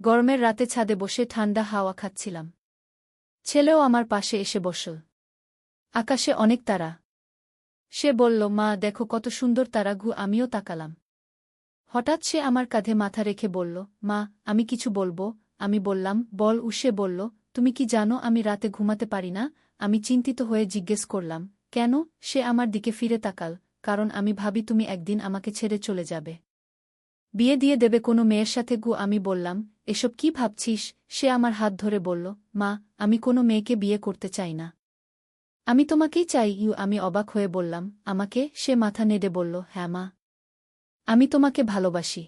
গরমের রাতে ছাদে বসে ঠান্ডা হাওয়া খাচ্ছিলাম। ছেলেও আমার পাশে এসে বসল। আকাশে অনেক তারা। সে বলল, মা দেখো কত সুন্দর তারা। আমিও তাকালাম। হঠাৎ সে আমার কাঁধে মাথা রেখে বলল, মা আমি কিছু বলবো। আমি বললাম, বল। সে বলল, তুমি কি জানো আমি রাতে ঘুমাতে পারি না? আমি চিন্তিত হয়ে জিজ্ঞেস করলাম, কেন? সে আমার দিকে ফিরে তাকাল, কারণ আমি ভাবি তুমি একদিন আমাকে ছেড়ে চলে যাবে, বিয়ে দিয়ে দেবে কোনো মেয়ের সাথে। আমি বললাম, এসব কি ভাবছিস? সে আমার হাত ধরে বলল, মা আমি কোনো মেয়েকে বিয়ে করতে চাই না, আমি তোমাকেই চাই। আমি অবাক হয়ে বললাম, আমাকে? সে মাথা নেড়ে বলল, হ্যাঁ মা, আমি তোমাকে ভালোবাসি।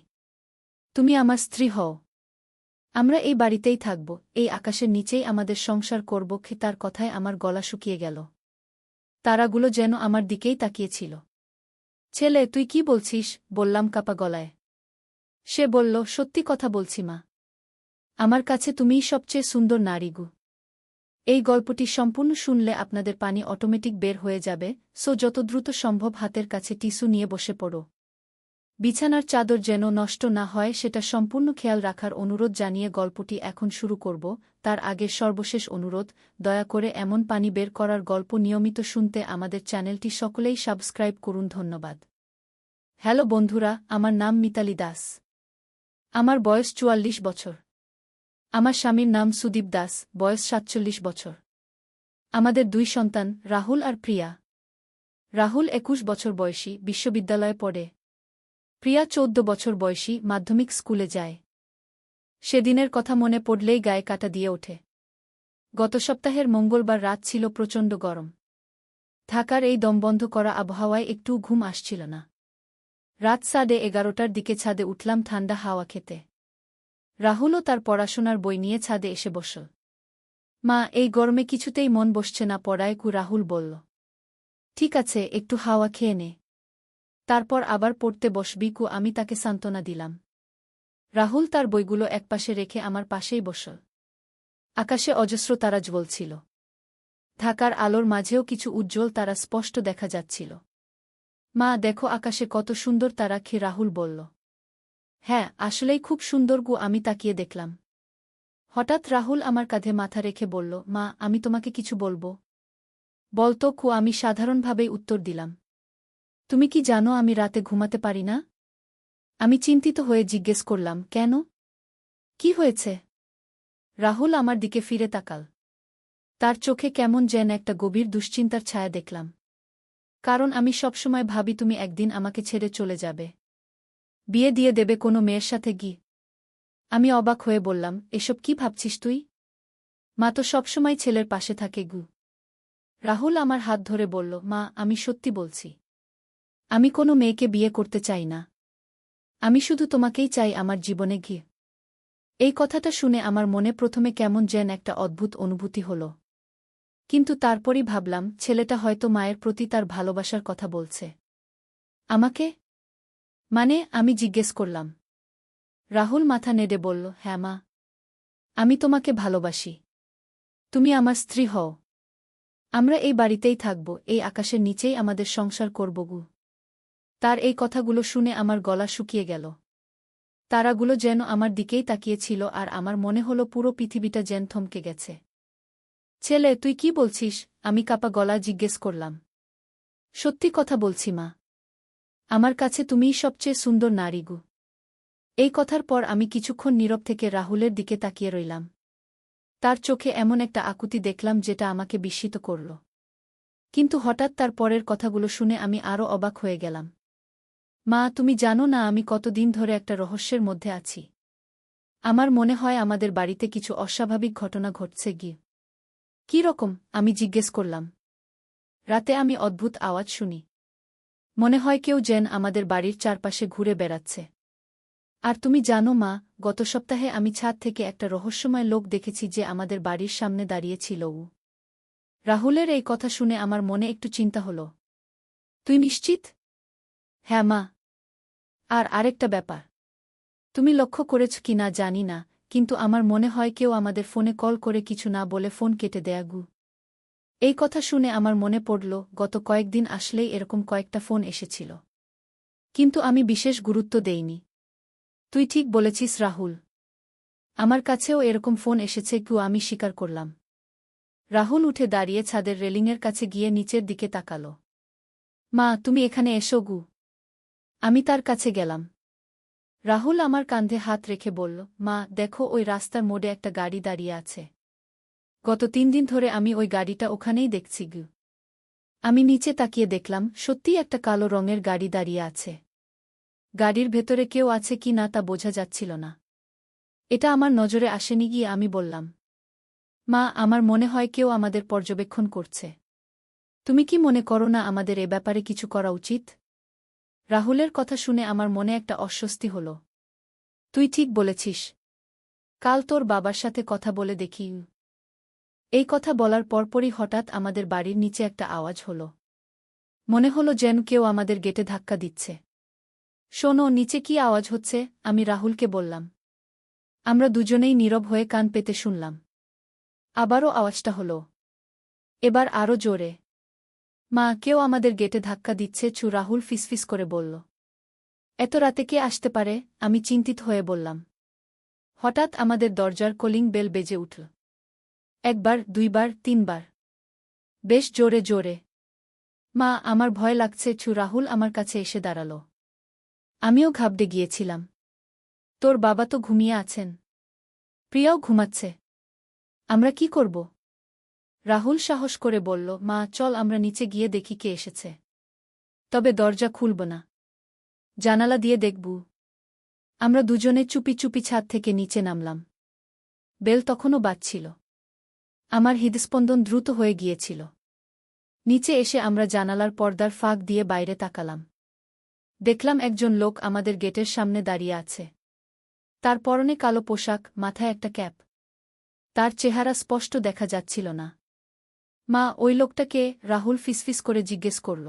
তুমি আমার স্ত্রী হও। আমরা এই বাড়িতেই থাকব, এই আকাশের নিচেই আমাদের সংসার করব। তার কথায় আমার গলা শুকিয়ে গেল। তারাগুলো যেন আমার দিকেই তাকিয়েছিল। ছেলে, তুই কি বলছিস? বললাম কাপা গলায়। সে বলল, সত্যি কথা বলছি মা, আমার কাছে তুমিই সবচেয়ে সুন্দর নারী। এই গল্পটি সম্পূর্ণ শুনলে আপনাদের পানি অটোমেটিক বের হয়ে যাবে, সো যত দ্রুত সম্ভব হাতের কাছে টিস্যু নিয়ে বসে পড়ো। বিছানার চাদর যেন নষ্ট না হয় সেটা সম্পূর্ণ খেয়াল রাখার অনুরোধ জানিয়ে গল্পটি এখন শুরু করব। তার আগে সর্বশেষ অনুরোধ, দয়া করে এমন পানি বের করার গল্প নিয়মিত শুনতে আমাদের চ্যানেলটি সকলেই সাবস্ক্রাইব করুন। ধন্যবাদ। হ্যালো বন্ধুরা, আমার নাম মিতালি দাস। আমার বয়স ৪৪ বছর। আমার স্বামীর নাম সুদীপ দাস, বয়স ৪৭ বছর। আমাদের ২ সন্তান, রাহুল আর প্রিয়া। রাহুল ২১ বছর বয়সী, বিশ্ববিদ্যালয়ে পড়ে। প্রিয়া ১৪ বছর বয়সী, মাধ্যমিক স্কুলে যায়। সেদিনের কথা মনে পড়লেই গায়ে কাঁটা দিয়ে ওঠে। গত সপ্তাহের মঙ্গলবার রাত ছিল প্রচণ্ড গরম। ঢাকার এই দমবন্ধ করা আবহাওয়ায় একটুও ঘুম আসছিল না। রাত 11:30টার দিকে ছাদে উঠলাম ঠান্ডা হাওয়া খেতে। রাহুলও তার পড়াশোনার বই নিয়ে ছাদে এসে বসল। মা এই গরমে কিছুতেই মন বসছে না পড়ায়। রাহুল বলল, ঠিক আছে একটু হাওয়া খেয়ে নে, তারপর আবার পড়তে বসবি। আমি তাকে সান্ত্বনা দিলাম। রাহুল তার বইগুলো একপাশে রেখে আমার পাশেই বসল। আকাশে অজস্র তারা জ্বলছিল। ঢাকার আলোর মাঝেও কিছু উজ্জ্বল তারা স্পষ্ট দেখা যাচ্ছিল। মা দেখো আকাশে কত সুন্দর তারা। রাহুল বলল, হ্যাঁ আসলেই খুব সুন্দর। আমি তাকিয়ে দেখলাম। হঠাৎ রাহুল আমার কাঁধে মাথা রেখে বলল, মা আমি তোমাকে কিছু বলবো। বলতো। আমি সাধারণভাবেই উত্তর দিলাম, তুমি কি জানো আমি রাতে ঘুমাতে পারি না? আমি চিন্তিত হয়ে জিজ্ঞেস করলাম, কেন? কি হয়েছে? রাহুল আমার দিকে ফিরে তাকাল। তার চোখে কেমন যেন একটা গভীর দুশ্চিন্তার ছায়া দেখলাম। কারণ আমি সবসময় ভাবি তুমি একদিন আমাকে ছেড়ে চলে যাবে, বিয়ে দিয়ে দেবে কোনো মেয়ের সাথে। আমি অবাক হয়ে বললাম, এসব কি ভাবছিস তুই? মা তো সবসময় ছেলের পাশে থাকে। রাহুল আমার হাত ধরে বলল, মা আমি সত্যি বলছি, আমি কোনো মেয়েকে বিয়ে করতে চাই না, আমি শুধু তোমাকেই চাই আমার জীবনে। এই কথাটা শুনে আমার মনে প্রথমে কেমন যেন একটা অদ্ভুত অনুভূতি হল। কিন্তু তারপরই ভাবলাম, ছেলেটা হয়তো মায়ের প্রতি তার ভালোবাসার কথা বলছে। আমাকে মানে? আমি জিজ্ঞেস করলাম। রাহুল মাথা নেড়ে বলল, হ্যাঁ মা, আমি তোমাকে ভালোবাসি। তুমি আমার স্ত্রী হও। আমরা এই বাড়িতেই থাকব, এই আকাশের নিচেই আমাদের সংসার করব। তার এই কথাগুলো শুনে আমার গলা শুকিয়ে গেল। তারাগুলো যেন আমার দিকেই তাকিয়েছিল আর আমার মনে হলো পুরো পৃথিবীটা যেন থমকে গেছে। ছেলে, তুই কি বলছিস? আমি কাপা গলা জিজ্ঞেস করলাম। সত্যি কথা বলছি মা, আমার কাছে তুমিই সবচেয়ে সুন্দর নারী। এই কথার পর আমি কিছুক্ষণ নীরব থেকে রাহুলের দিকে তাকিয়ে রইলাম। তার চোখে এমন একটা আকুতি দেখলাম যেটা আমাকে বিস্মিত করল। কিন্তু হঠাৎ তার পরের কথাগুলো শুনে আমি আরও অবাক হয়ে গেলাম। মা তুমি জানো না আমি কতদিন ধরে একটা রহস্যের মধ্যে আছি। আমার মনে হয় আমাদের বাড়িতে কিছু অস্বাভাবিক ঘটনা ঘটছে। কী রকম? আমি জিজ্ঞেস করলাম। রাতে আমি অদ্ভুত আওয়াজ শুনি। মনে হয় কেউ যেন আমাদের বাড়ির চারপাশে ঘুরে বেড়াচ্ছে। আর তুমি জানো মা, গত সপ্তাহে আমি ছাদ থেকে একটা রহস্যময় লোক দেখেছি যে আমাদের বাড়ির সামনে দাঁড়িয়েছিল। রাহুলের এই কথা শুনে আমার মনে একটু চিন্তা হল। তুই নিশ্চিত? হ্যাঁ মা। আর আরেকটা ব্যাপার, তুমি লক্ষ্য করেছ কি না জানি না, কিন্তু আমার মনে হয় কেউ আমাদের ফোনে কল করে কিছু না বলে ফোন কেটে দেয়া। এই কথা শুনে আমার মনে পড়ল, গত কয়েকদিন আসলেই এরকম কয়েকটা ফোন এসেছিল, কিন্তু আমি বিশেষ গুরুত্ব দেইনি। তুই ঠিক বলেছিস রাহুল, আমার কাছেও এরকম ফোন এসেছে গু, আমি স্বীকার করলাম। রাহুল উঠে দাঁড়িয়ে ছাদের রেলিংয়ের কাছে গিয়ে নিচের দিকে তাকাল। মা, তুমি এখানে এসো গু। আমি তার কাছে গেলাম। রাহুল আমার কাঁধে হাত রেখে বলল, মা দেখো, ওই রাস্তার মোড়ে একটা গাড়ি দাঁড়িয়ে আছে। গত 3 দিন ধরে আমি ওই গাড়িটা ওখানেই দেখছি গু। আমি নিচে তাকিয়ে দেখলাম, সত্যিই একটা কালো রঙের গাড়ি দাঁড়িয়ে আছে। গাড়ির ভেতরে কেউ আছে কি না তা বোঝা যাচ্ছিল না। এটা আমার নজরে আসেনি গিয়ে আমি বললাম, মা আমার মনে হয় কেউ আমাদের পর্যবেক্ষণ করছে। তুমি কি মনে করো না আমাদের এ ব্যাপারে কিছু করা উচিত? রাহুলের কথা শুনে আমার মনে একটা অস্বস্তি হল। তুই ঠিক বলেছিস। কাল তোর বাবার সাথে কথা বলে দেখি। এই কথা বলার পরপরই হঠাৎ আমাদের বাড়ির নিচে একটা আওয়াজ হল। মনে হলো যেন কেউ আমাদের গেটে ধাক্কা দিচ্ছে। শোনো, নিচে কি আওয়াজ হচ্ছে? আমি রাহুলকে বললাম। আমরা দুজনেই নীরব হয়ে কান পেতে শুনলাম। আবারও আওয়াজটা হলো। এবার আরও জোরে। মা, কেউ আমাদের গেটে ধাক্কা দিচ্ছে ছু, রাহুল ফিসফিস করে বলল। এত রাতে কে আসতে পারে? আমি চিন্তিত হয়ে বললাম। হঠাৎ আমাদের দরজার কলিং বেল বেজে উঠল। 1 বার, 2 বার, 3 বার। বেশ জোরে জোরে। মা, আমার ভয় লাগছে ছু, রাহুল আমার কাছে এসে দাঁড়াল। আমিও ঘাবড়ে গিয়েছিলাম। তোর বাবা তো ঘুমিয়ে আছেন। প্রিয়াও ঘুমাচ্ছে। আমরা কি করব? রাহুল সাহস করে বলল, মা চল আমরা নিচে গিয়ে দেখি কে এসেছে। তবে দরজা খুলব না, জানালা দিয়ে দেখব। আমরা দুজনে চুপি চুপি ছাদ থেকে নিচে নামলাম। বেল তখনও বাজছিল। আমার হৃদস্পন্দন দ্রুত হয়ে গিয়েছিল। নিচে এসে আমরা জানালার পর্দার ফাঁক দিয়ে বাইরে তাকালাম। দেখলাম একজন লোক আমাদের গেটের সামনে দাঁড়িয়ে আছে। তার পরনে কালো পোশাক, মাথায় একটা ক্যাপ। তার চেহারা স্পষ্ট দেখা যাচ্ছিল না। মা, ওই লোকটাকে? রাহুল ফিসফিস করে জিজ্ঞেস করল।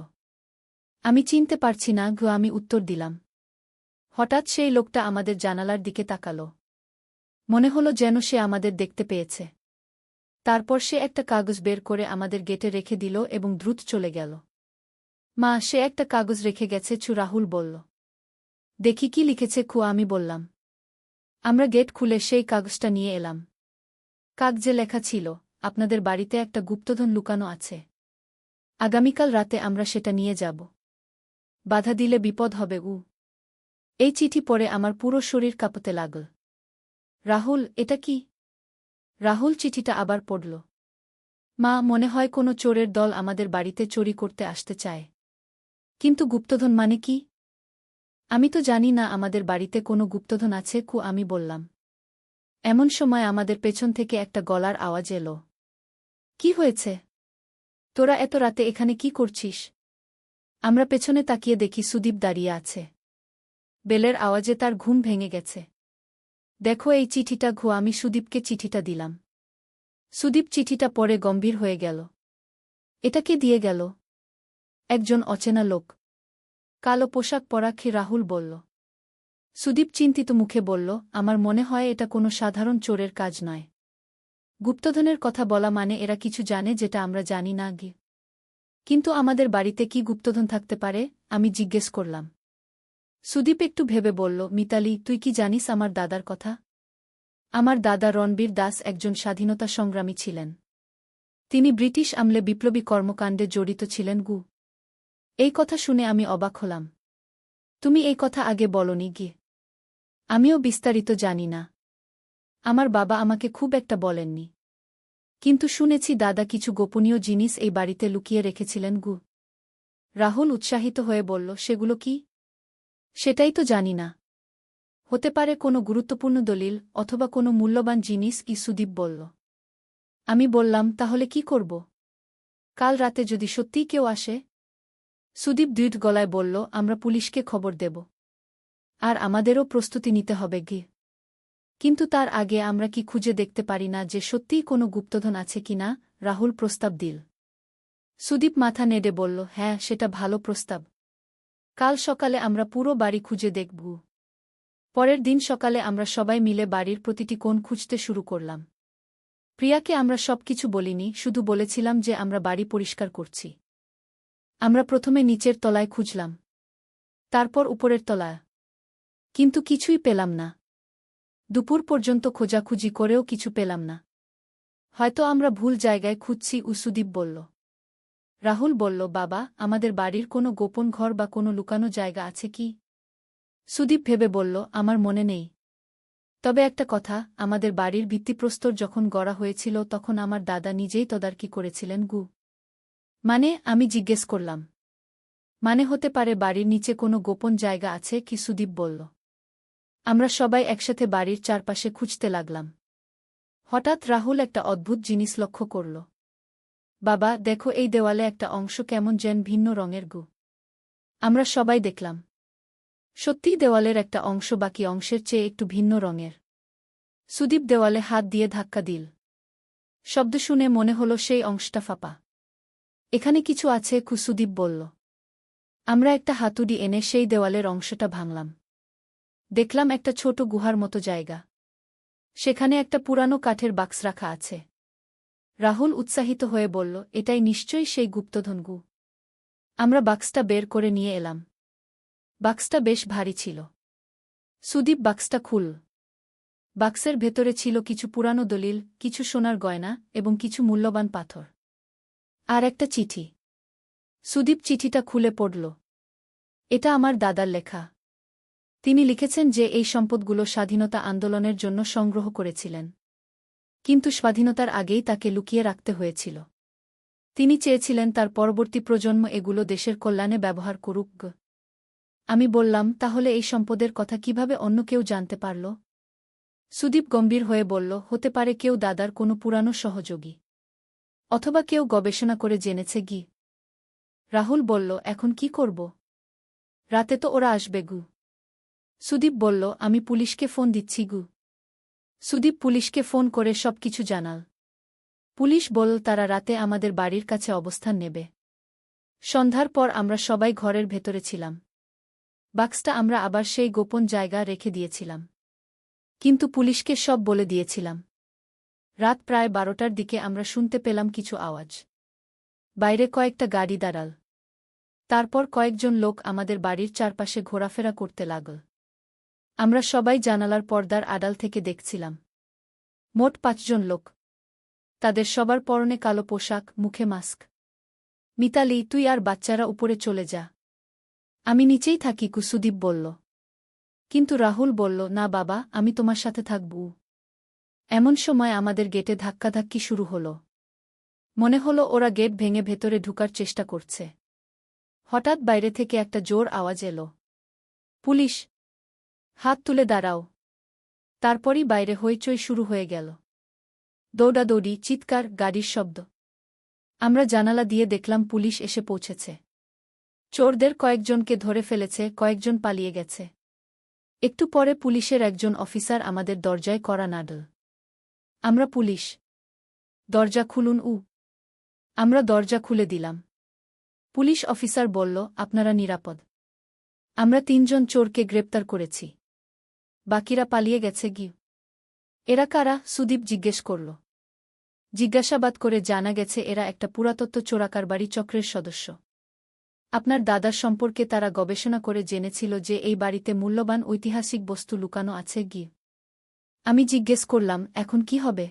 আমি চিনতে পারছি না গো, আমি উত্তর দিলাম। হঠাৎ সেই লোকটা আমাদের জানালার দিকে তাকাল। মনে হলো যেন সে আমাদের দেখতে পেয়েছে। তারপর সে একটা কাগজ বের করে আমাদের গেটে রেখে দিল এবং দ্রুত চলে গেল। মা, সে একটা কাগজ রেখে গেছে ছু, রাহুল বলল। দেখি কি লিখেছে খু, আমি বললাম। আমরা গেট খুলে সেই কাগজটা নিয়ে এলাম। কাগজে লেখা ছিল, আপনাদের বাড়িতে একটা গুপ্তধন লুকানো আছে। আগামীকাল রাতে আমরা সেটা নিয়ে যাব। বাধা দিলে বিপদ হবে। এই চিঠি পড়ে আমার পুরো শরীর কাঁপতে লাগল। রাহুল, এটা কি? রাহুল চিঠিটা আবার পড়ল। মা, মনে হয় কোনো চোরের দল আমাদের বাড়িতে চুরি করতে আসতে চায়। কিন্তু গুপ্তধন মানে কি? আমি তো জানি না আমাদের বাড়িতে কোনো গুপ্তধন আছে কু, আমি বললাম। এমন সময় আমাদের পেছন থেকে একটা গলার আওয়াজ এলো। কি হয়েছে? তোরা এত রাতে এখানে কি করছিস? আমরা পেছনে তাকিয়ে দেখি সুদীপ দাঁড়িয়ে আছে। বেলের আওয়াজে তার ঘুম ভেঙে গেছে। দেখো এই চিঠিটা ঘু, আমি সুদীপকে চিঠিটা দিলাম। সুদীপ চিঠিটা পড়ে গম্ভীর হয়ে গেল। এটা কে দিয়ে গেল? একজন অচেনা লোক। কালো পোশাক পরা খে, রাহুল বলল। সুদীপ চিন্তিত মুখে বলল, আমার মনে হয় এটা কোনো সাধারণ চোরের কাজ নয়। গুপ্তধনের কথা বলা মানে এরা কিছু জানে যেটা আমরা জানি না গে। কিন্তু আমাদের বাড়িতে কি গুপ্তধন থাকতে পারে? আমি জিজ্ঞেস করলাম। সুদীপ একটু ভেবে বলল, মিতালি, তুই কি জানিস আমার দাদার কথা? আমার দাদা রণবীর দাস একজন স্বাধীনতা সংগ্রামী ছিলেন। তিনি ব্রিটিশ আমলে বিপ্লবী কর্মকাণ্ডে জড়িত ছিলেন গু। এই কথা শুনে আমি অবাক হলাম। তুমি এই কথা আগে বলনি গে। আমিও বিস্তারিত জানি না। আমার বাবা আমাকে খুব একটা বলেননি। কিন্তু শুনেছি দাদা কিছু গোপনীয় জিনিস এই বাড়িতে লুকিয়ে রেখেছিলেন গু। রাহুল উৎসাহিত হয়ে বলল, সেগুলো কি? সেটাই তো জানি না। হতে পারে কোনো গুরুত্বপূর্ণ দলিল অথবা কোনো মূল্যবান জিনিস, সুদীপ বলল। আমি বললাম, তাহলে কি করব? কাল রাতে যদি সত্যিই কেউ আসে? সুদীপ দৃঢ় গলায় বলল, আমরা পুলিশকে খবর দেব। আর আমাদেরও প্রস্তুতি নিতে হবে গে। কিন্তু তার আগে আমরা কি খুঁজে দেখতে পারি না যে সত্যিই কোনো গুপ্তধন আছে কিনা? রাহুল প্রস্তাব দিল। সুদীপ মাথা নেড়ে বলল, হ্যাঁ, সেটা ভালো প্রস্তাব। কাল সকালে আমরা পুরো বাড়ি খুঁজে দেখব। পরের দিন সকালে আমরা সবাই মিলে বাড়ির প্রতিটি কোণ খুঁজতে শুরু করলাম। প্রিয়াকে আমরা সবকিছু বলিনি, শুধু বলেছিলাম যে আমরা বাড়ি পরিষ্কার করছি। আমরা প্রথমে নিচের তলায় খুঁজলাম। তারপর উপরের তলায়। কিন্তু কিছুই পেলাম না। দুপুর পর্যন্ত খোঁজাখুঁজি করেও কিছু পেলাম না। হয়তো আমরা ভুল জায়গায় খুঁজছি, সুদীপ বলল। রাহুল বলল, বাবা, আমাদের বাড়ির কোনো গোপন ঘর বা কোনো লুকানো জায়গা আছে কি? সুদীপ ভেবে বলল, আমার মনে নেই। তবে একটা কথা, আমাদের বাড়ির ভিত্তিপ্রস্তর যখন গড়া হয়েছিল তখন আমার দাদা নিজেই তদারকি করেছিলেন গু। মানে? আমি জিজ্ঞেস করলাম। মানে হতে পারে বাড়ির নিচে কোনো গোপন জায়গা আছে কি, সুদীপ বলল। আমরা সবাই একসাথে বাড়ির চারপাশে খুঁজতে লাগলাম। হঠাৎ রাহুল একটা অদ্ভুত জিনিস লক্ষ্য করল। বাবা, দেখো, এই দেওয়ালে একটা অংশ কেমন যেন ভিন্ন রঙের গু। আমরা সবাই দেখলাম। সত্যিই দেওয়ালের একটা অংশ বাকি অংশের চেয়ে একটু ভিন্ন রঙের। সুদীপ দেওয়ালে হাত দিয়ে ধাক্কা দিল। শব্দ শুনে মনে হলো সেই অংশটা ফাঁপা। এখানে কিছু আছে, সুদীপ বলল। আমরা একটা হাতুড়ি এনে সেই দেওয়ালের অংশটা ভাঙলাম। দেখলাম একটা ছোট গুহার মতো জায়গা। সেখানে একটা পুরানো কাঠের বাক্স রাখা আছে। রাহুল উৎসাহিত হয়ে বলল, এটাই নিশ্চয়ই সেই গুপ্তধন গু। আমরা বাক্সটা বের করে নিয়ে এলাম। বাক্সটা বেশ ভারী ছিল। সুদীপ বাক্সটা খুলল। বাক্সের ভেতরে ছিল কিছু পুরানো দলিল, কিছু সোনার গয়না এবং কিছু মূল্যবান পাথর। আর একটা চিঠি। সুদীপ চিঠিটা খুলে পড়ল। এটা আমার দাদার লেখা। তিনি লিখেছেন যে এই সম্পদগুলো স্বাধীনতা আন্দোলনের জন্য সংগ্রহ করেছিলেন। কিন্তু স্বাধীনতার আগেই তাকে লুকিয়ে রাখতে হয়েছিল। তিনি চেয়েছিলেন তার পরবর্তী প্রজন্ম এগুলো দেশের কল্যাণে ব্যবহার করুক। আমি বললাম, তাহলে এই সম্পদের কথা কিভাবে অন্য কেউ জানতে পারল? সুদীপ গম্ভীর হয়ে বলল, হতে পারে কেউ দাদার কোনো পুরানো সহযোগী। অথবা কেউ গবেষণা করে জেনেছে গি। রাহুল বলল, এখন কি করব? রাতে তো ওরা আসবে গু। সুদীপ বলল, আমি পুলিশকে ফোন দিচ্ছি গু। সুদীপ পুলিশকে ফোন করে সবকিছু জানাল। পুলিশ বলল তারা রাতে আমাদের বাড়ির কাছে অবস্থান নেবে। সন্ধ্যার পর আমরা সবাই ঘরের ভেতরে ছিলাম। বাক্সটা আমরা আবার সেই গোপন জায়গা রেখে দিয়েছিলাম। কিন্তু পুলিশকে সব বলে দিয়েছিলাম। রাত প্রায় 12টার দিকে আমরা শুনতে পেলাম কিছু আওয়াজ। বাইরে কয়েকটা গাড়ি দাঁড়াল। তারপর কয়েকজন লোক আমাদের বাড়ির চারপাশে ঘোরাফেরা করতে লাগল। আমরা সবাই জানালার পর্দার আড়াল থেকে দেখছিলাম। মোট 5 জন লোক। তাদের সবার পরনে কালো পোশাক, মুখে মাস্ক। মিতালি, তুই আর বাচ্চারা উপরে চলে যা। আমি নিচেই থাকি, সুদীপ বলল। কিন্তু রাহুল বলল, না বাবা, আমি তোমার সাথে থাকব। এমন সময় আমাদের গেটে ধাক্কাধাক্কি শুরু হলো। মনে হলো ওরা গেট ভেঙে ভেতরে ঢুকার চেষ্টা করছে। হঠাৎ বাইরে থেকে একটা জোর আওয়াজ এলো, পুলিশ! হাত তুলে দাঁড়াও! তারপরই বাইরে হইচই শুরু হয়ে গেল। দৌড়াদৌড়ি, চিৎকার, গাড়ির শব্দ। আমরা জানালা দিয়ে দেখলাম পুলিশ এসে পৌঁছেছে। চোরদের কয়েকজনকে ধরে ফেলেছে, কয়েকজন পালিয়ে গেছে। একটু পরে পুলিশের একজন অফিসার আমাদের দরজায় কড়া নাড়ল। আমরা পুলিশ, দরজা খুলুন। আমরা দরজা খুলে দিলাম। পুলিশ অফিসার বলল, আপনারা নিরাপদ। আমরা 3 জন চোরকে গ্রেপ্তার করেছি। বাকিরা পালিয়ে গেছে গি। এরা কারা? সুদীপ জিজ্ঞেস করল। জিজ্ঞাসাবাদ করে জানা গেছে এরা একটা পুরাতত্ত্ব চোরাকারবারি চক্রের সদস্য। আপনার দাদার সম্পর্কে তারা গবেষণা করে জেনেছিল যে এই বাড়িতে মূল্যবান ঐতিহাসিক বস্তু লুকানো আছে গি। আমি জিজ্ঞেস করলাম, এখন কি হবে?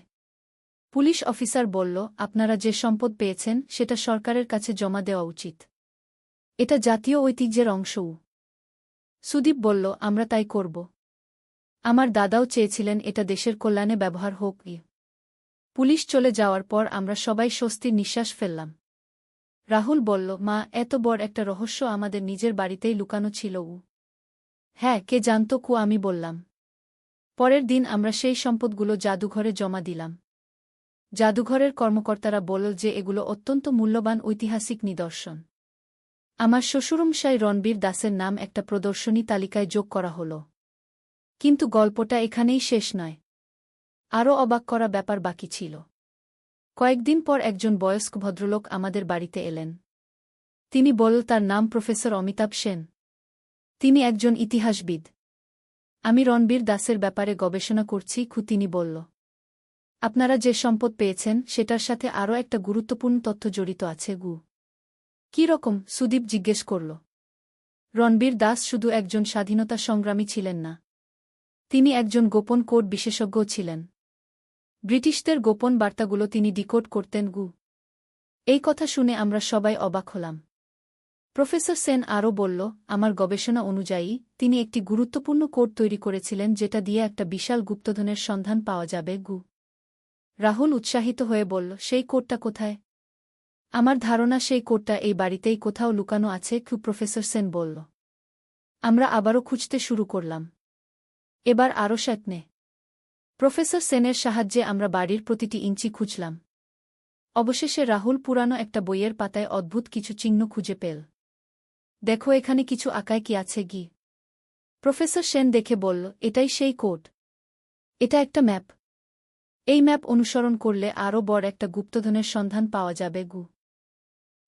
পুলিশ অফিসার বলল, আপনারা যে সম্পদ পেয়েছেন সেটা সরকারের কাছে জমা দেওয়া উচিত। এটা জাতীয় ঐতিহ্যের অংশও। সুদীপ বলল, আমরা তাই করব। আমার দাদাও চেয়েছিলেন এটা দেশের কল্যাণে ব্যবহার হোক। পুলিশ চলে যাওয়ার পর আমরা সবাই স্বস্তির নিঃশ্বাস ফেললাম। রাহুল বলল, মা, এত বড় একটা রহস্য আমাদের নিজের বাড়িতেই লুকানো ছিল। হ্যাঁ, কে জানত? আমি বললাম। পরের দিন আমরা সেই সম্পদগুলো জাদুঘরে জমা দিলাম। জাদুঘরের কর্মকর্তারা বলল যে এগুলো অত্যন্ত মূল্যবান ঐতিহাসিক নিদর্শন। আমার শ্বশুরমশাই রণবীর দাসের নাম একটা প্রদর্শনী তালিকায় যোগ করা হল। কিন্তু গল্পটা এখানেই শেষ নয়। আরও অবাক করা ব্যাপার বাকি ছিল। কয়েকদিন পর একজন বয়স্ক ভদ্রলোক আমাদের বাড়িতে এলেন। তিনি বলল তার নাম প্রফেসর অমিতাভ সেন। তিনি একজন ইতিহাসবিদ। আমি রণবীর দাসের ব্যাপারে গবেষণা করছি, তিনি বলল। আপনারা যে সম্পদ পেয়েছেন সেটার সাথে আরও একটা গুরুত্বপূর্ণ তথ্য জড়িত আছে গু। কী রকম? সুদীপ জিজ্ঞেস করল। রণবীর দাস শুধু একজন স্বাধীনতা সংগ্রামী ছিলেন না। তিনি একজন গোপন কোড বিশেষজ্ঞও ছিলেন। ব্রিটিশদের গোপন বার্তাগুলো তিনি ডিকোড করতেন। এই কথা শুনে আমরা সবাই অবাক হলাম। প্রফেসর সেন আরও বলল, আমার গবেষণা অনুযায়ী তিনি একটি গুরুত্বপূর্ণ কোড তৈরি করেছিলেন যেটা দিয়ে একটা বিশাল গুপ্তধনের সন্ধান পাওয়া যাবে। রাহুল উৎসাহিত হয়ে বলল, সেই কোডটা কোথায়? আমার ধারণা সেই কোডটা এই বাড়িতেই কোথাও লুকানো আছে। প্রফেসর সেন বলল। আমরা আবারও খুঁজতে শুরু করলাম। এবার আরও সাতনে। প্রফেসর সেনের সাহায্যে আমরা বাড়ির প্রতিটি ইঞ্চি খুঁজলাম। অবশেষে রাহুল পুরানো একটা বইয়ের পাতায় অদ্ভুত কিছু চিহ্ন খুঁজে পেল। দেখো এখানে কিছু আঁকায় কি আছে। প্রফেসর সেন দেখে বলল, এটাই সেই কোড। এটা একটা ম্যাপ। এই ম্যাপ অনুসরণ করলে আরও বড় একটা গুপ্তধনের সন্ধান পাওয়া যাবে।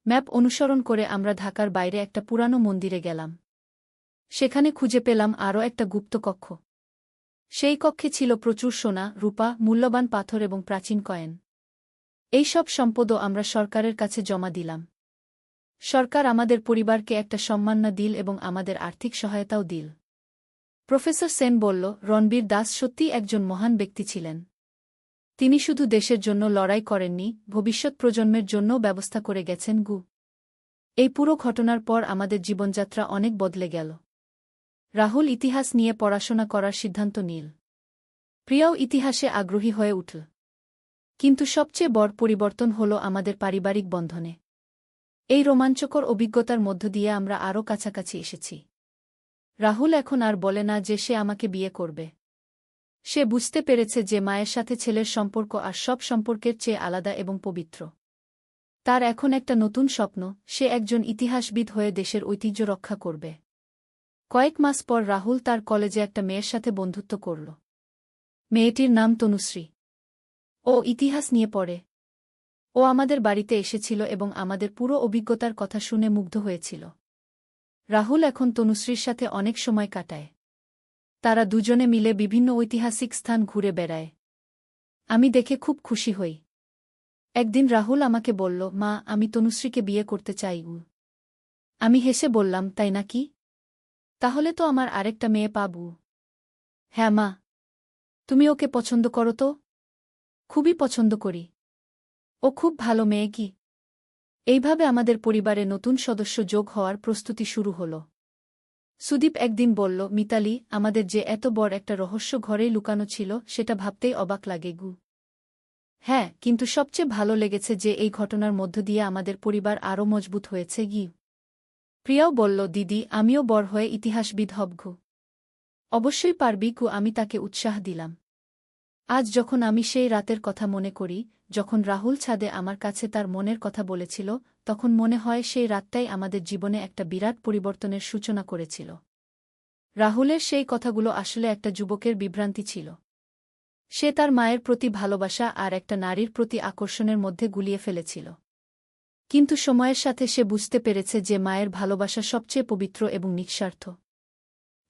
ম্যাপ অনুসরণ করে আমরা ঢাকার বাইরে একটা পুরানো মন্দিরে গেলাম। সেখানে খুঁজে পেলাম আরও একটা গুপ্ত কক্ষ। সেই কক্ষে ছিল প্রচুর সোনা, রূপা, মূল্যবান পাথর এবং প্রাচীন কয়েন। এই সব সম্পদও আমরা সরকারের কাছে জমা দিলাম। সরকার আমাদের পরিবারকে একটা সম্মাননা দিল এবং আমাদের আর্থিক সহায়তাও দিল। প্রফেসর সেন বলল, রণবীর দাস সত্যিই একজন মহান ব্যক্তি ছিলেন। তিনি শুধু দেশের জন্য লড়াই করেননি, ভবিষ্যৎ প্রজন্মের জন্যও ব্যবস্থা করে গেছেন। এই পুরো ঘটনার পর আমাদের জীবনযাত্রা অনেক বদলে গেল। রাহুল ইতিহাস নিয়ে পড়াশোনা করার সিদ্ধান্ত নিল। প্রিয়াও ইতিহাসে আগ্রহী হয়ে উঠল। কিন্তু সবচেয়ে বড় পরিবর্তন হল আমাদের পারিবারিক বন্ধনে। এই রোমাঞ্চকর অভিজ্ঞতার মধ্য দিয়ে আমরা আরও কাছাকাছি এসেছি। রাহুল এখন আর বলে না যে সে আমাকে বিয়ে করবে। সে বুঝতে পেরেছে যে মায়ের সাথে ছেলের সম্পর্ক আর সব সম্পর্কের চেয়ে আলাদা এবং পবিত্র। তার এখন একটা নতুন স্বপ্ন, সে একজন ইতিহাসবিদ হয়ে দেশের ঐতিহ্য রক্ষা করবে। কয়েক মাস পর রাহুল তার কলেজে একটা মেয়ের সাথে বন্ধুত্ব করল। মেয়েটির নাম তনুশ্রী। ও ইতিহাস নিয়ে পড়ে। ও আমাদের বাড়িতে এসেছিল এবং আমাদের পুরো অভিজ্ঞতার কথা শুনে মুগ্ধ হয়েছিল। রাহুল এখন তনুশ্রীর সাথে অনেক সময় কাটায়। তারা দুজনে মিলে বিভিন্ন ঐতিহাসিক স্থান ঘুরে বেড়ায়। আমি দেখে খুব খুশি হই। একদিন রাহুল আমাকে বলল, মা, আমি তনুশ্রীকে বিয়ে করতে চাই। আমি হেসে বললাম, তাই নাকি? তাহলে তো আমার আরেকটা মেয়ে পাবো। হ্যাঁ মা, তুমি ওকে পছন্দ করো তো? খুবই পছন্দ করি। ও খুব ভালো মেয়ে। এইভাবে আমাদের পরিবারে নতুন সদস্য যোগ হওয়ার প্রস্তুতি শুরু হল। সুদীপ একদিন বলল, মিতালি, আমাদের যে এত বড় একটা রহস্য ঘরেই লুকানো ছিল সেটা ভাবতেই অবাক লাগে। হ্যাঁ, কিন্তু সবচেয়ে ভালো লেগেছে যে এই ঘটনার মধ্য দিয়ে আমাদের পরিবার আরও মজবুত হয়েছে। প্রিয়াও বলল, দিদি, আমিও বড় হয়ে ইতিহাসবিদ হব। অবশ্যই পারবি। আমি তাকে উৎসাহ দিলাম। আজ যখন আমি সেই রাতের কথা মনে করি, যখন রাহুল ছাদে আমার কাছে তার মনের কথা বলেছিল, তখন মনে হয় সেই রাতটাই আমাদের জীবনে একটা বিরাট পরিবর্তনের সূচনা করেছিল। রাহুলের সেই কথাগুলো আসলে একটা যুবকের বিভ্রান্তি ছিল। সে তার মায়ের প্রতি ভালোবাসা আর একটা নারীর প্রতি আকর্ষণের মধ্যে গুলিয়ে ফেলেছিল। কিন্তু সময়ের সাথে সে বুঝতে পেরেছে যে মায়ের ভালোবাসা সবচেয়ে পবিত্র এবং নিঃস্বার্থ।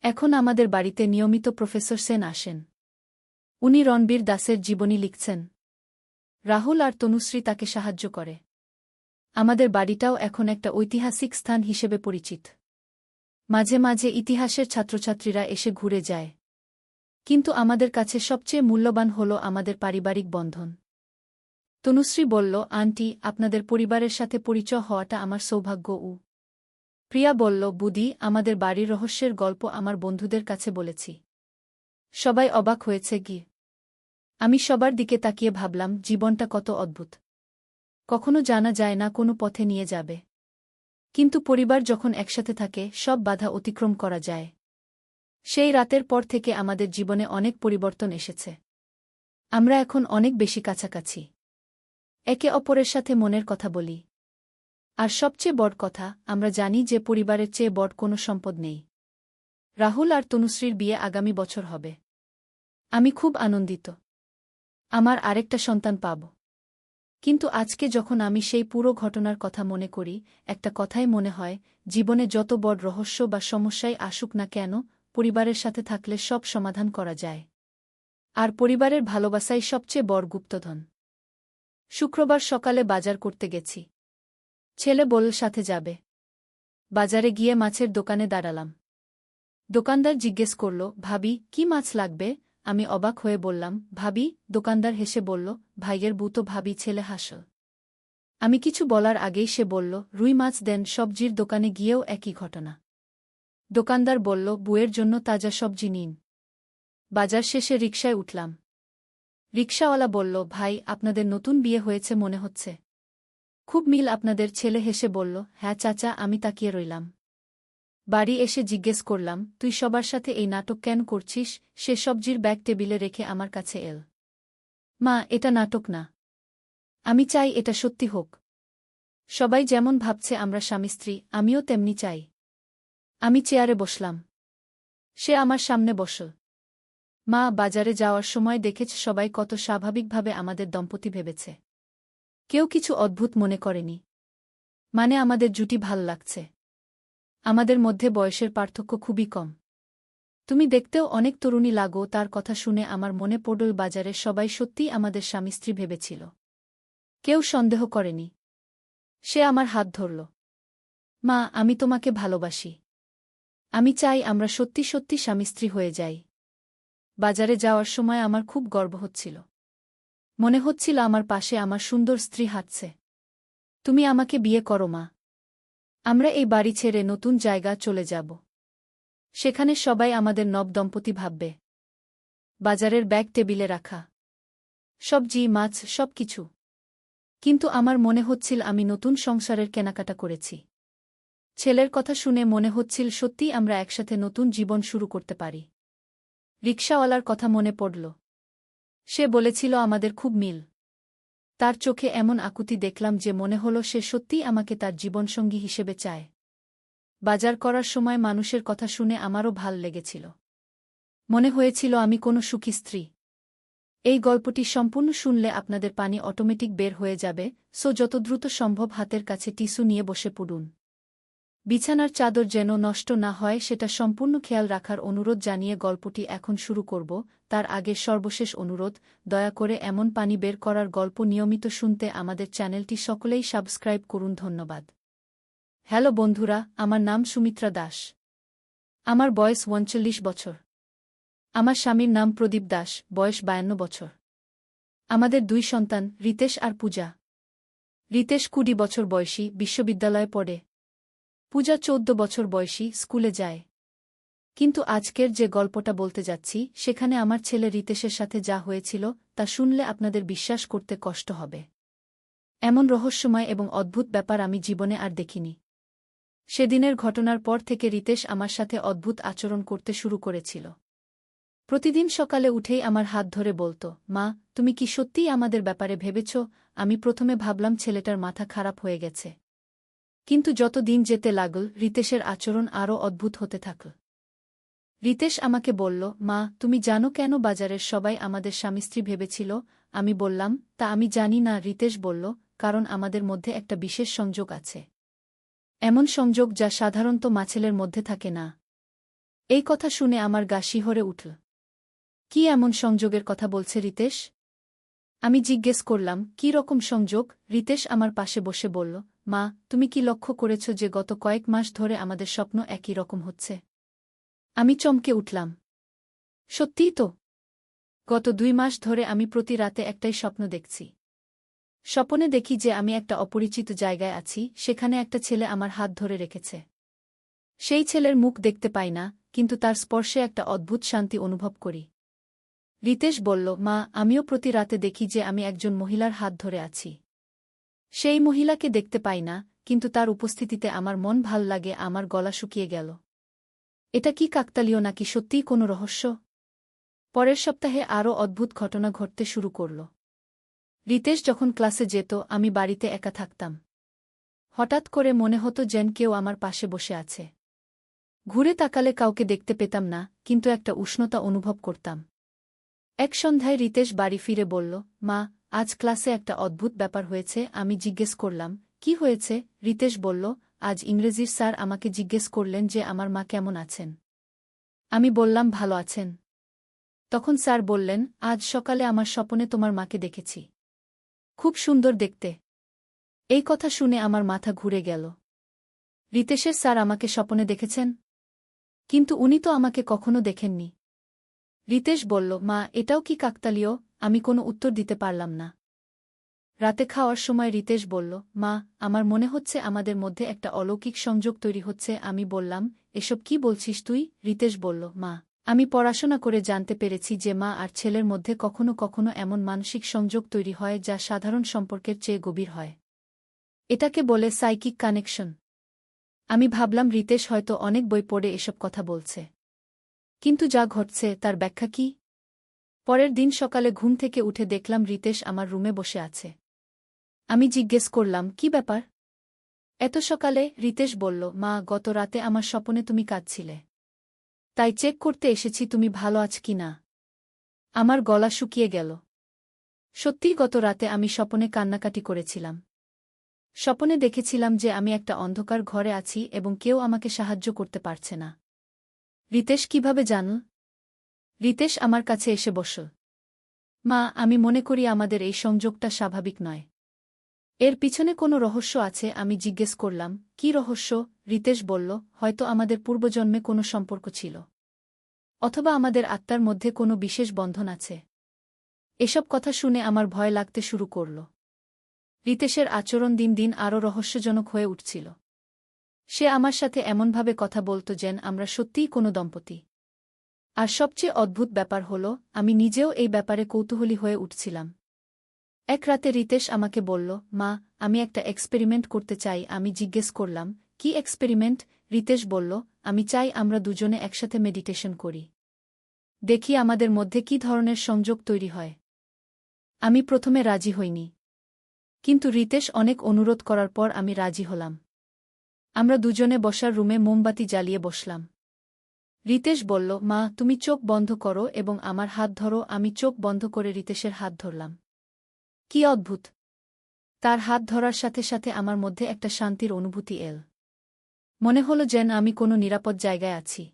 এখন আমাদের বাড়িতে নিয়মিত প্রফেসর সেন আসেন। উনি রণবীর দাসের জীবনী লিখছেন। রাহুল আর তনুশ্রী তাকে সাহায্য করে। আমাদের বাড়িটাও এখন একটা ঐতিহাসিক স্থান হিসেবে পরিচিত। মাঝে মাঝে ইতিহাসের ছাত্রছাত্রীরা এসে ঘুরে যায়। কিন্তু আমাদের কাছে সবচেয়ে মূল্যবান হল আমাদের পারিবারিক বন্ধন। তনুশ্রী বলল, আন্টি, আপনাদের পরিবারের সাথে পরিচয় হওয়াটা আমার সৌভাগ্য। প্রিয়া বলল, বুদি, আমাদের বাড়ির রহস্যের গল্প আমার বন্ধুদের কাছে বলেছি। সবাই অবাক হয়েছে। আমি সবার দিকে তাকিয়ে ভাবলাম, জীবনটা কত অদ্ভুত। কখনো জানা যায় না কোনো পথে নিয়ে যাবে। কিন্তু পরিবার যখন একসাথে থাকে, সব বাধা অতিক্রম করা যায়। সেই রাতের পর থেকে আমাদের জীবনে অনেক পরিবর্তন এসেছে। আমরা এখন অনেক বেশি কাছাকাছি। একে অপরের সাথে মনের কথা বলি। আর সবচেয়ে বড় কথা, আমরা জানি যে পরিবারের চেয়ে বড় কোনো সম্পদ নেই। রাহুল আর তনুশ্রীর বিয়ে আগামী বছর হবে। আমি খুব আনন্দিত। আমার আরেকটা সন্তান পাব। কিন্তু আজকে যখন আমি সেই পুরো ঘটনার কথা মনে করি, একটা কথাই মনে হয়, জীবনে যত বড় রহস্য বা সমস্যাই আসুক না কেন, পরিবারের সাথে থাকলে সব সমাধান করা যায়। আর পরিবারের ভালোবাসাই সবচেয়ে বড় গুপ্তধন। শুক্রবার সকালে বাজার করতে গেছি। ছেলে বলল সাথে যাবে। বাজারে গিয়ে মাছের দোকানে দাঁড়ালাম। দোকানদার জিজ্ঞেস করল, ভাবি কি মাছ লাগবে? আমি অবাক হয়ে বললাম, ভাবি। দোকানদার হেসে বলল, ভাইয়ের বউ তো ভাবি। ছেলে হাসল। আমি কিছু বলার আগেই সে বলল, রুই মাছ দেন। সবজির দোকানে গিয়েও একই ঘটনা। দোকানদার বলল, বুয়ের জন্য তাজা সবজি নিন। বাজার শেষে রিকশায় উঠলাম। রিকশাওয়ালা বলল, ভাই, আপনাদের নতুন বিয়ে হয়েছে মনে হচ্ছে। খুব মিল আপনাদের। ছেলে হেসে বলল, হ্যাঁ চাচা। আমি তাকিয়ে রইলাম। বাড়ি এসে জিজ্ঞেস করলাম, তুই সবার সাথে এই নাটক কেন করছিস? সে সবজির ব্যাগ টেবিলে রেখে আমার কাছে এল। মা, এটা নাটক না। আমি চাই এটা সত্যি হোক। সবাই যেমন ভাবছে আমরা স্বামী স্ত্রী, আমিও তেমনি চাই। আমি চেয়ারে বসলাম। সে আমার সামনে বসল। মা, বাজারে যাওয়ার সময় দেখেছ সবাই কত স্বাভাবিকভাবে আমাদের দম্পতি ভেবেছে। কেউ কিছু অদ্ভুত মনে করেনি। মানে আমাদের জুটি ভাল লাগছে। আমাদের মধ্যে বয়সের পার্থক্য খুবই কম। তুমি দেখতেও অনেক তরুণী লাগো। তার কথা শুনে আমার মনে পড়ল বাজারে সবাই সত্যিই আমাদের স্বামী স্ত্রী ভেবেছিল। কেউ সন্দেহ করেনি। সে আমার হাত ধরল। মা, আমি তোমাকে ভালোবাসি। আমি চাই আমরা সত্যি সত্যি স্বামী স্ত্রী হয়ে যাই। বাজারে যাওয়ার সময় আমার খুব গর্ব হচ্ছিল। মনে হচ্ছিল আমার পাশে আমার সুন্দর স্ত্রী হাঁটছে। তুমি আমাকে বিয়ে করো মা। আমরা এই বাড়ি ছেড়ে নতুন জায়গা চলে যাব। সেখানে সবাই আমাদের নব দম্পতি ভাববে। বাজারের ব্যাগ টেবিলে রাখা। সবজি, মাছ, সবকিছু। কিন্তু আমার মনে হচ্ছিল আমি নতুন সংসারের কেনাকাটা করেছি। ছেলের কথা শুনে মনে হচ্ছিল সত্যিই আমরা একসাথে নতুন জীবন শুরু করতে পারি। রিকশাওয়ালার কথা মনে পড়ল। সে বলেছিল আমাদের খুব মিল। তার চোখে এমন আকুতি দেখলাম যে মনে হলো সে সত্যিই আমাকে তার জীবনসঙ্গী হিসেবে চায়। বাজার করার সময় মানুষের কথা শুনে আমারও ভাল লেগেছিল। মনে হয়েছিল আমি কোনো সুখী স্ত্রী। এই গল্পটি সম্পূর্ণ শুনলে আপনাদের পানি অটোমেটিক বের হয়ে যাবে, সো যত দ্রুত সম্ভব হাতের কাছে টিস্যু নিয়ে বসে পড়ুন। বিছানার চাদর যেন নষ্ট না হয় সেটা সম্পূর্ণ খেয়াল রাখার অনুরোধ জানিয়ে গল্পটি এখন শুরু করব। তার আগে সর্বশেষ অনুরোধ, দয়া করে এমন পানি বের করার গল্প নিয়মিত শুনতে আমাদের চ্যানেলটি সকলেই সাবস্ক্রাইব করুন। ধন্যবাদ। হ্যালো বন্ধুরা, আমার নাম সুমিত্রা দাস। আমার বয়স ৩৯ বছর। আমার স্বামীর নাম প্রদীপ দাস, বয়স ৫২ বছর। আমাদের ২ সন্তান, রিতেশ আর পূজা। রিতেশ ২০ বছর বয়সী, বিশ্ববিদ্যালয়ে পড়ে। পূজা ১৪ বছর বয়সী, স্কুলে যায়। কিন্তু আজকের যে গল্পটা বলতে যাচ্ছি সেখানে আমার ছেলে রিতেশের সাথে যা হয়েছিল তা শুনলে আপনাদের বিশ্বাস করতে কষ্ট হবে। এমন রহস্যময় এবং অদ্ভুত ব্যাপার আমি জীবনে আর দেখিনি। সেদিনের ঘটনার পর থেকে রিতেশ আমার সাথে অদ্ভুত আচরণ করতে শুরু করেছিল। প্রতিদিন সকালে উঠেই আমার হাত ধরে বলত, মা, তুমি কি সত্যিই আমাদের ব্যাপারে ভেবেছ? আমি প্রথমে ভাবলাম ছেলেটার মাথা খারাপ হয়ে গেছে। কিন্তু যত দিন যেতে লাগল রিতেশের আচরণ আরও অদ্ভুত হতে থাকল। রিতেশ আমাকে বলল, মা, তুমি জানো কেন বাজারের সবাই আমাদের স্বামী স্ত্রী ভেবেছিল? আমি বললাম, তা আমি জানি না। রিতেশ বলল, কারণ আমাদের মধ্যে একটা বিশেষ সংযোগ আছে। এমন সংযোগ যা সাধারণত মাছেলের মধ্যে থাকে না। এই কথা শুনে আমার গা শিহরে উঠল। কি এমন সংযোগের কথা বলছে রিতেশ? আমি জিজ্ঞেস করলাম, কী রকম সংযোগ? রিতেশ আমার পাশে বসে বলল, মা, তুমি কি লক্ষ্য করেছ যে গত কয়েক মাস ধরে আমাদের স্বপ্ন একই রকম হচ্ছে? আমি চমকে উঠলাম। সত্যিই তো। গত ২ মাস ধরে আমি প্রতি রাতে একটাই স্বপ্ন দেখছি। স্বপনে দেখি যে আমি একটা অপরিচিত জায়গায় আছি, সেখানে একটা ছেলে আমার হাত ধরে রেখেছে। সেই ছেলের মুখ দেখতে পাই না, কিন্তু তার স্পর্শে একটা অদ্ভুত শান্তি অনুভব করি। রিতেশ বলল, মা, আমিও প্রতি রাতে দেখি যে আমি একজন মহিলার হাত ধরে আছি। সেই মহিলাকে দেখতে পাই না, কিন্তু তার উপস্থিতিতে আমার মন ভাল লাগে। আমার গলা শুকিয়ে গেল। এটা কি কাকতালীয় নাকি সত্যিই কোনো রহস্য? পরের সপ্তাহে আরও অদ্ভুত ঘটনা ঘটতে শুরু করল। রিতেশ যখন ক্লাসে যেত আমি বাড়িতে একা থাকতাম। হঠাৎ করে মনে হতো যেন কেউ আমার পাশে বসে আছে। ঘুরে তাকালে কাউকে দেখতে পেতাম না, কিন্তু একটা উষ্ণতা অনুভব করতাম। এক সন্ধ্যায় রিতেশ বাড়ি ফিরে বলল, মা, আজ ক্লাসে একটা অদ্ভুত ব্যাপার হয়েছে। আমি জিজ্ঞেস করলাম, কি হয়েছে? রিতেশ বলল, আজ ইংরেজির স্যার আমাকে জিজ্ঞেস করলেন যে আমার মা কেমন আছেন। আমি বললাম, ভালো আছেন। তখন স্যার বললেন, আজ সকালে আমার স্বপনে তোমার মাকে দেখেছি। খুব সুন্দর দেখতে। এই কথা শুনে আমার মাথা ঘুরে গেল। রিতেশের স্যার আমাকে স্বপনে দেখেছেন? কিন্তু উনি তো আমাকে কখনো দেখেননি। রিতেশ বলল, মা এটাও কি কাকতালীয়? আমি কোনো উত্তর দিতে পারলাম না। রাতে খাওয়ার সময় রিতেশ বলল, মা আমার মনে হচ্ছে আমাদের মধ্যে একটা অলৌকিক সংযোগ তৈরি হচ্ছে। আমি বললাম, এসব কি বলছিস তুই? রিতেশ বলল, মা আমি পড়াশোনা করে জানতে পেরেছি যে মা আর ছেলের মধ্যে কখনো কখনো এমন মানসিক সংযোগ তৈরি হয় যা সাধারণ সম্পর্কের চেয়ে গভীর হয়। এটাকে বলে সাইকিক কানেকশন। আমি ভাবলাম রিতেশ হয়তো অনেক বই পড়ে এসব কথা বলছে। কিন্তু যা ঘটছে তার ব্যাখ্যা কি? পরের দিন সকালে ঘুম থেকে উঠে দেখলাম রিতেশ আমার রুমে বসে আছে। আমি জিজ্ঞেস করলাম, কি ব্যাপার এত সকালে? রিতেশ বলল, মা গত রাতে আমার স্বপনে তুমি কাঁদছিলে, তাই চেক করতে এসেছি তুমি ভালো আছ কি না। আমার গলা শুকিয়ে গেল। সত্যিই গত রাতে আমি স্বপনে কান্নাকাটি করেছিলাম। স্বপনে দেখেছিলাম যে আমি একটা অন্ধকার ঘরে আছি এবং কেউ আমাকে সাহায্য করতে পারছে না। রিতেশ কিভাবে জানল? রিতেশ আমার কাছে এসে বসল। মা আমি মনে করি আমাদের এই সংযোগটা স্বাভাবিক নয়। এর পিছনে কোনো রহস্য আছে। আমি জিজ্ঞেস করলাম, কি রহস্য? রিতেশ বলল, হয়তো আমাদের পূর্বজন্মে কোনো সম্পর্ক ছিল, অথবা আমাদের আত্মার মধ্যে কোনো বিশেষ বন্ধন আছে। এসব কথা শুনে আমার ভয় লাগতে শুরু করল। রিতেশের আচরণ দিন দিন আরও রহস্যজনক হয়ে উঠছিল। সে আমার সাথে এমনভাবে কথা বলত যেন আমরা সত্যিই কোনো দম্পতি। আর সবচেয়ে অদ্ভুত ব্যাপার হল, আমি নিজেও এই ব্যাপারে কৌতূহলী হয়ে উঠছিলাম। এক রাতে রিতেশ আমাকে বলল, মা আমি একটা এক্সপেরিমেন্ট করতে চাই। আমি জিজ্ঞেস করলাম, কি এক্সপেরিমেন্ট? রিতেশ বলল, আমি চাই আমরা দুজনে একসাথে মেডিটেশন করি, দেখি আমাদের মধ্যে কি ধরনের সংযোগ তৈরি হয়। আমি প্রথমে রাজি হইনি, কিন্তু রিতেশ অনেক অনুরোধ করার পর আমি রাজি হলাম। আমরা দুজনে বসার রুমে মোমবাতি জ্বালিয়ে বসলাম। রিতেশ বলল, মা তুমি চোখ বন্ধ করো এবং আমার হাত ধরো। আমি চোখ বন্ধ করে রিতেশের হাত ধরলাম। কি অদ্ভুত! তার হাত ধরার সাথে সাথে আমার মধ্যে একটা শান্তির অনুভূতি এল। মনে হলো যেন আমি কোনো নিরাপদ জায়গায় আছি।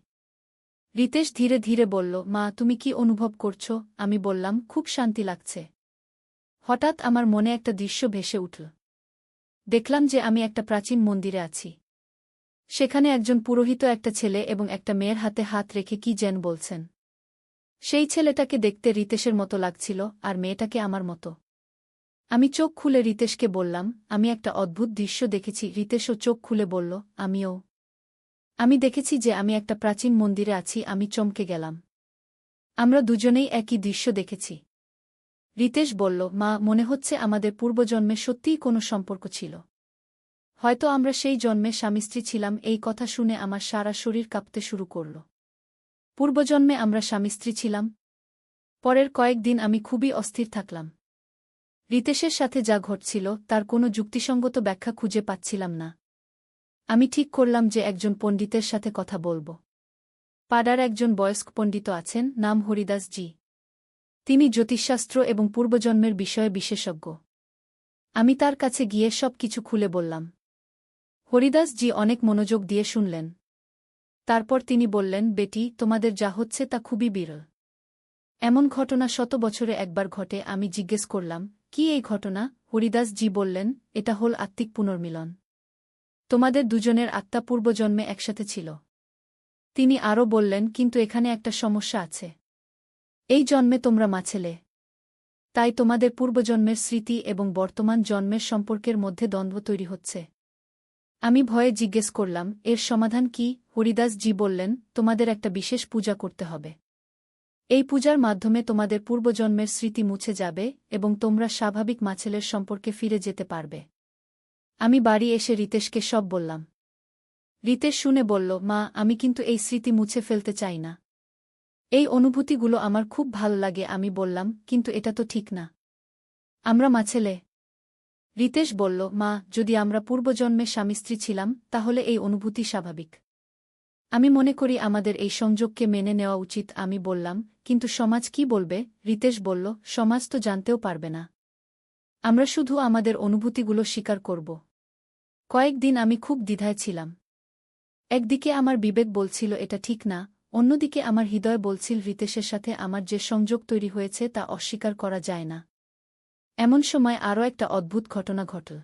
রিতেশ ধীরে ধীরে বলল, মা তুমি কি অনুভব করছো? আমি বললাম, খুব শান্তি লাগছে। হঠাৎ আমার মনে একটা দৃশ্য ভেসে উঠল। দেখলাম যে আমি একটা প্রাচীন মন্দিরে আছি। সেখানে একজন পুরোহিত একটা ছেলে এবং একটা মেয়ের হাতে হাত রেখে কি যেন বলছেন। সেই ছেলেটাকে দেখতে রিতেশের মতো লাগছিল, আর মেয়েটাকে আমার মতো। আমি চোখ খুলে রিতেশকে বললাম, আমি একটা অদ্ভুত দৃশ্য দেখেছি। রিতেশও চোখ খুলে বলল, আমিও। আমি দেখেছি যে আমি একটা প্রাচীন মন্দিরে আছি। আমি চমকে গেলাম। আমরা দুজনেই একই দৃশ্য দেখেছি। রিতেশ বলল, মা মনে হচ্ছে আমাদের পূর্বজন্মে সত্যিই কোনো সম্পর্ক ছিল। হয়তো আমরা সেই জন্মে স্বামী-স্ত্রী ছিলাম। এই কথা শুনে আমার সারা শরীর কাঁপতে শুরু করল। পূর্বজন্মে আমরা স্বামী-স্ত্রী ছিলাম? পরের কয়েকদিন আমি খুবই অস্থির থাকলাম। রিতেশের সাথে যা ঘটছিল তার কোনো যুক্তিসঙ্গত ব্যাখ্যা খুঁজে পাচ্ছিলাম না। আমি ঠিক করলাম যে একজন পণ্ডিতের সাথে কথা বলব। পাড়ার একজন বয়স্ক পণ্ডিত আছেন, নাম হরিদাস জি। তিনি জ্যোতিষশাস্ত্র এবং পূর্বজন্মের বিষয়ে বিশেষজ্ঞ। আমি তার কাছে গিয়ে সব কিছু খুলে বললাম। হরিদাস জি অনেক মনোযোগ দিয়ে শুনলেন। তারপর তিনি বললেন, বেটি তোমাদের যা হচ্ছে তা খুবই বিরল। এমন ঘটনা শত বছরে একবার ঘটে। আমি জিজ্ঞেস করলাম, কি এই ঘটনা? হরিদাস জি বললেন, এটা হল আত্মিক পুনর্মিলন। তোমাদের দুজনের আত্মা পূর্বজন্মে একসাথে ছিল। তিনি আরও বললেন, কিন্তু এখানে একটা সমস্যা আছে। এই জন্মে তোমরা মা ছেলে, তাই তোমাদের পূর্বজন্মের স্মৃতি এবং বর্তমান জন্মের সম্পর্কের মধ্যে দ্বন্দ্ব তৈরি হচ্ছে। আমি ভয়ে জিজ্ঞেস করলাম, এর সমাধান কি? হরিদাস জি বললেন, তোমাদের একটা বিশেষ পূজা করতে হবে। এই পূজার মাধ্যমে তোমাদের পূর্বজন্মের স্মৃতি মুছে যাবে এবং তোমরা স্বাভাবিক মাছেলের সম্পর্কে ফিরে যেতে পারবে। আমি বাড়ি এসে রিতেশকে সব বললাম। রিতেশ শুনে বলল, মা আমি কিন্তু এই স্মৃতি মুছে ফেলতে চাই না। এই অনুভূতিগুলো আমার খুব ভালো লাগে। আমি বললাম, কিন্তু এটা তো ঠিক না। আমরা মাছেলে। রিতেশ বলল, মা যদি আমরা পূর্বজন্মে স্বামী-স্ত্রী ছিলাম তাহলে এই অনুভূতি স্বাভাবিক। আমি মনে করি আমাদের এই সংযোগকে মেনে নেওয়া উচিত। আমি বললাম, কিন্তু সমাজ কি বলবে? রিতেশ বলল, সমাজ তো জানতেও পারবে না। আমরা শুধু আমাদের অনুভূতিগুলো স্বীকার করব। কয়েকদিন আমি খুব দ্বিধায় ছিলাম। একদিকে আমার বিবেক বলছিল এটা ঠিক না, অন্যদিকে আমার হৃদয় বলছিল রিতেশের সাথে আমার যে সংযোগ তৈরি হয়েছে তা অস্বীকার করা যায় না। এমন সময় আরও একটা অদ্ভুত ঘটনা ঘটল।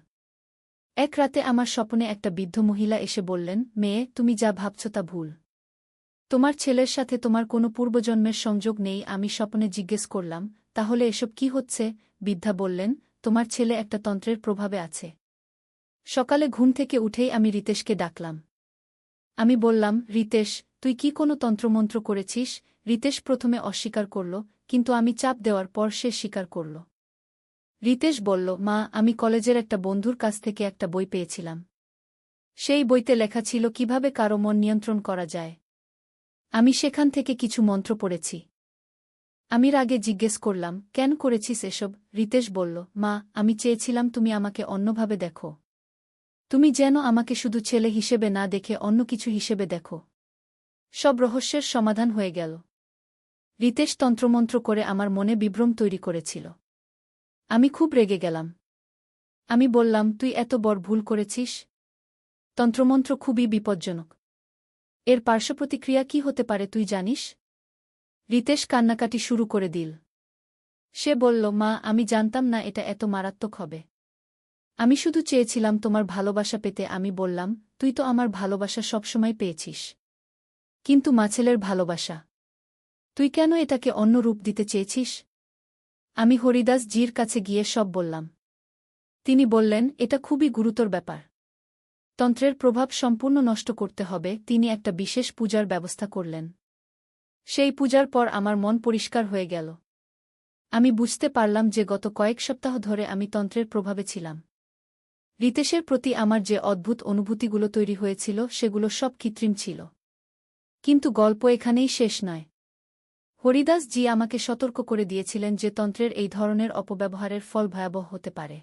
এক রাতে আমার স্বপ্নে একটা বৃদ্ধ মহিলা এসে বললেন, মেয়ে তুমি যা ভাবছ তা ভুল। তোমার ছেলের সাথে তোমার কোনো পূর্বজন্মের সংযোগ নেই। আমি স্বপ্নে জিজ্ঞেস করলাম, তাহলে এসব কি হচ্ছে? বৃদ্ধা বললেন, তোমার ছেলে একটা তন্ত্রের প্রভাবে আছে। সকালে ঘুম থেকে উঠেই আমি রিতেশকে ডাকলাম। আমি বললাম, রিতেশ, তুই কি কোনো তন্ত্রমন্ত্র করেছিস? রিতেশ প্রথমে অস্বীকার করল, কিন্তু আমি চাপ দেওয়ার পর সে স্বীকার করল। রিতেশ বলল, মা, আমি কলেজের একটা বন্ধুর কাছ থেকে একটা বই পেয়েছিলাম। সেই বইতে লেখা ছিল কিভাবে কারো মন নিয়ন্ত্রণ করা যায়। আমি সেখান থেকে কিছু মন্ত্র পড়েছি। আমি রাগে জিজ্ঞেস করলাম, কেন করেছিস এসব? রিতেশ বলল, মা, আমি চেয়েছিলাম তুমি আমাকে অন্যভাবে দেখো। তুমি যেন আমাকে শুধু ছেলে হিসেবে না দেখে অন্য কিছু হিসেবে দেখো। সব রহস্যের সমাধান হয়ে গেল। রিতেশ তন্ত্রমন্ত্র করে আমার মনে বিভ্রম তৈরি করেছিল। আমি খুব রেগে গেলাম। আমি বললাম, তুই এত বড় ভুল করেছিস। তন্ত্রমন্ত্র খুবই বিপজ্জনক। এর পার্শ্বপ্রতিক্রিয়া কি হতে পারে তুই জানিস? রিতেশ কান্নাকাটি শুরু করে দিল। সে বলল, মা, আমি জানতাম না এটা এত মারাত্মক হবে। আমি শুধু চেয়েছিলাম তোমার ভালোবাসা পেতে। আমি বললাম, তুই তো আমার ভালোবাসা সবসময় পেয়েছিস। কিন্তু ছেলের ভালোবাসা, তুই কেন এটাকে অন্য রূপ দিতে চেয়েছিস? আমি হরিদাস জির কাছে গিয়ে সব বললাম। তিনি বললেন, এটা খুবই গুরুতর ব্যাপার। তন্ত্রের প্রভাব সম্পূর্ণ নষ্ট করতে হবে। তিনি একটা বিশেষ পূজার ব্যবস্থা করলেন। সেই পূজার পর আমার মন পরিষ্কার হয়ে গেল। আমি বুঝতে পারলাম যে গত কয়েক সপ্তাহ ধরে আমি তন্ত্রের প্রভাবে ছিলাম। রিতেশের প্রতি আমার যে অদ্ভুত অনুভূতিগুলো তৈরি হয়েছিল সেগুলো সব কৃত্রিম ছিল। কিন্তু গল্প এখানেই শেষ নয়। হরিদাস জি আমাকে সতর্ক করে দিয়েছিলেন যে তন্ত্রের এই ধরনের অপব্যবহারের ফল ভয়াবহ হতে পারে।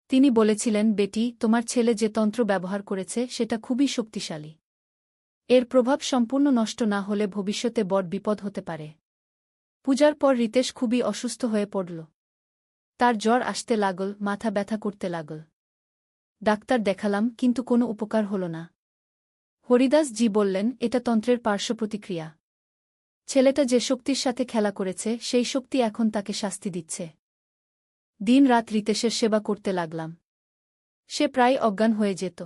তিনি বলেছিলেন, বেটি, তোমার ছেলে যে তন্ত্র ব্যবহার করেছে সেটা খুবই শক্তিশালী। এর প্রভাব সম্পূর্ণ নষ্ট না হলে ভবিষ্যতে বড় বিপদ হতে পারে। পূজার পর রিতেশ খুবই অসুস্থ হয়ে পড়ল। তার জ্বর আসতে লাগল, মাথা ব্যথা করতে লাগল। ডাক্তার দেখালাম, কিন্তু কোনো উপকার হল না। হরিদাস জি বললেন, এটা তন্ত্রের পার্শ্বপ্রতিক্রিয়া। ছেলেটা যে শক্তির সাথে খেলা করেছে সেই শক্তি এখন তাকে শাস্তি দিচ্ছে। দিন রাত রিতেশের সেবা করতে লাগলাম। সে প্রায় অজ্ঞান হয়ে যেত।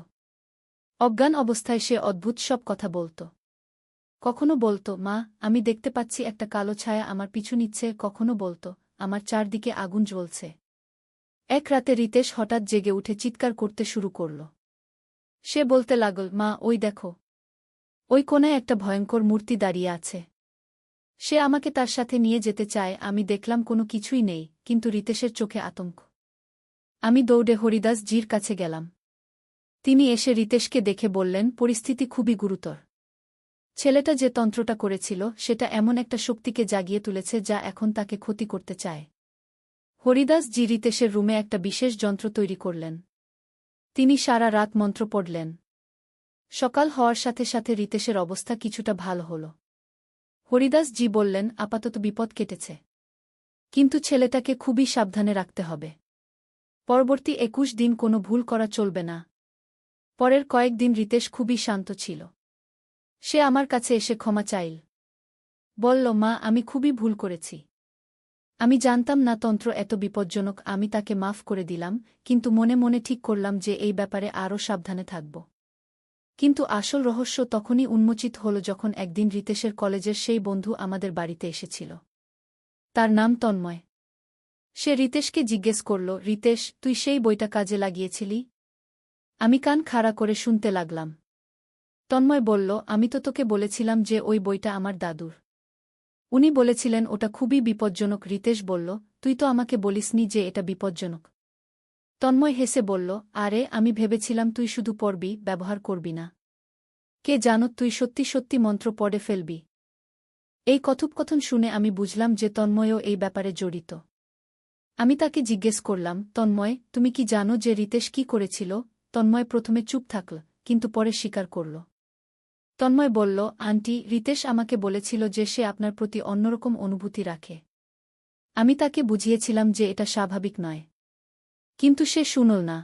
অজ্ঞান অবস্থায় সে অদ্ভুত সব কথা বলত। কখনো বলত, মা, আমি দেখতে পাচ্ছি একটা কালো ছায়া আমার পিছু নিচ্ছে। কখনো বলত, আমার চারদিকে আগুন জ্বলছে। এক রাতে রিতেশ হঠাৎ জেগে উঠে চিৎকার করতে শুরু করল। সে বলতে লাগল, মা, ওই দেখো, ওই কোণায় একটা ভয়ঙ্কর মূর্তি দাঁড়িয়ে আছে। সে আমাকে তার সাথে নিয়ে যেতে চায়। আমি দেখলাম কোনো কিছুই নেই, কিন্তু রিতেশের চোখে আতঙ্ক। আমি দৌড়ে হরিদাস জির কাছে গেলাম। তিনি এসে রিতেশকে দেখে বললেন, পরিস্থিতি খুবই গুরুতর। ছেলেটা যে তন্ত্রটা করেছিল সেটা এমন একটা শক্তিকে জাগিয়ে তুলেছে যা এখন তাকে ক্ষতি করতে চায়। হরিদাস জি রিতেশের রুমে একটা বিশেষ যন্ত্র তৈরি করলেন। তিনি সারা রাত মন্ত্র পড়লেন। সকাল হওয়ার সাথে সাথে রিতেশের অবস্থা কিছুটা ভালো হল। হরিদাস জি বললেন, আপাতত বিপদ কেটেছে, কিন্তু ছেলেটাকে খুবই সাবধানে রাখতে হবে। পরবর্তী 21 দিন কোনো ভুল করা চলবে না। পরের কয়েকদিন রিতেশ খুবই শান্ত ছিল। সে আমার কাছে এসে ক্ষমা চাইল। বলল, মা, আমি খুবই ভুল করেছি। আমি জানতাম না তন্ত্র এত বিপজ্জনক। আমি তাকে মাফ করে দিলাম, কিন্তু মনে মনে ঠিক করলাম যে এই ব্যাপারে আরও সাবধানে থাকব। কিন্তু আসল রহস্য তখনই উন্মোচিত হল যখন একদিন রিতেশের কলেজের সেই বন্ধু আমাদের বাড়িতে এসেছিল। তার নাম তন্ময়। সে রিতেশকে জিজ্ঞেস করল, রিতেশ, তুই সেই বইটা কাজে লাগিয়েছিলি? আমি কান খাড়া করে শুনতে লাগলাম। তন্ময় বলল, আমি তো তোকে বলেছিলাম যে ওই বইটা আমার দাদুর। উনি বলেছিলেন ওটা খুবই বিপজ্জনক। রিতেশ বলল, তুই তো আমাকে বলিসনি যে এটা বিপজ্জনক। তন্ময় হেসে বলল, আরে, আমি ভেবেছিলাম তুই শুধু পড়বি, ব্যবহার করবি না। কে জানত তুই সত্যি সত্যি মন্ত্র পড়ে ফেলবি। এই কথোপকথন শুনে আমি বুঝলাম যে তন্ময়ও এই ব্যাপারে জড়িত। আমি তাকে জিজ্ঞেস করলাম, তন্ময়, তুমি কি জানো যে রিতেশ কি করেছিল? তন্ময় প্রথমে চুপ থাকল, কিন্তু পরে স্বীকার করল। তন্ময় বলল, আন্টি, রিতেশ আমাকে বলেছিল যে সে আপনার প্রতি অন্যরকম অনুভূতি রাখে। আমি তাকে বুঝিয়েছিলাম যে এটা স্বাভাবিক নয়, কিন্তু সে শুনল না।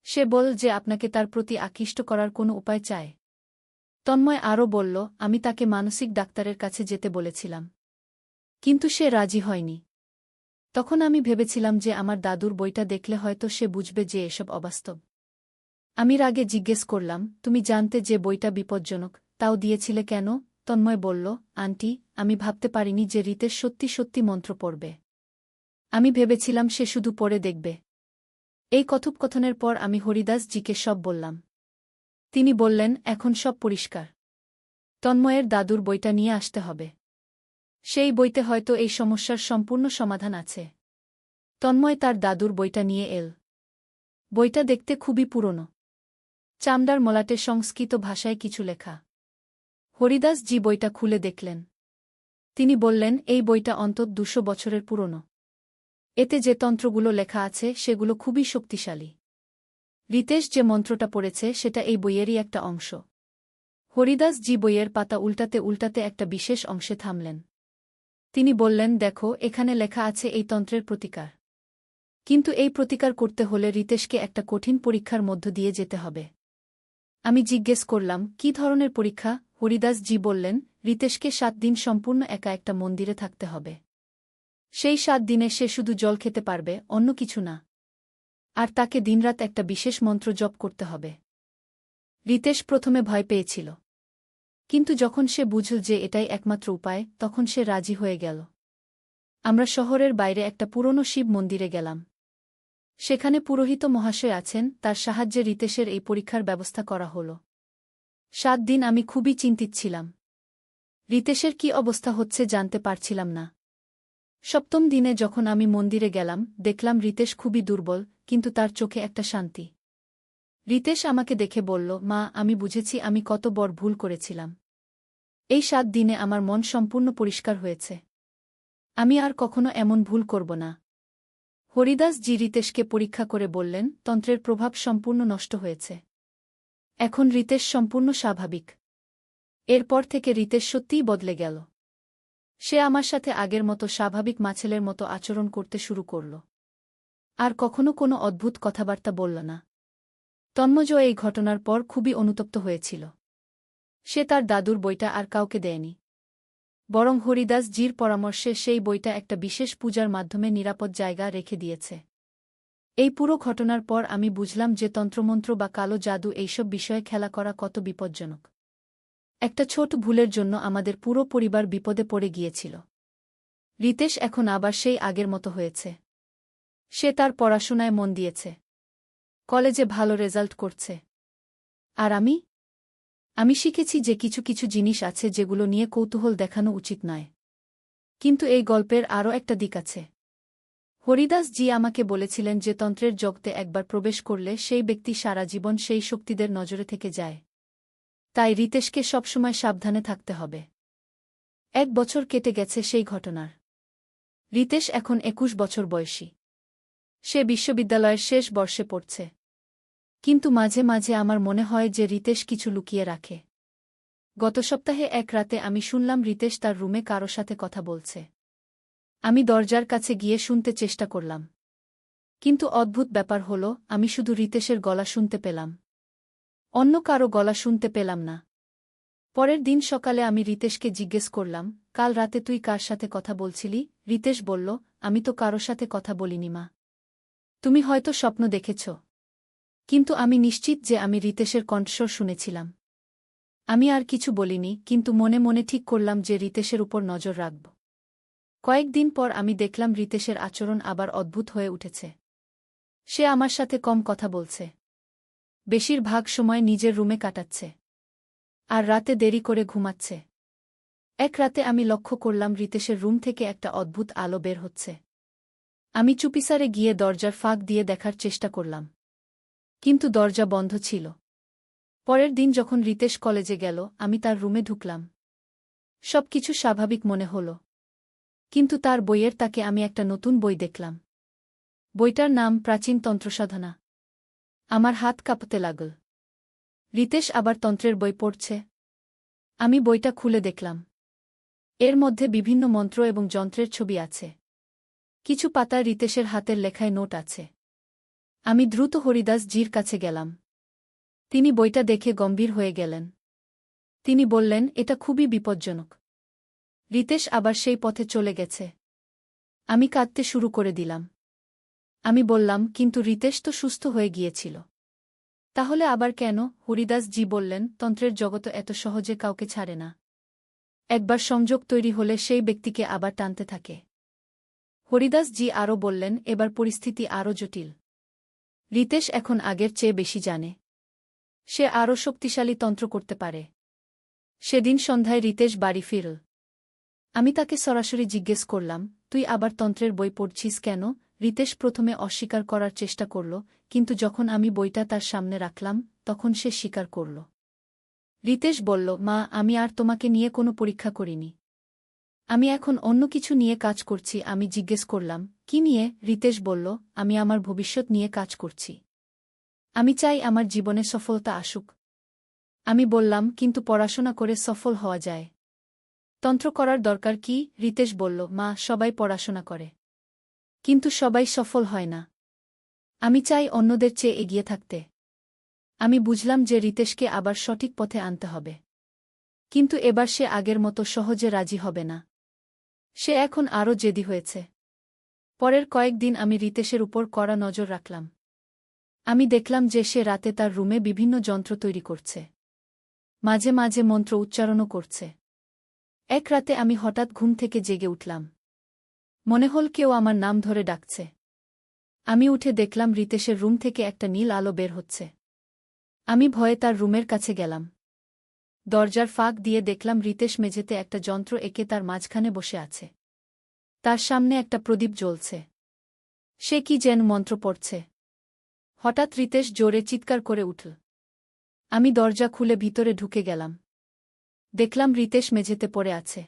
সে বল যে আপনাকে তার প্রতি আকৃষ্ট করার কোনো উপায় চায়। তন্ময় আরও বলল, আমি তাকে মানসিক ডাক্তারের কাছে যেতে বলেছিলাম, কিন্তু সে রাজি হয়নি। তখন আমি ভেবেছিলাম যে আমার দাদুর বইটা দেখলে হয়তো সে বুঝবে যে এসব অবাস্তব। আমি রাগে জিজ্ঞেস করলাম, তুমি জানতে যে বইটা বিপজ্জনক, তাও দিয়েছিলে কেন? তন্ময় বলল, আন্টি, আমি ভাবতে পারিনি যে রিতেশ সত্যি সত্যি মন্ত্র পড়বে। আমি ভেবেছিলাম সে শুধু পড়ে দেখবে। এই কথোপকথনের পর আমি হরিদাস জিকে সব বললাম। তিনি বললেন, এখন সব পরিষ্কার। তন্ময়ের দাদুর বইটা নিয়ে আসতে হবে। সেই বইতে হয়তো এই সমস্যার সম্পূর্ণ সমাধান আছে। তন্ময় তার দাদুর বইটা নিয়ে এল। বইটা দেখতে খুবই পুরনো। চামড়ার মলাটে সংস্কৃত ভাষায় কিছু লেখা। হরিদাস জি বইটা খুলে দেখলেন। তিনি বললেন, এই বইটা অন্তত 200 বছরের পুরনো। এতে যে তন্ত্রগুলো লেখা আছে সেগুলো খুবই শক্তিশালী। রিতেশ যে মন্ত্রটা পড়েছে সেটা এই বইয়েরই একটা অংশ। হরিদাস জি বইয়ের পাতা উল্টাতে উল্টাতে একটা বিশেষ অংশে থামলেন। তিনি বললেন, দেখো, এখানে লেখা আছে এই তন্ত্রের প্রতিকার। কিন্তু এই প্রতিকার করতে হলে রিতেশকে একটা কঠিন পরীক্ষার মধ্য দিয়ে যেতে হবে। আমি জিজ্ঞেস করলাম, কী ধরনের পরীক্ষা? হরিদাস জি বললেন, রিতেশকে 7 দিন সম্পূর্ণ একা একটা মন্দিরে থাকতে হবে। সেই 7 দিনে সে শুধু জল খেতে পারবে, অন্য কিছু না। আর তাকে দিনরাত একটা বিশেষ মন্ত্র জপ করতে হবে। রিতেশ প্রথমে ভয় পেয়েছিল। কিন্তু যখন সে বুঝল যে এটাই একমাত্র উপায়, তখন সে রাজি হয়ে গেল। আমরা শহরের বাইরে একটা পুরনো শিব মন্দিরে গেলাম। সেখানে পুরোহিত মহাশয় আছেন, তার সাহায্যে রিতেশের এই পরীক্ষার ব্যবস্থা করা হল। 7 দিন আমি খুবই চিন্তিত ছিলাম। রিতেশের কী অবস্থা হচ্ছে জানতে পারছিলাম না। 7ম দিনে যখন আমি মন্দিরে গেলাম, দেখলাম রিতেশ খুবই দুর্বল, কিন্তু তার চোখে একটা শান্তি। রিতেশ আমাকে দেখে বলল, মা, আমি বুঝেছি আমি কত বড় ভুল করেছিলাম। এই 7 দিনে আমার মন সম্পূর্ণ পরিষ্কার হয়েছে। আমি আর কখনো এমন ভুল করব না। হরিদাস জি রিতেশকে পরীক্ষা করে বললেন, তন্ত্রের প্রভাব সম্পূর্ণ নষ্ট হয়েছে। এখন রিতেশ সম্পূর্ণ স্বাভাবিক। এরপর থেকে রিতেশ সত্যিই বদলে গেল। সে আমার সাথে আগের মতো স্বাভাবিক মাছেলের মতো আচরণ করতে শুরু করল। আর কখনো কোনো অদ্ভুত কথাবার্তা বলল না। তন্ময় এই ঘটনার পর খুবই অনুতপ্ত হয়েছিল। সে তার দাদুর বইটা আর কাউকে দেয়নি। বরং হরিদাস জির পরামর্শে সেই বইটা একটা বিশেষ পূজার মাধ্যমে নিরাপদ জায়গা রেখে দিয়েছে। এই পুরো ঘটনার পর আমি বুঝলাম যে তন্ত্রমন্ত্র বা কালো জাদু এইসব বিষয়ে খেলা করা কত বিপজ্জনক। একটা ছোট ভুলের জন্য আমাদের পুরো পরিবার বিপদে পড়ে গিয়েছিল। রিতেশ এখন আবার সেই আগের মতো হয়েছে। সে তার পড়াশোনায় মন দিয়েছে। কলেজে ভালো রেজাল্ট করছে। আর আমি শিখেছি যে কিছু কিছু জিনিস আছে যেগুলো নিয়ে কৌতূহল দেখানো উচিত নয়। কিন্তু এই গল্পের আরও একটা দিক আছে। হরিদাস জি আমাকে বলেছিলেন যে তন্ত্রের জগতে একবার প্রবেশ করলে সেই ব্যক্তি সারা জীবন সেই শক্তিদের নজরে থেকে যায়। তাই রিতেশকে সবসময় সাবধানে থাকতে হবে। 1 বছর কেটে গেছে সেই ঘটনার। রিতেশ এখন 21 বছর বয়সী। সে বিশ্ববিদ্যালয়ের শেষ বর্ষে পড়ছে। কিন্তু মাঝে মাঝে আমার মনে হয় যে রিতেশ কিছু লুকিয়ে রাখে। গত সপ্তাহে এক রাতে আমি শুনলাম রিতেশ তার রুমে কারো সাথে কথা বলছে। আমি দরজার কাছে গিয়ে শুনতে চেষ্টা করলাম। কিন্তু অদ্ভুত ব্যাপার হল, আমি শুধু রিতেশের গলা শুনতে পেলাম। অন্য কারো গলা শুনতে পেলাম না। পরের দিন সকালে আমি রিতেশকে জিজ্ঞেস করলাম, কাল রাতে তুই কার সাথে কথা বলছিলি? রিতেশ বলল, আমি তো কারো সাথে কথা বলিনি মা। তুমি হয়তো স্বপ্ন দেখেছ। কিন্তু আমি নিশ্চিত যে আমি রিতেশের কণ্ঠস্বর শুনেছিলাম। আমি আর কিছু বলিনি, কিন্তু মনে মনে ঠিক করলাম যে রিতেশের উপর নজর রাখব। কয়েকদিন পর আমি দেখলাম রিতেশের আচরণ আবার অদ্ভুত হয়ে উঠেছে। সে আমার সাথে কম কথা বলছে। বেশিরভাগ সময় নিজের রুমে কাটাচ্ছে। আর রাতে দেরি করে ঘুমাচ্ছে। এক রাতে আমি লক্ষ্য করলাম রিতেশের রুম থেকে একটা অদ্ভুত আলো বের হচ্ছে। আমি চুপিসারে গিয়ে দরজার ফাঁক দিয়ে দেখার চেষ্টা করলাম। কিন্তু দরজা বন্ধ ছিল। পরের দিন যখন রিতেশ কলেজে গেল, আমি তার রুমে ঢুকলাম। সবকিছু স্বাভাবিক মনে হল। কিন্তু তার বইয়ের তাকে আমি একটা নতুন বই দেখলাম। বইটার নাম প্রাচীন তন্ত্রসাধনা। আমার হাত কাঁপতে লাগল। রিতেশ আবার তন্ত্রের বই পড়ছে। আমি বইটা খুলে দেখলাম। এর মধ্যে বিভিন্ন মন্ত্র এবং যন্ত্রের ছবি আছে। কিছু পাতায় রিতেশের হাতের লেখায় নোট আছে। আমি দ্রুত হরিদাস জির কাছে গেলাম। তিনি বইটা দেখে গম্ভীর হয়ে গেলেন। তিনি বললেন, এটা খুবই বিপজ্জনক। রিতেশ আবার সেই পথে চলে গেছে। আমি কাঁদতে শুরু করে দিলাম। আমি বললাম, কিন্তু রিতেশ তো সুস্থ হয়ে গিয়েছিল। তাহলে আবার কেন? হরিদাস জি বললেন, তন্ত্রের জগৎ এত সহজে কাউকে ছাড়ে না। একবার সংযোগ তৈরি হলে সেই ব্যক্তিকে আবার টানতে থাকে। হরিদাস জি আরও বললেন, এবার পরিস্থিতি আরও জটিল। রিতেশ এখন আগের চেয়ে বেশি জানে। সে আরও শক্তিশালী তন্ত্র করতে পারে। সেদিন সন্ধ্যায় রিতেশ বাড়ি ফিরল। আমি তাকে সরাসরি জিজ্ঞেস করলাম, তুই আবার তন্ত্রের বই পড়ছিস কেন? রিতেশ প্রথমে অস্বীকার করার চেষ্টা করল, কিন্তু যখন আমি বইটা তার সামনে রাখলাম তখন সে স্বীকার করল। রিতেশ বলল, মা, আমি আর তোমাকে নিয়ে কোনো পরীক্ষা করিনি। আমি এখন অন্য কিছু নিয়ে কাজ করছি। আমি জিজ্ঞেস করলাম, কি নিয়ে? রিতেশ বলল, আমি আমার ভবিষ্যৎ নিয়ে কাজ করছি। আমি চাই আমার জীবনে সফলতা আসুক। আমি বললাম, কিন্তু পড়াশোনা করে সফল হওয়া যায়। তন্ত্র করার দরকার কি? রিতেশ বলল, মা, সবাই পড়াশোনা করে, কিন্তু সবাই সফল হয় না। আমি চাই অন্যদের চেয়ে এগিয়ে থাকতে। আমি বুঝলাম যে রিতেশকে আবার সঠিক পথে আনতে হবে। কিন্তু এবার সে আগের মতো সহজে রাজি হবে না। সে এখন আরও জেদি হয়েছে। পরের কয়েকদিন আমি রিতেশের উপর কড়া নজর রাখলাম। আমি দেখলাম যে সে রাতে তার রুমে বিভিন্ন যন্ত্র তৈরি করছে। মাঝে মাঝে মন্ত্র উচ্চারণও করছে। এক রাতে আমি হঠাৎ ঘুম থেকে জেগে উঠলাম। মনে হল কেউ আমার নাম ধরে ডাকছে। আমি উঠে দেখলাম রিতেশের রুম থেকে একটা নীল আলো বের হচ্ছে। আমি ভয়ে তার রুমের কাছে গেলাম। দরজার ফাঁক দিয়ে দেখলাম রিতেশ মেঝেতে একটা যন্ত্র এঁকে তার মাঝখানে বসে আছে। তার সামনে একটা প্রদীপ জ্বলছে। সে কি যেন মন্ত্র পড়ছে। হঠাৎ রিতেশ জোরে চিৎকার করে উঠল। আমি দরজা খুলে ভিতরে ঢুকে গেলাম। দেখলাম রিতেশ মেঝেতে পড়ে আছে।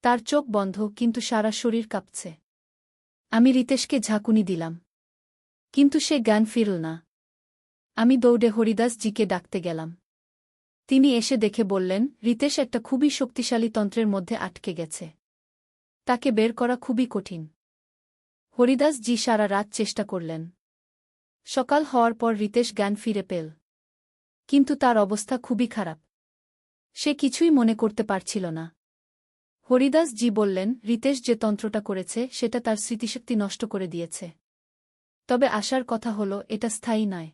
তার চোখ বন্ধ, কিন্তু সারা শরীর কাঁপছে। আমি রিতেশকে ঝাঁকুনি দিলাম, কিন্তু সে জ্ঞান ফিরল না। আমি দৌড়ে হরিদাস জিকে ডাকতে গেলাম। তিনি এসে দেখে বললেন, রিতেশ একটা খুবই শক্তিশালী তন্ত্রের মধ্যে আটকে গেছে। তাকে বের করা খুবই কঠিন। হরিদাস জি সারা রাত চেষ্টা করলেন। সকাল হওয়ার পর রিতেশ জ্ঞান ফিরে পেল, কিন্তু তার অবস্থা খুবই খারাপ। সে কিছুই মনে করতে পারছিল না। হরিদাস জি বললেন, রিতেশ যে তন্ত্রটা করেছে সেটা তার স্মৃতিশক্তি নষ্ট করে দিয়েছে। তবে আশার কথা হল, এটা স্থায়ী নয়।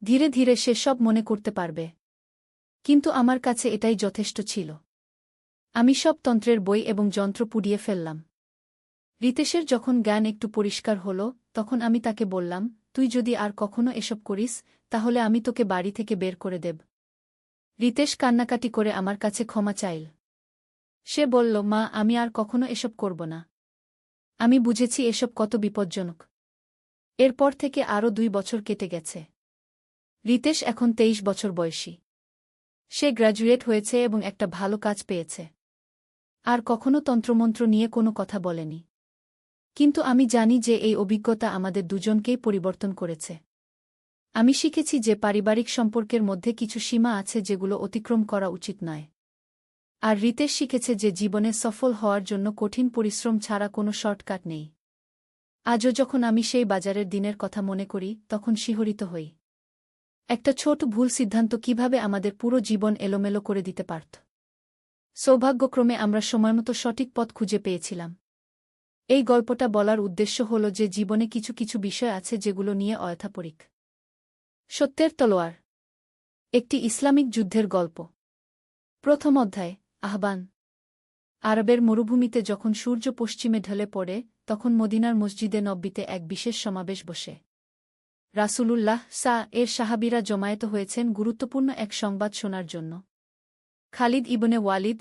ধীরে ধীরে সে সব মনে করতে পারবে। কিন্তু আমার কাছে এটাই যথেষ্ট ছিল। আমি সব তন্ত্রের বই এবং যন্ত্র পুড়িয়ে ফেললাম। রিতেশের যখন জ্ঞান একটু পরিষ্কার হল, তখন আমি তাকে বললাম, তুই যদি আর কখনো এসব করিস, তাহলে আমি তোকে বাড়ি থেকে বের করে দেব। রিতেশ কান্নাকাটি করে আমার কাছে ক্ষমা চাইল। সে বলল, মা, আমি আর কখনো এসব করব না। আমি বুঝেছি এসব কত বিপজ্জনক। এরপর থেকে আরও 2 বছর কেটে গেছে। রিতেশ এখন 23 বছর বয়সী। সে গ্র্যাজুয়েট হয়েছে এবং একটা ভালো কাজ পেয়েছে। আর কখনো তন্ত্রমন্ত্র নিয়ে কোনো কথা বলেনি। কিন্তু আমি জানি যে এই অভিজ্ঞতা আমাদের দুজনকেই পরিবর্তন করেছে। আমি শিখেছি যে পারিবারিক সম্পর্কের মধ্যে কিছু সীমা আছে যেগুলো অতিক্রম করা উচিত নয়। আর রিতেশ শিখেছে যে জীবনে সফল হওয়ার জন্য কঠিন পরিশ্রম ছাড়া কোনো শর্টকাট নেই। আজও যখন আমি সেই বাজারের দিনের কথা মনে করি, তখন শিহরিত হই। একটা ছোট ভুল সিদ্ধান্ত কিভাবে আমাদের পুরো জীবন এলোমেলো করে দিতে পারত। সৌভাগ্যক্রমে আমরা সময়মতো সঠিক পথ খুঁজে পেয়েছিলাম। এই গল্পটা বলার উদ্দেশ্য হল যে জীবনে কিছু কিছু বিষয় আছে যেগুলো নিয়ে অযথাপরিক। সত্যের তলোয়ার। একটি ইসলামিক যুদ্ধের গল্প। প্রথম অধ্যায়, আহ্বান। আরবের মরুভূমিতে যখন সূর্য পশ্চিমে ঢলে পড়ে, তখন মদিনার মসজিদে নব্বীতে এক বিশেষ সমাবেশ বসে। রাসূলুল্লাহ এর সাহাবীরা জমায়েত হয়েছেন গুরুত্বপূর্ণ এক সংবাদ শোনার জন্য। খালিদ ইবনে ওয়ালিদ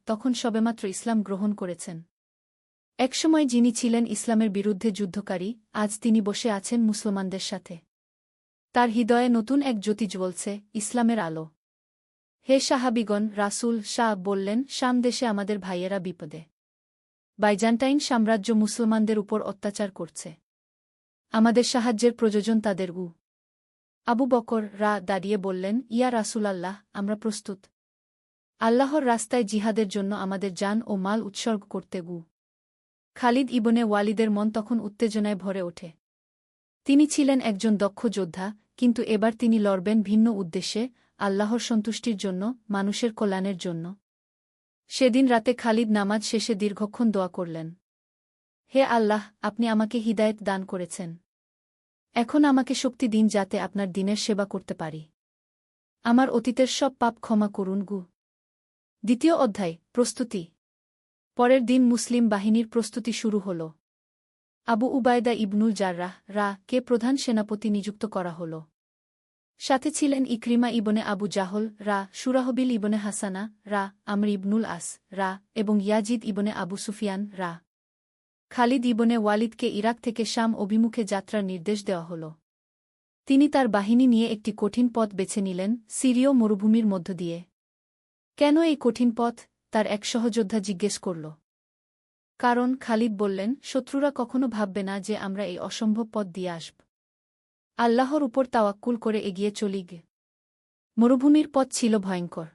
তখন সবেমাত্র ইসলাম গ্রহণ করেছেন। একসময় যিনি ছিলেন ইসলামের বিরুদ্ধে যুদ্ধকারী, আজ তিনি বসে আছেন মুসলমানদের সাথে। তার হৃদয়ে নতুন এক জ্যোতি জ্বলছে, ইসলামের আলো। হে সাহাবীগণ, রাসূল বললেন, শাম দেশে আমাদের ভাইয়েরা বিপদে। বাইজান্টাইন সাম্রাজ্য মুসলমানদের উপর অত্যাচার করছে। আমাদের সাহায্যের প্রয়োজন তাদের। আবু বকর দাঁড়িয়ে বললেন, ইয়া রাসূলাল্লাহ, আমরা প্রস্তুত। আল্লাহর রাস্তায় জিহাদের জন্য আমাদের জান ও মাল উৎসর্গ করতে। খালিদ ইবনে ওয়ালিদের মন তখন উত্তেজনায় ভরে ওঠে। তিনি ছিলেন একজন দক্ষ যোদ্ধা, কিন্তু এবার তিনি লড়বেন ভিন্ন উদ্দেশ্যে, আল্লাহর সন্তুষ্টির জন্য, মানুষের কল্যাণের জন্য। সেদিন রাতে খালিদ নামাজ শেষে দীর্ঘক্ষণ দোয়া করলেন। হে আল্লাহ, আপনি আমাকে হিদায়েত দান করেছেন। এখন আমাকে শক্তি দিন যাতে আপনার দ্বীনের সেবা করতে পারি। আমার অতীতের সব পাপ ক্ষমা করুন। দ্বিতীয় অধ্যায় প্রস্তুতি। পরের দিন মুসলিম বাহিনীর প্রস্তুতি শুরু হল। আবু উবায়দা ইবনুল জাররাহ কে প্রধান সেনাপতি নিযুক্ত করা হল। সাথে ছিলেন ইকরিমা ইবনে আবু জাহল সুরাহবিল ইবনে হাসানা আমর ইবনুল আস এবং ইয়াজিদ ইবনে আবু সুফিয়ান খালিদ ইবনে ওয়ালিদকে ইরাক থেকে শাম অভিমুখে যাত্রার নির্দেশ দেওয়া হল। তিনি তার বাহিনী নিয়ে একটি কঠিন পথ বেছে নিলেন, সিরীয় মরুভূমির মধ্য দিয়ে। কেন এই কঠিন পথ, তার এক সহযোদ্ধা জিজ্ঞেস করল। কারণ খালিদ বললেন, শত্রুরা কখনো ভাববে না যে আমরা এই অসম্ভব পথ দিয়ে আসব। আল্লাহর উপর তাওয়াক্কুল করে এগিয়ে চলি গে। মরুভূমির পথ ছিল ভয়ঙ্কর।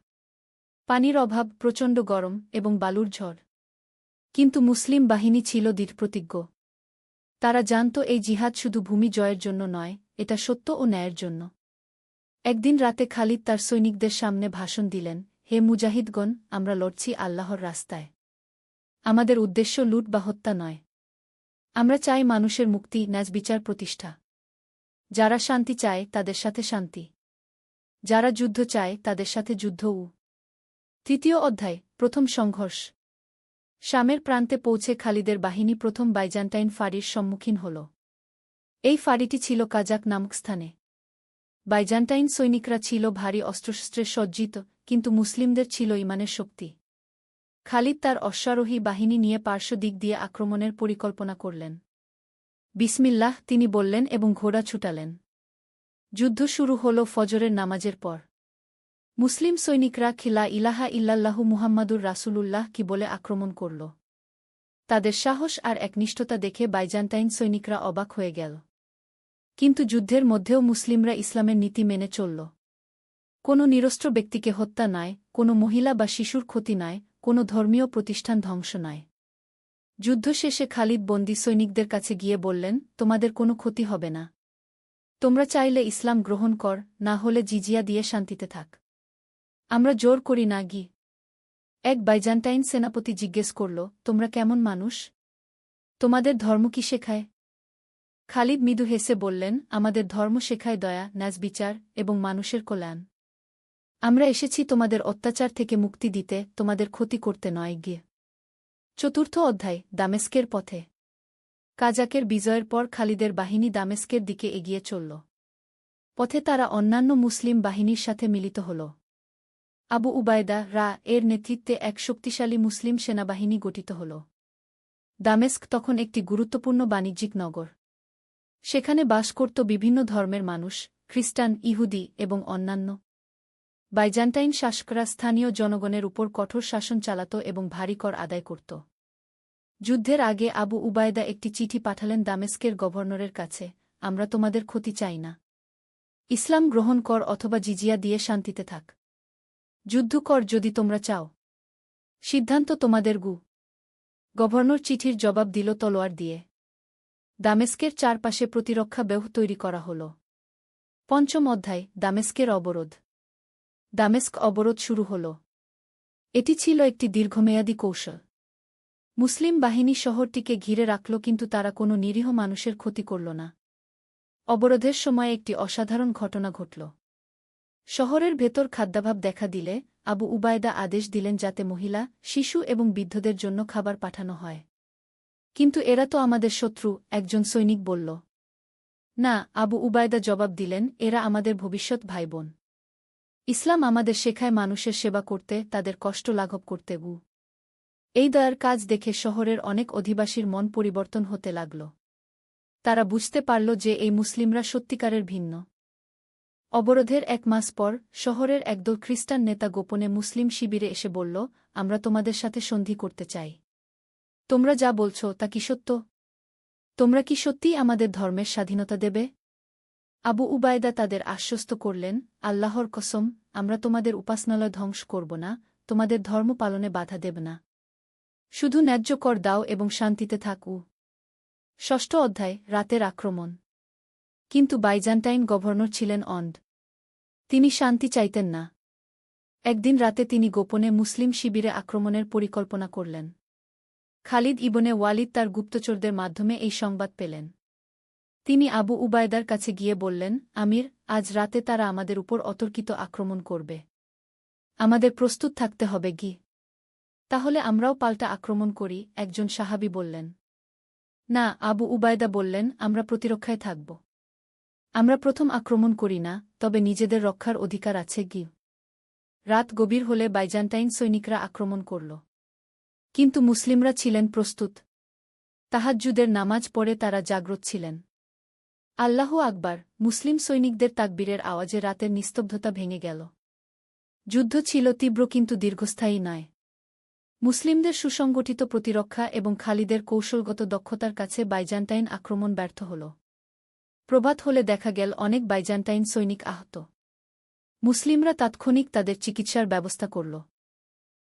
পানির অভাব, প্রচণ্ড গরম এবং বালুর ঝড়। কিন্তু মুসলিম বাহিনী ছিল দৃঢ়প্রতিজ্ঞ। তারা জানত এই জিহাদ শুধু ভূমি জয়ের জন্য নয়, এটা সত্য ও ন্যায়ের জন্য। একদিন রাতে খালিদ তার সৈনিকদের সামনে ভাষণ দিলেন, হে মুজাহিদগণ, আমরা লড়ছি আল্লাহর রাস্তায়। আমাদের উদ্দেশ্য লুট বা হত্যা নয়। আমরা চাই মানুষের মুক্তি, ন্যায় বিচার প্রতিষ্ঠা। যারা শান্তি চায় তাদের সাথে শান্তি, যারা যুদ্ধ চায় তাদের সাথে যুদ্ধও। তৃতীয় অধ্যায় প্রথম সংঘর্ষ। শামের প্রান্তে পৌঁছে খালিদের বাহিনী প্রথম বাইজান্টাইন ফাঁড়ির সম্মুখীন হল। এই ফাঁড়িটি ছিল কাজাক নামক স্থানে। বাইজান্টাইন সৈনিকরা ছিল ভারী অস্ত্রশস্ত্রে সজ্জিত, কিন্তু মুসলিমদের ছিল ঈমানের শক্তি। খালিদ তার অশ্বারোহী বাহিনী নিয়ে পার্শ্ব দিক দিয়ে আক্রমণের পরিকল্পনা করলেন। বিসমিল্লাহ তিনি বললেন এবং ঘোড়া ছুটালেন। যুদ্ধ শুরু হল ফজরের নামাজের পর। মুসলিম সৈনিকরা লা ইলাহা ইল্লাল্লাহু মুহাম্মাদুর রাসূলুল্লাহ কি বলে আক্রমণ করল। তাদের সাহস আর একনিষ্ঠতা দেখে বাইজান্টাইন সৈনিকরা অবাক হয়ে গেল। কিন্তু যুদ্ধের মধ্যেও মুসলিমরা ইসলামের নীতি মেনে চলল। কোনো নিরস্ত্র ব্যক্তিকে হত্যা নয়, কোনো মহিলা বা শিশুর ক্ষতি নয়, কোনো ধর্মীয় প্রতিষ্ঠান ধ্বংস নয়। যুদ্ধ শেষে খালিদ বন্দী সৈনিকদের কাছে গিয়ে বললেন, তোমাদের কোনো ক্ষতি হবে না। তোমরা চাইলে ইসলাম গ্রহণ কর, না হলে জিজিয়া দিয়ে শান্তিতে থাক। আমরা জোর করি না গি। এক বাইজান্টাইন সেনাপতি জিজ্ঞেস করল, তোমরা কেমন মানুষ? তোমাদের ধর্ম কি শেখায়? খালিদ মৃদু হেসে বললেন, আমাদের ধর্ম শেখায় দয়া, ন্যায় বিচার এবং মানুষের কল্যাণ। আমরা এসেছি তোমাদের অত্যাচার থেকে মুক্তি দিতে, তোমাদের ক্ষতি করতে নয় গিয়ে। চতুর্থ অধ্যায় দামেস্কের পথে। কাজাকের বিজয়ের পর খালিদের বাহিনী দামেস্কের দিকে এগিয়ে চলল। পথে তারা অন্যান্য মুসলিম বাহিনীর সাথে মিলিত হল। আবু উবায়দা এর নেতৃত্বে এক শক্তিশালী মুসলিম সেনাবাহিনী গঠিত হল। দামেস্ক তখন একটি গুরুত্বপূর্ণ বাণিজ্যিক নগর। সেখানে বাস করত বিভিন্ন ধর্মের মানুষ, খ্রিস্টান, ইহুদি এবং অন্যান্য। বাইজান্টাইন শাসকরা স্থানীয় জনগণের উপর কঠোর শাসন চালাত এবং ভারী কর আদায় করত। যুদ্ধের আগে আবু উবায়দা একটি চিঠি পাঠালেন দামেস্কের গভর্নরের কাছে, আমরা তোমাদের ক্ষতি চাই না। ইসলাম গ্রহণ কর অথবা জিজিয়া দিয়ে শান্তিতে থাক। যুদ্ধ কর যদি তোমরা চাও। সিদ্ধান্ত তোমাদের গু। গভর্নর চিঠির জবাব দিল তলোয়ার দিয়ে। দামেস্কের চারপাশে প্রতিরক্ষা ব্যূহ তৈরি করা হল। পঞ্চম অধ্যায় দামেস্কের অবরোধ। দামেস্ক অবরোধ শুরু হল। এটি ছিল একটি দীর্ঘমেয়াদী কৌশল। মুসলিম বাহিনী শহরটিকে ঘিরে রাখল, কিন্তু তারা কোনো নিরীহ মানুষের ক্ষতি করল না। অবরোধের সময় একটি অসাধারণ ঘটনা ঘটল। শহরের ভেতর খাদ্যাভাব দেখা দিলে আবু উবায়দা আদেশ দিলেন যাতে মহিলা, শিশু এবং বৃদ্ধদের জন্য খাবার পাঠানো হয়। কিন্তু এরা তো আমাদের শত্রু, একজন সৈনিক বলল। না, আবু উবায়দা জবাব দিলেন, এরা আমাদের ভবিষ্যৎ ভাইবোন। ইসলাম আমাদের শেখায় মানুষের সেবা করতে, তাদের কষ্ট লাঘব করতে। এই দয়ার কাজ দেখে শহরের অনেক অধিবাসীর মন পরিবর্তন হতে লাগল। তারা বুঝতে পারল যে এই মুসলিমরা সত্যিকারের ভিন্ন। অবরোধের এক মাস পর শহরের একদল খ্রিস্টান নেতা গোপনে মুসলিম শিবিরে এসে বলল, আমরা তোমাদের সাথে সন্ধি করতে চাই। তোমরা যা বলছ তা কি সত্য? তোমরা কি সত্যিই আমাদের ধর্মের স্বাধীনতা দেবে? আবু উবায়দা তাদের আশ্বস্ত করলেন, আল্লাহর কসম, আমরা তোমাদের উপাসনালয় ধ্বংস করব না, তোমাদের ধর্ম পালনে বাধা দেব না। শুধু ন্যায্য কর দাও এবং শান্তিতে থাকু। ষষ্ঠ অধ্যায় রাতের আক্রমণ। কিন্তু বাইজান্টাইন গভর্নর ছিলেন অন্ধ। তিনি শান্তি চাইতেন না। একদিন রাতে তিনি গোপনে মুসলিম শিবিরে আক্রমণের পরিকল্পনা করলেন। খালিদ ইবনে ওয়ালিদ তার গুপ্তচরদের মাধ্যমে এই সংবাদ পেলেন। তিনি আবু উবায়দার কাছে গিয়ে বললেন, আমির, আজ রাতে তারা আমাদের উপর অতর্কিত আক্রমণ করবে। আমাদের প্রস্তুত থাকতে হবে কি? তাহলে আমরাও পাল্টা আক্রমণ করি, একজন সাহাবী বললেন। না, আবু উবায়দা বললেন, আমরা প্রতিরক্ষায় থাকব। আমরা প্রথম আক্রমণ করি না, তবে নিজেদের রক্ষার অধিকার আছে কি? রাত গভীর হলে বাইজান্টাইন সৈনিকরা আক্রমণ করল। কিন্তু মুসলিমরা ছিলেন প্রস্তুত। তাহাজ্জুদের নামাজ পড়ে তারা জাগ্রত ছিলেন। আল্লাহু আকবার! মুসলিম সৈনিকদের তাকবীরের আওয়াজে রাতের নিস্তব্ধতা ভেঙে গেল। যুদ্ধ ছিল তীব্র কিন্তু দীর্ঘস্থায়ী নয়। মুসলিমদের সুসংগঠিত প্রতিরক্ষা এবং খালিদের কৌশলগত দক্ষতার কাছে বাইজান্টাইন আক্রমণ ব্যর্থ হল। প্রভাত হলে দেখা গেল অনেক বাইজান্টাইন সৈনিক আহত। মুসলিমরা তাৎক্ষণিক তাদের চিকিৎসার ব্যবস্থা করল।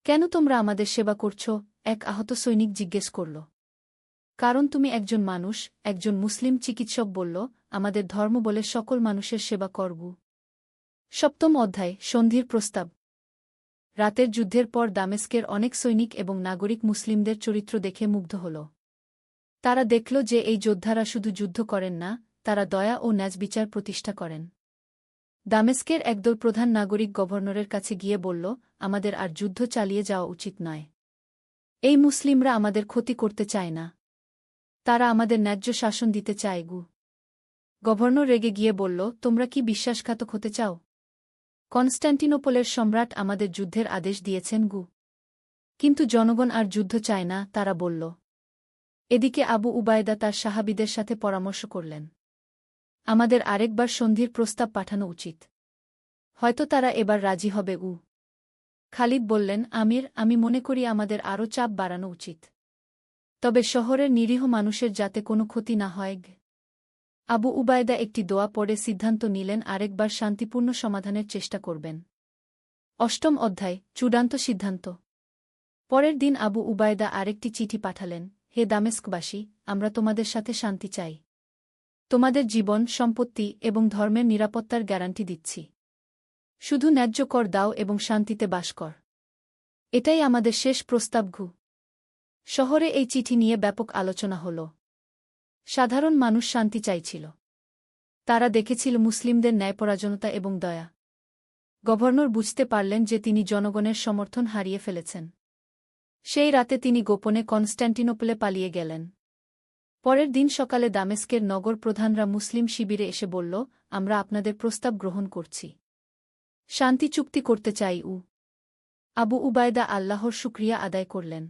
কেন তোমরা আমাদের সেবা করছ? এক আহত সৈনিক জিজ্ঞেস করল। কারণ তুমি একজন মানুষ, একজন মুসলিম চিকিৎসক বলল, আমাদের ধর্ম বলে সকল মানুষের সেবা করব। সপ্তম অধ্যায়, সন্ধির প্রস্তাব। রাতের যুদ্ধের পর দামেস্কের অনেক সৈনিক এবং নাগরিক মুসলিমদের চরিত্র দেখে মুগ্ধ হল। তারা দেখল যে এই যোদ্ধারা শুধু যুদ্ধ করেন না, তারা দয়া ও ন্যায়বিচার প্রতিষ্ঠা করেন। দামেস্কের একদল প্রধান নাগরিক গভর্নরের কাছে গিয়ে বলল, আমাদের আর যুদ্ধ চালিয়ে যাওয়া উচিত নয়। এই মুসলিমরা আমাদের ক্ষতি করতে চায় না। তারা আমাদের ন্যায্য শাসন দিতে চায় গু। গভর্নর রেগে গিয়ে বলল, তোমরা কি বিশ্বাসঘাতক হতে চাও? কনস্ট্যান্টিনোপলের সম্রাট আমাদের যুদ্ধের আদেশ দিয়েছেন গু। কিন্তু জনগণ আর যুদ্ধ চায় না, তারা বলল। এদিকে আবু উবায়দা তার সাহাবীদের সাথে পরামর্শ করলেন। আমাদের আরেকবার সন্ধির প্রস্তাব পাঠানো উচিত। হয়তো তারা এবার রাজি হবে উ। খালিদ বললেন, আমির, আমি মনে করি আমাদের আরও চাপ বাড়ানো উচিত। তবে শহরের নিরীহ মানুষের যাতে কোনো ক্ষতি না হয়। আবু উবায়দা একটি দোয়া পড়ে সিদ্ধান্ত নিলেন আরেকবার শান্তিপূর্ণ সমাধানের চেষ্টা করবেন। অষ্টম অধ্যায়, চূড়ান্ত সিদ্ধান্ত। পরের দিন আবু উবায়দা আরেকটি চিঠি পাঠালেন, হে দামেস্কবাসী, আমরা তোমাদের সাথে শান্তি চাই। তোমাদের জীবন, সম্পত্তি এবং ধর্মের নিরাপত্তার গ্যারান্টি দিচ্ছি। শুধু ন্যায্য কর দাও এবং শান্তিতে বাস কর। এটাই আমাদের শেষ প্রস্তাব ঘু। শহরে এই চিঠি নিয়ে ব্যাপক আলোচনা হল। সাধারণ মানুষ শান্তি চাইছিল। তারা দেখেছিল মুসলিমদের ন্যায়পরায়ণতা এবং দয়া। গভর্নর বুঝতে পারলেন যে তিনি জনগণের সমর্থন হারিয়ে ফেলেছেন। সেই রাতে তিনি গোপনে কনস্ট্যান্টিনোপলে পালিয়ে গেলেন। পরের দিন সকালে দামেস্কের নগর প্রধানরা মুসলিম শিবিরে এসে বলল, আমরা আপনাদের প্রস্তাব গ্রহণ করছি। শান্তি চুক্তি করতে চাই উ। আবু উবায়দা আল্লাহর শুকরিয়া আদায় করলেন।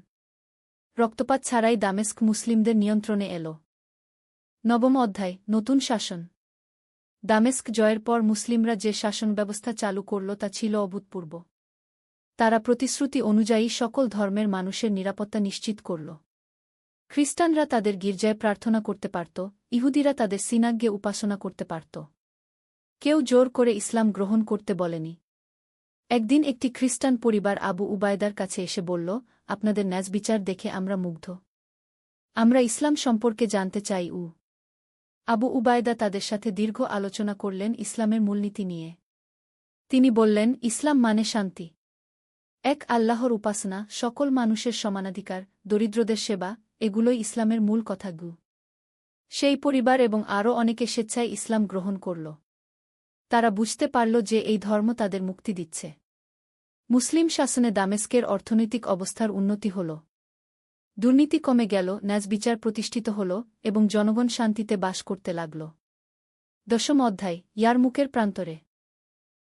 রক্তপাত ছাড়াই দামেস্ক মুসলিমদের নিয়ন্ত্রণে এল। নবম অধ্যায়, নতুন শাসন। দামেস্ক জয়ের পর মুসলিমরা যে শাসন ব্যবস্থা চালু করল তা ছিল অভূতপূর্ব। তারা প্রতিশ্রুতি অনুযায়ী সকল ধর্মের মানুষের নিরাপত্তা নিশ্চিত করল। খ্রিস্টানরা তাদের গির্জায় প্রার্থনা করতে পারত, ইহুদিরা তাদের সিনাগ্গে উপাসনা করতে পারত। কেউ জোর করে ইসলাম গ্রহণ করতে বলেনি। একদিন একটি খ্রিস্টান পরিবার আবু উবায়দার কাছে এসে বলল, আপনাদের ন্যায়বিচার দেখে আমরা মুগ্ধ। আমরা ইসলাম সম্পর্কে জানতে চাই উ। আবু উবায়দা তাদের সাথে দীর্ঘ আলোচনা করলেন ইসলামের মূলনীতি নিয়ে। তিনি বললেন, ইসলাম মানে শান্তি, এক আল্লাহর উপাসনা, সকল মানুষের সমানাধিকার, দরিদ্রদের সেবা, এগুলোই ইসলামের মূল কথা গু। সেই পরিবার এবং আরও অনেকে স্বেচ্ছায় ইসলাম গ্রহণ করল। তারা বুঝতে পারল যে এই ধর্ম তাদের মুক্তি দিচ্ছে। মুসলিম শাসনে দামেস্কের অর্থনৈতিক অবস্থার উন্নতি হল। দুর্নীতি কমে গেল, ন্যায়বিচার প্রতিষ্ঠিত হল এবং জনগণ শান্তিতে বাস করতে লাগল। দশম অধ্যায়, ইয়ারমুকের প্রান্তরে।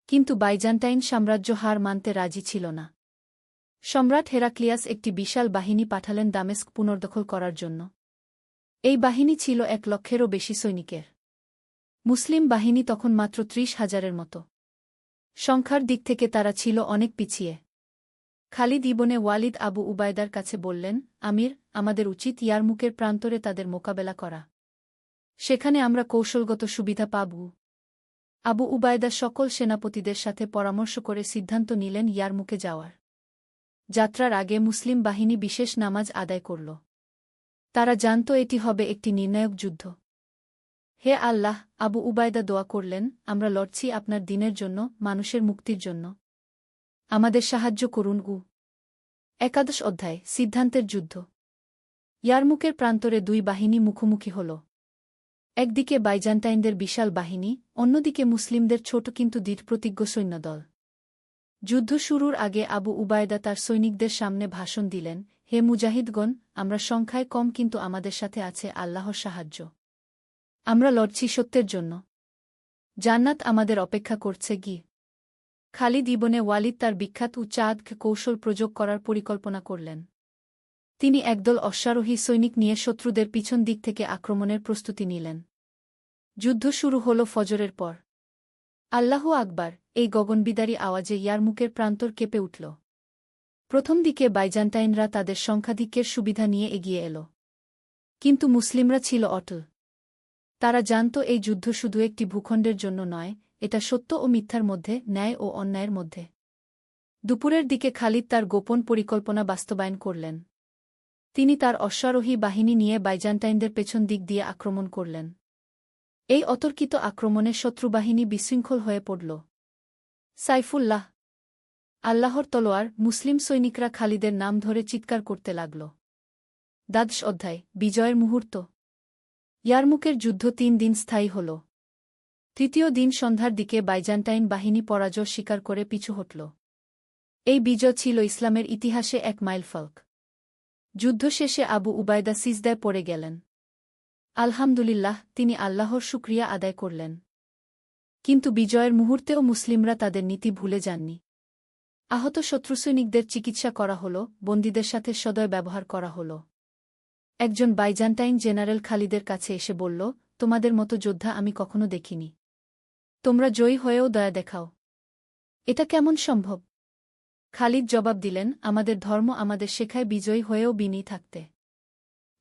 কিন্তু বাইজান্টাইন সাম্রাজ্য হার মানতে রাজি ছিল না। সম্রাট হেরাক্লিয়াস একটি বিশাল বাহিনী পাঠালেন দামেস্ক পুনর্দখল করার জন্য। এই বাহিনী ছিল 1,00,000-এরও বেশি সৈনিকের। মুসলিম বাহিনী তখন মাত্র 30,000-এর মতো। সংখ্যার দিক থেকে তারা ছিল অনেক পিছিয়ে। খালিদ ইবনে ওয়ালিদ আবু উবায়দার কাছে বললেন, আমির, আমাদের উচিত ইয়ারমুকের প্রান্তরে তাদের মোকাবেলা করা। সেখানে আমরা কৌশলগত সুবিধা পাব। আবু উবায়দা সকল সেনাপতিদের সাথে পরামর্শ করে সিদ্ধান্ত নিলেন ইয়ারমুকে যাওয়ার। যাত্রার আগে মুসলিম বাহিনী বিশেষ নামাজ আদায় করল। তারা জানত এটি হবে একটি নির্ণায়ক যুদ্ধ। হে আল্লাহ, আবু উবায়দা দোয়া করলেন, আমরা লড়ছি আপনার দিনের জন্য, মানুষের মুক্তির জন্য। আমাদের সাহায্য করুন উ। একাদশ অধ্যায়, সিদ্ধান্তের যুদ্ধ। ইয়ারমুকের প্রান্তরে দুই বাহিনী মুখোমুখি হল। একদিকে বাইজান্টাইনদের বিশাল বাহিনী, অন্যদিকে মুসলিমদের ছোট কিন্তু দৃঢ়প্রতিজ্ঞ সৈন্যদল। যুদ্ধ শুরুর আগে আবু উবায়দা তার সৈনিকদের সামনে ভাষণ দিলেন, হে মুজাহিদগণ, আমরা সংখ্যায় কম কিন্তু আমাদের সাথে আছে আল্লাহর সাহায্য। আমরা লড়ছি সত্যের জন্য। জান্নাত আমাদের অপেক্ষা করছে গি। খালিদ ইবনে ওয়ালিদ তার বিখ্যাত উচ্চাদ কৌশল প্রয়োগ করার পরিকল্পনা করলেন। তিনি একদল অশ্বারোহী সৈনিক নিয়ে শত্রুদের পিছন দিক থেকে আক্রমণের প্রস্তুতি নিলেন। যুদ্ধ শুরু হল ফজরের পর। আল্লাহু আকবার, এই গগনবিদারী আওয়াজে ইয়ারমুকের প্রান্তর কেঁপে উঠল। প্রথম দিকে বাইজান্টাইনরা তাদের সংখ্যাধিক্যের সুবিধা নিয়ে এগিয়ে এল। কিন্তু মুসলিমরা ছিল অটল। তারা জানত এই যুদ্ধ শুধু একটি ভূখণ্ডের জন্য নয়, এটা সত্য ও মিথ্যার মধ্যে, ন্যায় ও অন্যায়ের মধ্যে। দুপুরের দিকে খালিদ তার গোপন পরিকল্পনা বাস্তবায়ন করলেন। তিনি তার অশ্বারোহী বাহিনী নিয়ে বাইজান্টাইনদের পেছন দিক দিয়ে আক্রমণ করলেন। এই অতর্কিত আক্রমণে শত্রুবাহিনী বিশৃঙ্খল হয়ে পড়ল। সাইফুল্লাহ, আল্লাহর তলোয়ার! মুসলিম সৈনিকরা খালিদের নাম ধরে চিৎকার করতে লাগল। দ্বাদশ অধ্যায়, বিজয়ের মুহূর্ত। ইয়ারমুকের যুদ্ধ 3 দিন স্থায়ী হল। তৃতীয় দিন সন্ধ্যার দিকে বাইজান্টাইন বাহিনী পরাজয় স্বীকার করে পিছু হটল। এই বিজয় ছিল ইসলামের ইতিহাসে এক মাইলফলক। যুদ্ধ শেষে আবু উবায়দা সিজদায় পড়ে গেলেন। আলহামদুলিল্লাহ, তিনি আল্লাহর শুকরিয়া আদায় করলেন। কিন্তু বিজয়ের মুহূর্তেও মুসলিমরা তাদের নীতি ভুলে যাননি। আহত শত্রুসৈনিকদের চিকিৎসা করা হল, বন্দীদের সাথে সদয় ব্যবহার করা হল। একজন বাইজান্টাইন জেনারেল খালিদের কাছে এসে বলল, তোমাদের মতো যোদ্ধা আমি কখনো দেখিনি। তোমরা জয়ী হয়েও দয়া দেখাও। এটা কেমন সম্ভব? খালিদ জবাব দিলেন, আমাদের ধর্ম আমাদের শেখায় বিজয়ী হয়েও বিনয়ী থাকতে।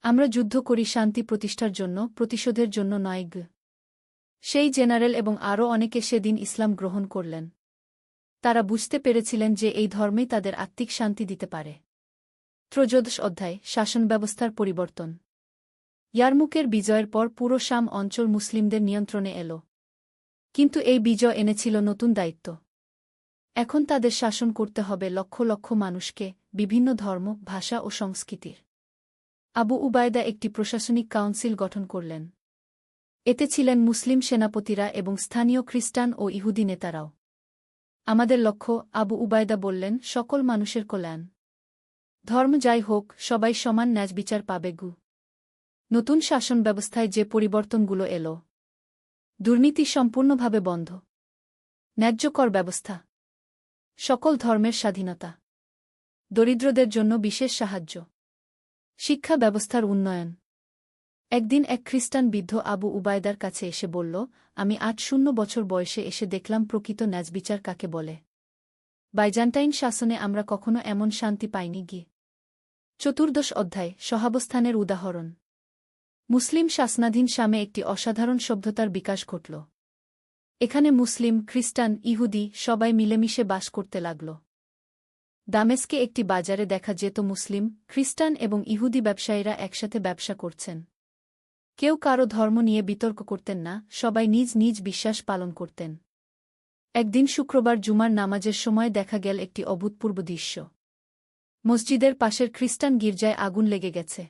আমরা যুদ্ধ করি শান্তি প্রতিষ্ঠার জন্য, প্রতিশোধের জন্য নয়। সেই জেনারেল এবং আরও অনেকে সেদিন ইসলাম গ্রহণ করলেন। তারা বুঝতে পেরেছিলেন যে এই ধর্মেই তাদের আত্মিক শান্তি দিতে পারে। ত্রয়োদশ অধ্যায়, শাসন ব্যবস্থার পরিবর্তন। ইয়ারমুকের বিজয়ের পর পুরো শাম অঞ্চল মুসলিমদের নিয়ন্ত্রণে এল। কিন্তু এই বিজয় এনেছিল নতুন দায়িত্ব। এখন তাদের শাসন করতে হবে লক্ষ লক্ষ মানুষকে, বিভিন্ন ধর্ম, ভাষা ও সংস্কৃতির। আবু উবায়দা একটি প্রশাসনিক কাউন্সিল গঠন করলেন। এতে ছিলেন মুসলিম সেনাপতিরা এবং স্থানীয় খ্রিস্টান ও ইহুদি নেতারাও। আমাদের লক্ষ্য, আবু উবায়দা বললেন, সকল মানুষের কল্যাণ। ধর্ম যাই হোক, সবাই সমান ন্যায়বিচার পাবে। নতুন শাসন ব্যবস্থায় যে পরিবর্তনগুলো এল: দুর্নীতি সম্পূর্ণভাবে বন্ধ, ন্যায্য কর ব্যবস্থা, সকল ধর্মের স্বাধীনতা, দরিদ্রদের জন্য বিশেষ সাহায্য, শিক্ষা ব্যবস্থার উন্নয়ন। একদিন এক খ্রিস্টান বৃদ্ধ আবু উবায়দার কাছে এসে বলল, আমি ৮০ বছর বয়সে এসে দেখলাম প্রকৃত ন্যায়বিচার কাকে বলে। বাইজান্টাইন শাসনে আমরা কখনো এমন শান্তি পাইনি। চতুর্দশ অধ্যায়, সহাবস্থানের উদাহরণ। মুসলিম শাসনাধীন শামে একটি অসাধারণ সভ্যতার বিকাশ ঘটল। এখানে মুসলিম, খ্রিস্টান, ইহুদি সবাই মিলেমিশে বাস করতে লাগল। দামেস্কে একটি বাজারে দেখা যেত মুসলিম, খ্রিস্টান এবং ইহুদি ব্যবসায়ীরা একসাথে ব্যবসা করছেন। কেউ কারো ধর্ম নিয়ে বিতর্ক করতেন না, সবাই নিজ নিজ বিশ্বাস পালন করতেন। একদিন শুক্রবার জুমার নামাজের সময় দেখা গেল একটি অভূতপূর্ব দৃশ্য। মসজিদের পাশের খ্রিস্টান গির্জায় আগুন লেগে গেছে।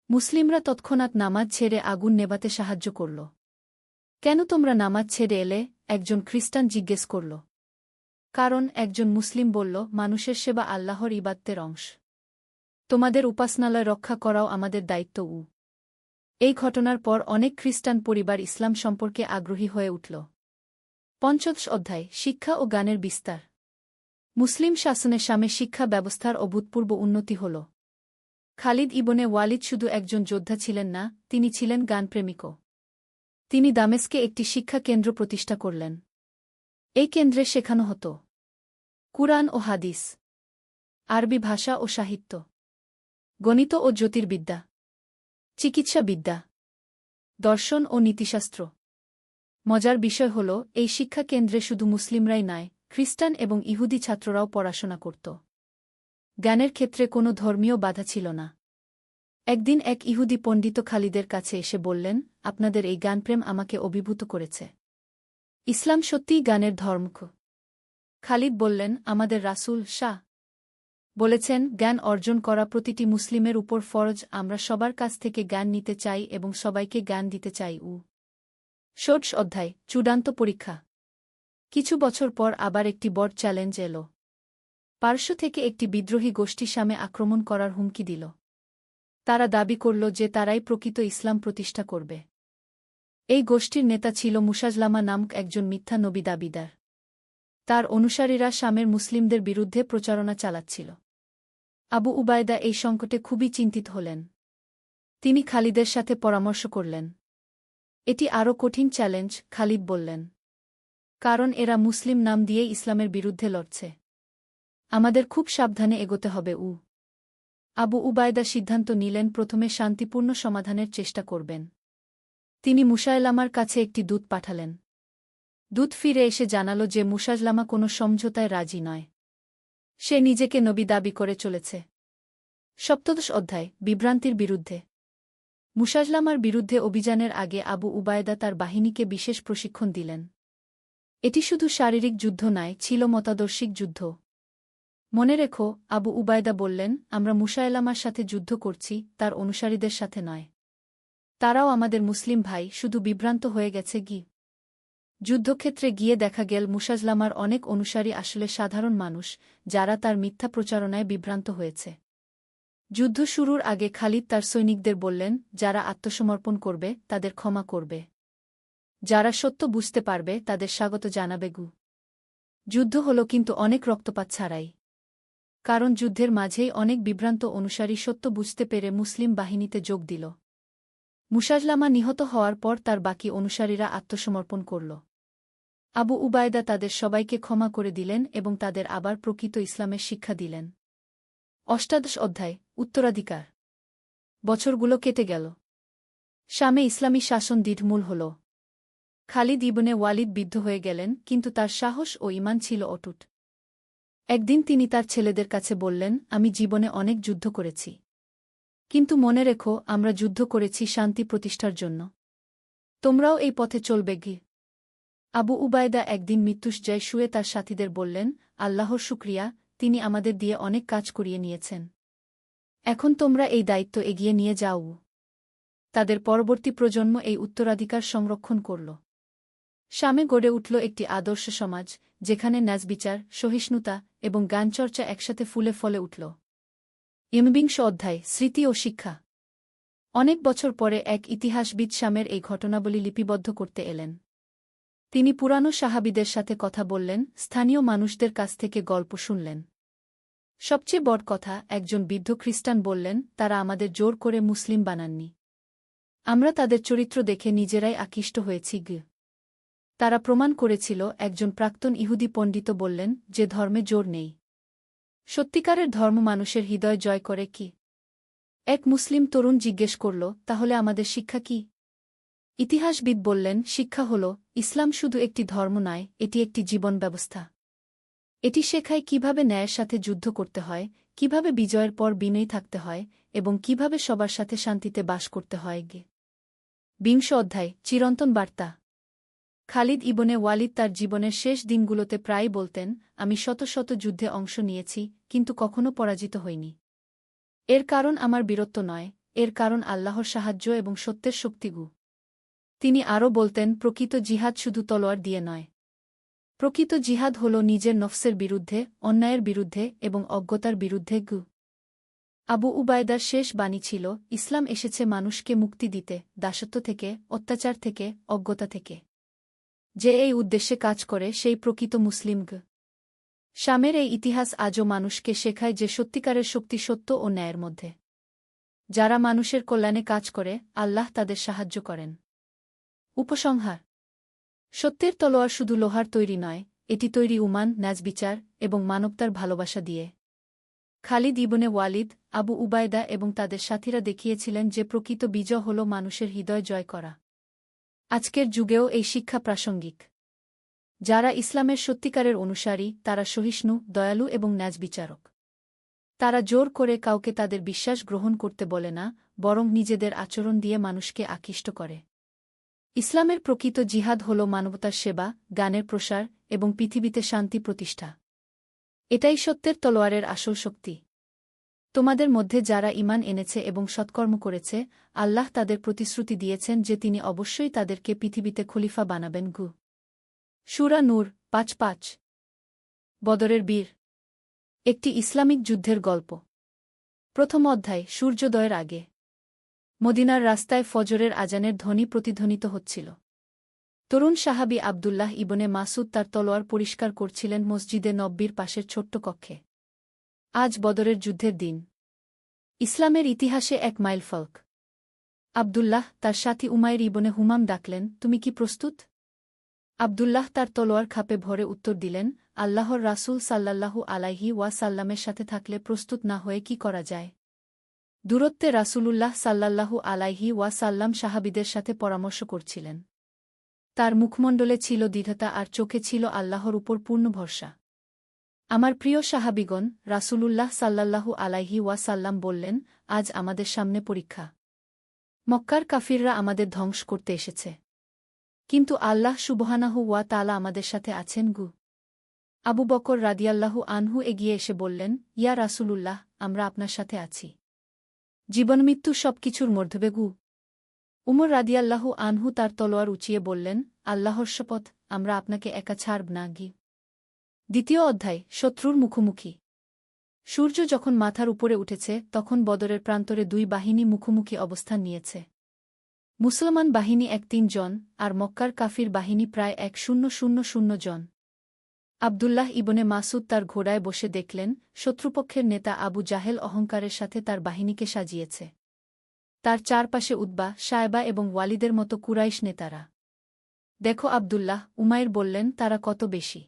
মুসলিমরা তৎক্ষণাৎ নামাজ ছেড়ে আগুন নেভাতে সাহায্য করল। কেন তোমরা নামাজ ছেড়ে এলে? একজন খ্রিস্টান জিজ্ঞেস করল। কারণ, একজন মুসলিম বলল, মানুষের সেবা আল্লাহর ইবাদতের অংশ। তোমাদের উপাসনালয় রক্ষা করাও আমাদের দায়িত্ব। এই ঘটনার পর অনেক খ্রিস্টান পরিবার ইসলাম সম্পর্কে আগ্রহী হয়ে উঠল। পঞ্চদশ অধ্যায়, শিক্ষা ও জ্ঞানের বিস্তার। মুসলিম শাসনে শামে শিক্ষা ব্যবস্থার অভূতপূর্ব উন্নতি হল। খালিদ ইবনে ওয়ালিদ শুধু একজন যোদ্ধা ছিলেন না, তিনি ছিলেন জ্ঞানপ্রেমিকও। তিনি দামেস্কে একটি শিক্ষা কেন্দ্র প্রতিষ্ঠা করলেন। এই কেন্দ্রে শেখানো হতো কুরআন ও হাদিস, আরবি ভাষা ও সাহিত্য, গণিত ও জ্যোতির্বিদ্যা, চিকিৎসাবিদ্যা, দর্শন ও নীতিশাস্ত্র। মজার বিষয় হল, এই শিক্ষা কেন্দ্রে শুধু মুসলিমরাই নয়, খ্রিস্টান এবং ইহুদি ছাত্ররাও পড়াশোনা করত। জ্ঞানের ক্ষেত্রে কোনো ধর্মীয় বাধা ছিল না। একদিন এক ইহুদি পণ্ডিত খালিদের কাছে এসে বললেন, আপনাদের এই জ্ঞানপ্রেম আমাকে অভিভূত করেছে। ইসলাম সত্যিই জ্ঞানের ধর্ম? খালিদ বললেন, আমাদের রাসূল শাহ বলেছেন, জ্ঞান অর্জন করা প্রতিটি মুসলিমের উপর ফরজ। আমরা সবার কাছ থেকে জ্ঞান নিতে চাই এবং সবাইকে জ্ঞান দিতে চাই। ষোড়শ অধ্যায়, চূড়ান্ত পরীক্ষা। কিছু বছর পর আবার একটি বড় চ্যালেঞ্জ এল। পার্শ্ব থেকে একটি বিদ্রোহী গোষ্ঠী শামে আক্রমণ করার হুমকি দিল। তারা দাবি করল যে তারাই প্রকৃত ইসলাম প্রতিষ্ঠা করবে। এই গোষ্ঠীর নেতা ছিল মুসাজলামা নামক একজন মিথ্যা নবী দাবিদার। তার অনুসারীরা শামের মুসলিমদের বিরুদ্ধে প্রচারণা চালাচ্ছিল। আবু উবায়দা এই সংকটে খুবই চিন্তিত হলেন। তিনি খালিদের সাথে পরামর্শ করলেন। এটি আরও কঠিন চ্যালেঞ্জ, খালিদ বললেন। কারণ এরা মুসলিম নাম দিয়ে ইসলামের বিরুদ্ধে লড়ছে। আমাদের খুব সাবধানে এগোতে হবে। আবু উবায়দা সিদ্ধান্ত নিলেন প্রথমে শান্তিপূর্ণ সমাধানের চেষ্টা করবেন। তিনি মুসায়লামার কাছে একটি দূত পাঠালেন। দূত ফিরে এসে জানাল যে মুসায়লামা কোনো সমঝোতায় রাজি নয়। সে নিজেকে নবী দাবি করে চলেছে। সপ্তদশ অধ্যায়, বিভ্রান্তির বিরুদ্ধে। মুসায়লামার বিরুদ্ধে অভিযানের আগে আবু উবায়দা তার বাহিনীকে বিশেষ প্রশিক্ষণ দিলেন। এটি শুধু শারীরিক যুদ্ধ নয়, ছিল মতাদর্শিক যুদ্ধ। মনে রেখো, আবু উবায়দা বললেন, আমরা মুসায়লামার সাথে যুদ্ধ করছি, তার অনুসারীদের সাথে নয়। তারাও আমাদের মুসলিম ভাই, শুধু বিভ্রান্ত হয়ে গেছে যুদ্ধক্ষেত্রে গিয়ে দেখা গেল মুসায়লামার অনেক অনুসারী আসলে সাধারণ মানুষ, যারা তার মিথ্যা প্রচারণায় বিভ্রান্ত হয়েছে। যুদ্ধ শুরুর আগে খালিদ তার সৈনিকদের বললেন, যারা আত্মসমর্পণ করবে তাদের ক্ষমা করবে। যারা সত্য বুঝতে পারবে তাদের স্বাগত জানাবে। যুদ্ধ হল কিন্তু অনেক রক্তপাত ছাড়াই। কারণ যুদ্ধের মাঝেই অনেক বিভ্রান্ত অনুসারী সত্য বুঝতে পেরে মুসলিম বাহিনীতে যোগ দিল। মুসায়লামা নিহত হওয়ার পর তার বাকি অনুসারীরা আত্মসমর্পণ করল। আবু উবায়দা তাদের সবাইকে ক্ষমা করে দিলেন এবং তাদের আবার প্রকৃত ইসলামের শিক্ষা দিলেন। অষ্টাদশ অধ্যায়, উত্তরাধিকার। বছরগুলো কেটে গেল। শামে ইসলামী শাসন দৃঢ়মূল হল। খালিদ ইবনে ওয়ালিদ বিদ্ধ হয়ে গেলেন, কিন্তু তার সাহস ও ঈমান ছিল অটুট। একদিন তিনি তার ছেলেদের কাছে বললেন, আমি জীবনে অনেক যুদ্ধ করেছি। কিন্তু মনে রেখো, আমরা যুদ্ধ করেছি শান্তি প্রতিষ্ঠার জন্য। তোমরাও এই পথে চলবে। আবু উবায়দা একদিন মৃত্যুশয্যায় শুয়ে তার সাথীদের বললেন, আল্লাহর শুকরিয়া, তিনি আমাদের দিয়ে অনেক কাজ করিয়ে নিয়েছেন। এখন তোমরা এই দায়িত্ব এগিয়ে নিয়ে যাও। তাদের পরবর্তী প্রজন্ম এই উত্তরাধিকার সংরক্ষণ করল। শামে গড়ে উঠল একটি আদর্শ সমাজ, যেখানে ন্যায়বিচার, সহিষ্ণুতা এবং জ্ঞানচর্চা একসাথে ফুলে ফলে উঠল। বিংশ অধ্যায়, স্মৃতি ও শিক্ষা। অনেক বছর পরে এক ইতিহাসবিদ শামের এই ঘটনাবলী লিপিবদ্ধ করতে এলেন। তিনি পুরানো সাহাবীদের সাথে কথা বললেন, স্থানীয় মানুষদের কাছ থেকে গল্প শুনলেন। সবচেয়ে বড় কথা, একজন বৃদ্ধ খ্রিস্টান বললেন, তারা আমাদের জোর করে মুসলিম বানাননি। আমরা তাদের চরিত্র দেখে নিজেরাই আকৃষ্ট হয়েছি। তারা প্রমাণ করেছিল। একজন প্রাক্তন ইহুদি পণ্ডিত বললেন, যে ধর্মে জোর নেই। সত্যিকারের ধর্ম মানুষের হৃদয় জয় করে কি? এক মুসলিম তরুণ জিজ্ঞেস করল, তাহলে আমাদের শিক্ষা কি? ইতিহাসবিদ বললেন, শিক্ষা হল, ইসলাম শুধু একটি ধর্ম নয়, এটি একটি জীবন ব্যবস্থা। এটি শেখায় কিভাবে ন্যায়ের সাথে যুদ্ধ করতে হয়, কিভাবে বিজয়ের পর বিনয়ী থাকতে হয়, এবং কিভাবে সবার সাথে শান্তিতে বাস করতে হয়। বিংশ অধ্যায়, চিরন্তন বার্তা। খালিদ ইবনে ওয়ালিদ তার জীবনের শেষ দিনগুলোতে প্রায় বলতেন, আমি শত শত যুদ্ধে অংশ নিয়েছি, কিন্তু কখনো পরাজিত হইনি। এর কারণ আমার বীরত্ব নয়, এর কারণ আল্লাহর সাহায্য এবং সত্যের শক্তিগু। তিনি আরও বলতেন, প্রকৃত জিহাদ শুধু তলোয়ার দিয়ে নয়। প্রকৃত জিহাদ হল নিজের নফসের বিরুদ্ধে, অন্যায়ের বিরুদ্ধে এবং অজ্ঞতার বিরুদ্ধে। আবু উবায়দার শেষ বাণী ছিল, ইসলাম এসেছে মানুষকে মুক্তি দিতে, দাসত্ব থেকে, অত্যাচার থেকে, অজ্ঞতা থেকে। যে এই উদ্দেশ্যে কাজ করে সেই প্রকৃত মুসলিম। শামের এই ইতিহাস আজও মানুষকে শেখায় যে সত্যিকারের শক্তি সত্য ও ন্যায়ের মধ্যে। যারা মানুষের কল্যাণে কাজ করে, আল্লাহ তাদের সাহায্য করেন। উপসংহার: সত্যের তলোয়ার শুধু লোহার তৈরি নয়, এটি তৈরি উমান, ন্যায়বিচার এবং মানবতার ভালোবাসা দিয়ে। খালিদ ইবনে ওয়ালিদ, আবু উবায়দা এবং তাদের সাথীরা দেখিয়েছিলেন যে প্রকৃত বিজয় হল মানুষের হৃদয় জয় করা। আজকের যুগেও এই শিক্ষা প্রাসঙ্গিক। যারা ইসলামের সত্যিকারের অনুসারী, তারা সহিষ্ণু, দয়ালু এবং ন্যায়বিচারক। তারা জোর করে কাউকে তাদের বিশ্বাস গ্রহণ করতে বলে না, বরং নিজেদের আচরণ দিয়ে মানুষকে আকৃষ্ট করে। ইসলামের প্রকৃত জিহাদ হল মানবতার সেবা, জ্ঞানের প্রসার এবং পৃথিবীতে শান্তি প্রতিষ্ঠা। এটাই সত্যের তলোয়ারের আসল শক্তি। তোমাদের মধ্যে যারা ঈমান এনেছে এবং সৎকর্ম করেছে, আল্লাহ তাদের প্রতিশ্রুতি দিয়েছেন যে তিনি অবশ্যই তাদেরকে পৃথিবীতে খলিফা বানাবেন। সূরা নূর, 5-5 বদরের বীর একটি ইসলামিক যুদ্ধের গল্প। প্রথম অধ্যায়। সূর্যোদয়ের আগে মদিনার রাস্তায় ফজরের আজানের ধ্বনি প্রতিধ্বনিত হচ্ছিল। তরুণ সাহাবী আবদুল্লাহ ইবনে মাসুদ তার তলোয়ার পরিষ্কার করছিলেন মসজিদে নব্বীর পাশের ছোট্ট কক্ষে। আজ বদরের যুদ্ধের দিন, ইসলামের ইতিহাসে এক মাইলফলক। আবদুল্লাহ তার সাথী উমাইর ইবনে হুমাম ডাকলেন, তুমি কি প্রস্তুত? আবদুল্লাহ তার তলোয়ার খাপে ভরে উত্তর দিলেন, আল্লাহর রাসূল সাল্লাল্লাহু আলাইহি ওয়াসাল্লামের সাথে থাকলে প্রস্তুত না হয়ে কি করা যায়। দূরত্বে রাসূলুল্লাহ সাল্লাল্লাহু আলাইহি ওয়াসাল্লাম সাহাবীদের সাথে পরামর্শ করছিলেন। তার মুখমণ্ডলে ছিল দৃঢ়তা আর চোখে ছিল আল্লাহর উপর পূর্ণ ভরসা। আমার প্রিয় সাহাবীগণ, রাসূলুল্লাহ সাল্লাল্লাহু আলাইহি ওয়াসাল্লাম বললেন, আজ আমাদের সামনে পরীক্ষা। মক্কার কাফিররা আমাদের ধ্বংস করতে এসেছে, কিন্তু আল্লাহ সুবহানাহু ওয়া তাআলা আমাদের সাথে আছেন গু। আবু বকর রাদিয়াল্লাহু আনহু এগিয়ে এসে বললেন, ইয়া রাসূলুল্লাহ, আমরা আপনার সাথে আছি। জীবনমৃত্যু সবকিছুর মধ্যে গু। উমর রাদিয়াল্লাহু আনহু তার তলোয়ার উঁচিয়ে বললেন, আল্লাহর শপথ, আমরা আপনাকে একা ছাড়ব না গি। দ্বিতীয় অধ্যায়। শত্রুর মুখোমুখি। সূর্য যখন মাথার উপরে উঠেছে তখন বদরের প্রান্তরে দুই বাহিনী মুখোমুখি অবস্থান নিয়েছে। মুসলমান বাহিনী 1-3 জন আর মক্কার কাফির বাহিনী প্রায় 1000 জন। আবদুল্লাহ ইবনে মাসুদ তার ঘোড়ায় বসে দেখলেন, শত্রুপক্ষের নেতা আবু জাহেল অহংকারের সাথে তার বাহিনীকে সাজিয়েছে। তার চারপাশে উতবা, শায়বা এবং ওয়ালিদের মতো কুরাইশ নেতারা। দেখো আবদুল্লাহ, উমাইর বললেন, তারা কত বেশি,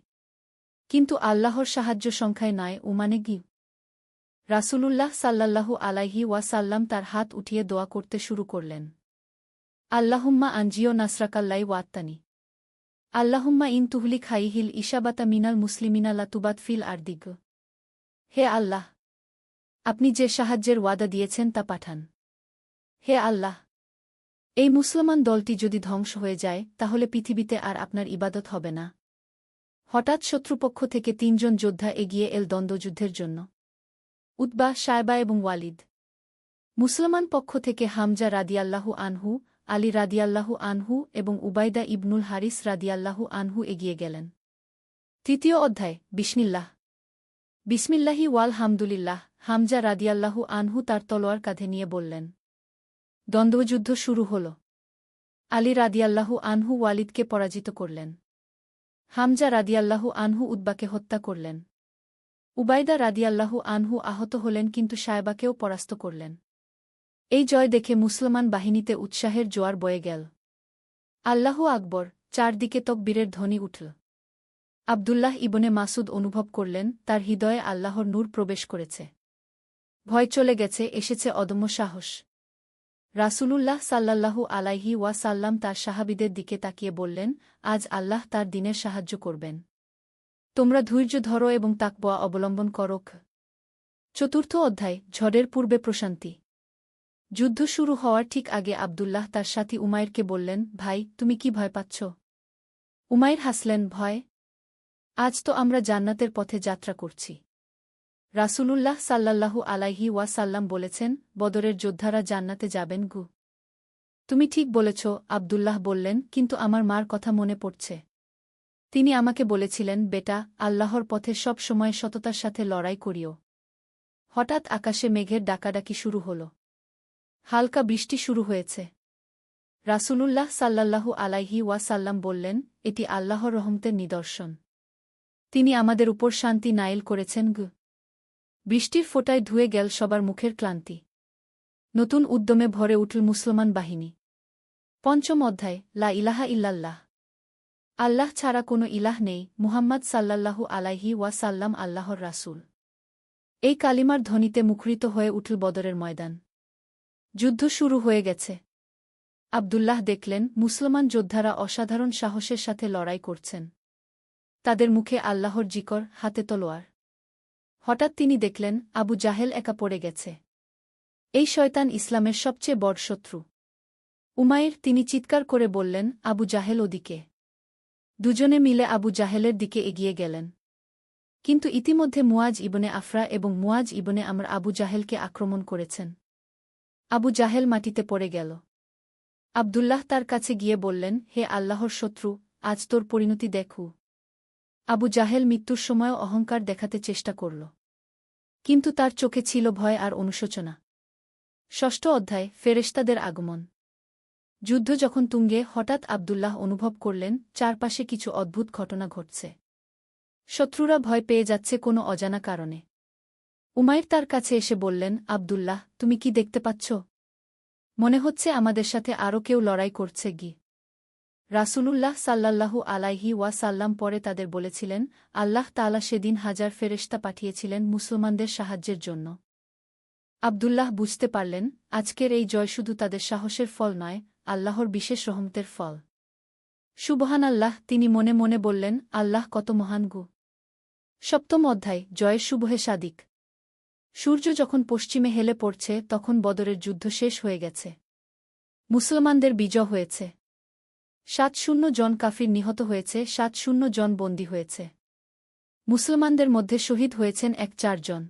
কিন্তু আল্লাহর সাহায্য সংখ্যায় নয়, উমানে গি। রাসূলুল্লাহ সাল্লাল্লাহু আলাইহি ওয়াসাল্লাম তার হাত উঠিয়ে দোয়া করতে শুরু করলেন। আল্লাহুম্মা আনজিও নাসরাকাল্লাই ওয়াত্তানি। আল্লাহুম্মা ইন তুহলিক হাইহিল ইশাবাতা মিনাল মুসলিমিনা লাতুবাত ফিল আরদিগ। হে আল্লাহ, আপনি যে সাহায্যের ওয়াদা দিয়েছেন তা পাঠান। হে আল্লাহ, এই মুসলমান দলটি যদি ধ্বংস হয়ে যায় তাহলে পৃথিবীতে আর আপনার ইবাদত হবে না। হঠাৎ শত্রুপক্ষ থেকে 3 জন যোদ্ধা এগিয়ে এল দ্বন্দ্বযুদ্ধের জন্য। উতবা, শায়বা এবং ওয়ালিদ। মুসলমান পক্ষ থেকে হামজা রাদিয়াল্লাহু আনহু, আলী রাদিয়াল্লাহু আনহু এবং উবাইদা ইবনুল হারিস রাদিয়াল্লাহু আনহু এগিয়ে গেলেন। তৃতীয় অধ্যায়। বিসমিল্লাহ। বিসমিল্লাহি ওয়াল হামদুলিল্লাহ। হামজা রাদিয়াল্লাহু আনহু তার তলোয়ার কাঁধে নিয়ে বললেন। দ্বন্দ্বযুদ্ধ শুরু হল। আলী রাদিয়াল্লাহু আনহু ওয়ালিদকে পরাজিত করলেন। হামজা রাদিয়াল্লাহু আনহু উতবাকে হত্যা করলেন। উবাইদা রাদিয়াল্লাহু আনহু আহত হলেন কিন্তু শায়বাকেও পরাস্ত করলেন। এই জয় দেখে মুসলমান বাহিনীতে উৎসাহের জোয়ার বয়ে গেল। আল্লাহু আকবর, চারদিকে তকবীরের ধ্বনি উঠল। আবদুল্লাহ ইবনে মাসুদ অনুভব করলেন তার হৃদয়ে আল্লাহর নূর প্রবেশ করেছে। ভয় চলে গেছে, এসেছে অদম্য সাহস। রাসূলুল্লাহ সাল্লাল্লাহু আলাইহি ওয়াসাল্লাম তার সাহাবীদের দিকে তাকিয়ে বললেন, আজ আল্লাহ তার দ্বীনের সাহায্য করবেন। তোমরা ধৈর্য ধরো এবং তাকওয়া অবলম্বন করো। চতুর্থ অধ্যায়। ঝড়ের পূর্বে প্রশান্তি। যুদ্ধ শুরু হওয়ার ঠিক আগে আবদুল্লাহ তার সাথী উমাইরকে বললেন, ভাই, তুমি কি ভয় পাচ্ছ? উমাইর হাসলেন, ভয়? আজ তো আমরা জান্নাতের পথে যাত্রা করছি। রাসূলুল্লাহ সাল্লাল্লাহু আলাইহি ওয়াসাল্লাম বলেছেন, বদরের যোদ্ধারা জান্নাতে যাবেন গু। তুমি ঠিক বলেছ, আবদুল্লাহ বললেন, কিন্তু আমার মার কথা মনে পড়ছে। তিনি আমাকে বলেছিলেন, বেটা, আল্লাহর পথে সব সময় সততার সাথে লড়াই করিও। হঠাৎ আকাশে মেঘের ডাকাডাকি শুরু হল। হালকা বৃষ্টি শুরু হয়েছে। রাসূলুল্লাহ সাল্লাল্লাহু আলাইহি ওয়াসাল্লাম বললেন, এটি আল্লাহর রহমতের নিদর্শন। তিনি আমাদের উপর শান্তি নাইল করেছেন গু। বৃষ্টির ফোঁটায় ধুয়ে গেল সবার মুখের ক্লান্তি। নতুন উদ্যমে ভরে উঠল মুসলমান বাহিনী। পঞ্চম অধ্যায়। লা ইলাহা ইল্লাল্লাহ। আল্লাহ ছাড়া কোনো ইলাহ নেই, মুহাম্মদ সাল্লাল্লাহু আলাইহি ওয়াসাল্লাম আল্লাহর রাসূল। এই কালিমার ধ্বনিতে মুখরিত হয়ে উঠল বদরের ময়দান। যুদ্ধ শুরু হয়ে গেছে। আবদুল্লাহ দেখলেন মুসলমান যোদ্ধারা অসাধারণ সাহসের সাথে লড়াই করছেন। তাদের মুখে আল্লাহর জিকর, হাতে তলোয়ার। হঠাৎ তিনি দেখলেন আবু জাহেল একা পড়ে গেছে। এই শয়তান ইসলামের সবচেয়ে বড় শত্রু। উমাইর, তিনি চিৎকার করে বললেন, আবু জাহেল ওদিকে। দুজনে মিলে আবু জাহেলের দিকে এগিয়ে গেলেন। কিন্তু ইতিমধ্যে মুয়াজ ইবনে আফরা এবং মুয়াজ ইবনে আমর আবু জাহেলকে আক্রমণ করেছেন। আবু জাহেল মাটিতে পড়ে গেল। আবদুল্লাহ তার কাছে গিয়ে বললেন, হে আল্লাহর শত্রু, আজ তোর পরিণতি দেখু। আবু জাহেল মৃত্যুর সময়ও অহংকার দেখাতে চেষ্টা করল। কিন্তু তার চোখে ছিল ভয় আর অনুশোচনা। ষষ্ঠ অধ্যায় ফেরেশতাদের আগমন। যুদ্ধ যখন তুঙ্গে হঠাৎ আবদুল্লাহ অনুভব করলেন চারপাশে কিছু অদ্ভুত ঘটনা ঘটছে। শত্রুরা ভয় পেয়ে যাচ্ছে কোনো অজানা কারণে। উমাইর তার কাছে এসে বললেন, আবদুল্লাহ, তুমি কি দেখতে পাচ্ছ? মনে হচ্ছে আমাদের সাথে আরও কেউ লড়াই করছে গি। রাসূলুল্লাহ সাল্লাল্লাহু আলাইহি ওয়াসাল্লাম পরে তাদের বলেছিলেন, আল্লাহ তাআলা সেদিন হাজার ফেরেশতা পাঠিয়েছিলেন মুসলমানদের সাহায্যের জন্য। আবদুল্লাহ বুঝতে পারলেন, আজকের এই জয় শুধু তাদের সাহসের ফল নয়, আল্লাহর বিশেষ রহমতের ফল। সুবহানাল্লাহ, তিনি মনে মনে বললেন, আল্লাহ কত মহান গো। সপ্তম অধ্যায় জয়ের শুভহে সাদিক। সূর্য যখন পশ্চিমে হেলে পড়ছে তখন বদরের যুদ্ধ শেষ হয়ে গেছে। মুসলমানদের বিজয় হয়েছে। ৭০ জন কাফির নিহত হয়েছে, ৭০ জন বন্দী হয়েছে। মুসলমানদের মধ্যে শহীদ হয়েছেন ১-৪ জন।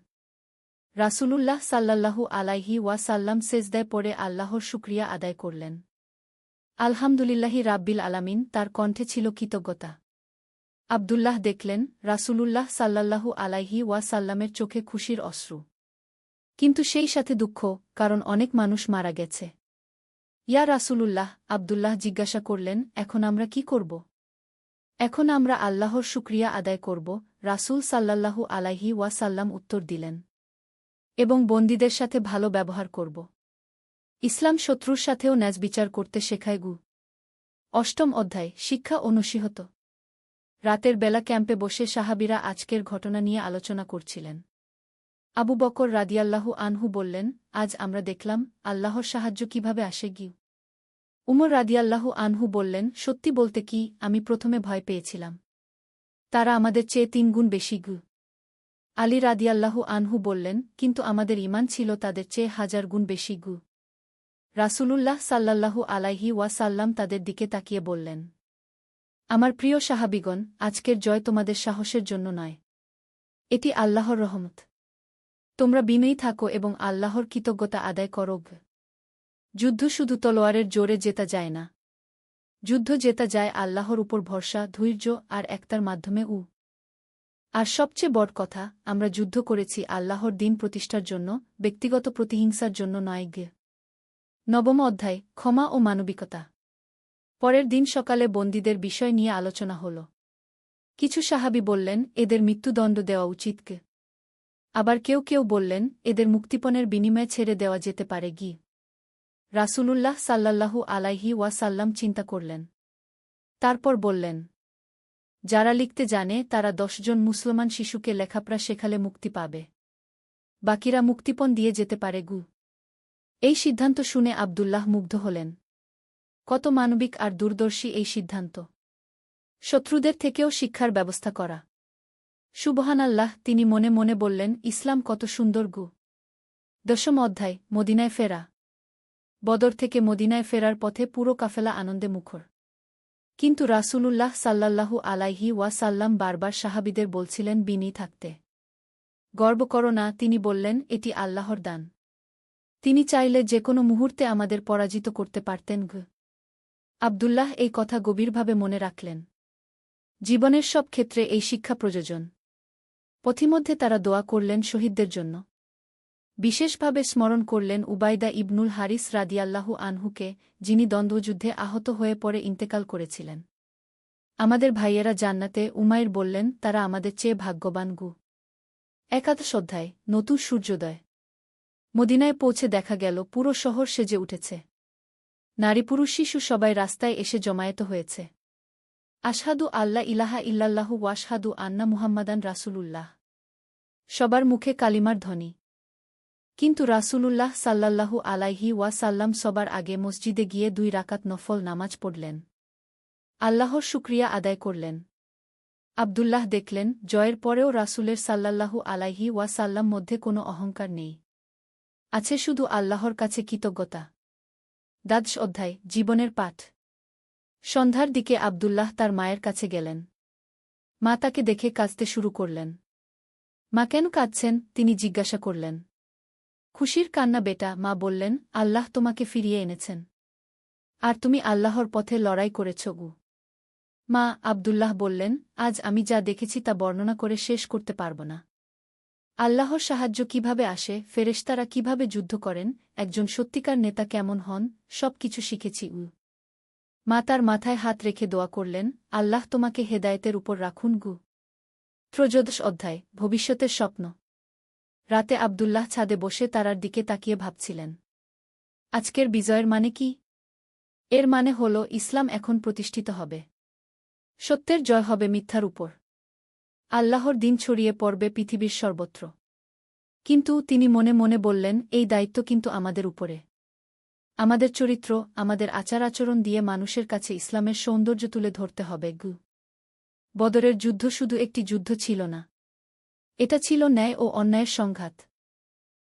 রাসূলুল্লাহ সাল্লাল্লাহু আলাইহি ওয়াসাল্লাম সেজদায় পড়ে আল্লাহর শুকরিয়া আদায় করলেন। আলহামদুলিল্লাহি রাব্বিল আলামিন, তার কণ্ঠে ছিল কৃতজ্ঞতা। আবদুল্লাহ দেখলেন, রাসূলুল্লাহ সাল্লাল্লাহু আলাইহি ওয়াসাল্লামের চোখে খুশির অশ্রু। কিন্তু সেই সাথে দুঃখ, কারণ অনেক মানুষ মারা গেছে। ইয়া রাসূলুল্লাহ, আবদুল্লাহ জিজ্ঞাসা করলেন, এখন আমরা কি করব? এখন আমরা আল্লাহর শুকরিয়া আদায় করব, রাসূল সাল্লাল্লাহু আলাইহি ওয়াসাল্লাম উত্তর দিলেন। এবং বন্দীদের সাথে ভালো ব্যবহার করব। ইসলাম শত্রুর সাথেও ন্যায় বিচার করতে শেখায় গু। অষ্টম অধ্যায় শিক্ষা ও নসিহত। রাতের বেলা ক্যাম্পে বসে সাহাবীরা আজকের ঘটনা নিয়ে আলোচনা করছিলেন। আবু বকর রাদিয়াল্লাহু আনহু বললেন, আজ আমরা দেখলাম আল্লাহর সাহায্য কিভাবে আসে গি। উমর রাদিয়াল্লাহু আনহু বললেন, সত্যি বলতে কি, আমি প্রথমে ভয় পেয়েছিলাম। তারা আমাদের চেয়ে ৩ গুণ বেশি গু। আলী রাদিয়াল্লাহু আনহু বললেন, কিন্তু আমাদের ঈমান ছিল তাদের চেয়ে ১০০০ গুণ বেশি গু। রাসূলুল্লাহ সাল্লাল্লাহু আলাইহি ওয়াসাল্লাম তাদের দিকে তাকিয়ে বললেন, আমার প্রিয় সাহাবীগণ, আজকের জয় তোমাদের সাহসের জন্য নয়। এটি আল্লাহর রহমত। তোমরা বিনয়ী থাকো এবং আল্লাহর কৃতজ্ঞতা আদায় করো। যুদ্ধ শুধু তলোয়ারের জোরে জেতা যায় না। যুদ্ধ জেতা যায় আল্লাহর উপর ভরসা, ধৈর্য আর একতার মাধ্যমে। আর সবচেয়ে বড় কথা, আমরা যুদ্ধ করেছি আল্লাহর দিন প্রতিষ্ঠার জন্য, ব্যক্তিগত প্রতিহিংসার জন্য নয় গে। নবম অধ্যায় ক্ষমা ও মানবিকতা। পরের দিন সকালে বন্দীদের বিষয় নিয়ে আলোচনা হল। কিছু সাহাবী বললেন, এদের মৃত্যুদণ্ড দেওয়া উচিত কে। আবার কেউ কেউ বললেন, এদের মুক্তিপণের বিনিময়ে ছেড়ে দেওয়া যেতে পারে গি। রাসূলুল্লাহ সাল্লাল্লাহু আলাইহি ওয়াসাল্লাম চিন্তা করলেন। তারপর বললেন, যারা লিখতে জানে তারা ১০ জন মুসলমান শিশুকে লেখাপড়া শেখালে মুক্তি পাবে। বাকিরা মুক্তিপণ দিয়ে যেতে পারে গু। এই সিদ্ধান্ত শুনে আবদুল্লাহ মুগ্ধ হলেন। কত মানবিক আর দূরদর্শী এই সিদ্ধান্ত। শত্রুদের থেকেও শিক্ষার ব্যবস্থা করা। সুবহানাল্লাহ, তিনি মনে মনে বললেন, ইসলাম কত সুন্দর গু। দশম অধ্যায় মদিনায় ফেরা। বদর থেকে মদিনায় ফেরার পথে পুরো কাফেলা আনন্দে মুখর। কিন্তু রাসূলুল্লাহ সাল্লাল্লাহু আলাইহি ওয়াসাল্লাম বারবার সাহাবীদের বলছিলেন বিনয়ী থাকতে। গর্ব করো না, তিনি বললেন, এটি আল্লাহর দান। তিনি চাইলে যে কোনো মুহূর্তে আমাদের পরাজিত করতে পারতেন গ। আবদুল্লাহ এই কথা গভীরভাবে মনে রাখলেন। জীবনের সব ক্ষেত্রে এই শিক্ষা প্রয়োজন। পথিমধ্যে তারা দোয়া করলেন শহীদদের জন্য। বিশেষভাবে স্মরণ করলেন উবাইদা ইবনুল হারিস রাদিয়াল্লাহু আনহুকে, যিনি দ্বন্দ্বযুদ্ধে আহত হয়ে পরে ইন্তেকাল করেছিলেন। আমাদের ভাইয়েরা জান্নাতে, উমাইর বললেন, তারা আমাদের চেয়ে ভাগ্যবান গু। একাদশ অধ্যায় নতুন সূর্যোদয়। মদিনায় পৌঁছে দেখা গেল পুরো শহর সেজে উঠেছে। নারী পুরুষ শিশু সবাই রাস্তায় এসে জমায়েত হয়েছে। আশহাদু আল্লাহ ইলাহা ইল্লাল্লাহু ওয়াশহাদু আন্না মুহাম্মাদান রাসূলুল্লাহ। সবার মুখে কালিমার ধ্বনি। কিন্তু রাসূলুল্লাহ সাল্লাল্লাহু আলাইহি ওয়াসাল্লাম সবার আগে মসজিদে গিয়ে 2 রাকাত নফল নামাজ পড়লেন। আল্লাহর শুকরিয়া আদায় করলেন। আবদুল্লাহ দেখলেন, জয়ের পরেও রাসূলের সাল্লাল্লাহু আলাইহি ওয়াসাল্লাম মধ্যে কোনো অহংকার নেই। আছে শুধু আল্লাহর কাছে কৃতজ্ঞতা। দ্বাদশ অধ্যায় জীবনের পাঠ। সন্ধ্যার দিকে আবদুল্লাহ তার মায়ের কাছে গেলেন। মা তাকে দেখে কাঁদতে শুরু করলেন। মা কেন কাঁদছেন, তিনি জিজ্ঞাসা করলেন। খুশির কান্না বেটা, মা বললেন, আল্লাহ তোমাকে ফিরিয়ে এনেছেন। আর তুমি আল্লাহর পথে লড়াই করেছ গু। মা আব্দুল্লাহ বললেন, আজ আমি যা দেখেছি তা বর্ণনা করে শেষ করতে পারব না। আল্লাহর সাহায্য কিভাবে আসে, ফেরেশতারা কিভাবে যুদ্ধ করেন, একজন সত্যিকার নেতা কেমন হন, সব কিছু শিখেছি। মা তার মাথায় হাত রেখে দোয়া করলেন, আল্লাহ তোমাকে হেদায়েতের উপর রাখুন। ত্রয়োদশ অধ্যায়, ভবিষ্যতের স্বপ্ন। রাতে আব্দুল্লাহ ছাদে বসে তারার দিকে তাকিয়ে ভাবছিলেন। আজকের বিজয়ের মানে কি? এর মানে হল ইসলাম এখন প্রতিষ্ঠিত হবে। সত্যের জয় হবে মিথ্যার উপর। আল্লাহর দিন ছড়িয়ে পড়বে পৃথিবীর সর্বত্র। কিন্তু তিনি মনে মনে বললেন, এই দায়িত্ব কিন্তু আমাদের উপরে। আমাদের চরিত্র, আমাদের আচার-আচরণ দিয়ে মানুষের কাছে ইসলামের সৌন্দর্য তুলে ধরতে হবে। বদরের যুদ্ধ শুধু একটি যুদ্ধ ছিল না। এটা ছিল ন্যায় ও অন্যায়ের সংঘাত।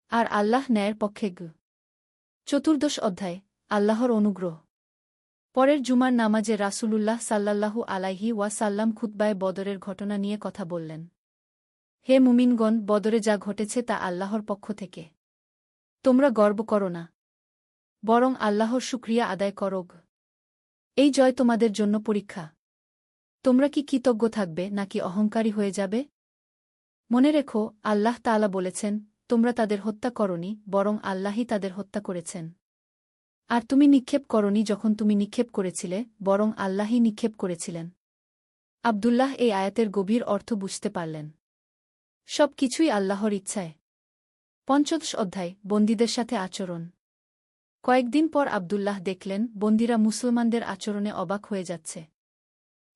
আর আল্লাহ ন্যায়ের পক্ষে। চতুর্দশ অধ্যায়, আল্লাহর অনুগ্রহ। পরের জুমার নামাজে রাসূলুল্লাহ সাল্লাল্লাহু আলাইহি ওয়াসাল্লাম খুতবায়ে বদরের ঘটনা নিয়ে কথা বললেন। হে মুমিনগণ, বদরে যা ঘটেছে তা আল্লাহর পক্ষ থেকে। তোমরা গর্ব করো না, বরং আল্লাহর শুকরিয়া আদায় করো। এই জয় তোমাদের জন্য পরীক্ষা। তোমরা কি কৃতজ্ঞ থাকবে নাকি অহংকারী হয়ে যাবে? মনে রেখো, আল্লাহ তাআলা বলেছেন, তোমরা তাদের হত্যা করনি, বরং আল্লাহই তাদের হত্যা করেছেন। আর তুমি নিক্ষেপ করনি যখন তুমি নিক্ষেপ করেছিলে, বরং আল্লাহই নিক্ষেপ করেছিলেন। আব্দুল্লাহ এই আয়াতের গভীর অর্থ বুঝতে পারলেন। সব কিছুই আল্লাহর ইচ্ছায়। পঞ্চদশ অধ্যায়, বন্দীদের সাথে আচরণ। কয়েকদিন পর আব্দুল্লাহ দেখলেন, বন্দীরা মুসলমানদের আচরণে অবাক হয়ে যাচ্ছে।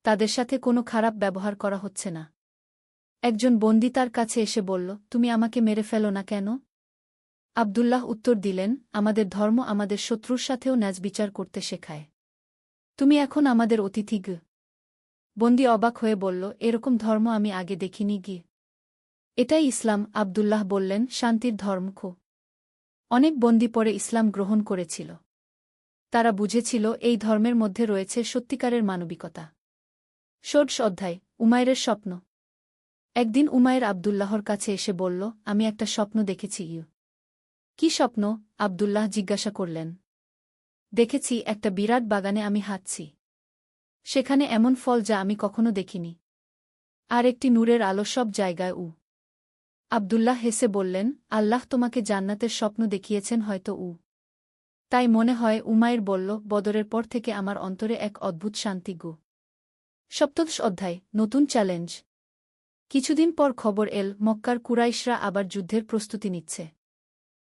তাদের সাথে কোনো খারাপ ব্যবহার করা হচ্ছে না। একজন বন্দী তার কাছে এসে বলল, তুমি আমাকে মেরে ফেলো না কেন? আব্দুল্লাহ উত্তর দিলেন, আমাদের ধর্ম আমাদের শত্রুর সাথেও ন্যায়বিচার করতে শেখায়। তুমি এখন আমাদের অতিথি। বন্দী অবাক হয়ে বলল, এরকম ধর্ম আমি আগে দেখিনি। এটাই ইসলাম। আব্দুল্লাহ বললেন, শান্তির ধর্ম। অনেক বন্দী পরে ইসলাম গ্রহণ করেছিল। তারা বুঝেছিল এই ধর্মের মধ্যে রয়েছে সত্যিকারের মানবিকতা। ষোড়শ অধ্যায়, উমাইরের স্বপ্ন। একদিন উমাইর আব্দুল্লাহর কাছে এসে বলল, আমি একটা স্বপ্ন দেখেছি। কি স্বপ্ন? আব্দুল্লাহ জিজ্ঞাসা করলেন। দেখেছি, একটা বিরাট বাগানে আমি হাঁটছি। সেখানে এমন ফল যা আমি কখনো দেখিনি। আর একটি নূরের আলো সব জায়গায়। আব্দুল্লাহ হেসে বললেন, আল্লাহ তোমাকে জান্নাতের স্বপ্ন দেখিয়েছেন হয়তো। তাই মনে হয়। উমাইর বলল, বদরের পর থেকে আমার অন্তরে এক অদ্ভুত শান্তি। সপ্তদশ অধ্যায়, নতুন চ্যালেঞ্জ। কিছুদিন পর খবর এল, মক্কার কুরাইশরা আবার যুদ্ধের প্রস্তুতি নিচ্ছে।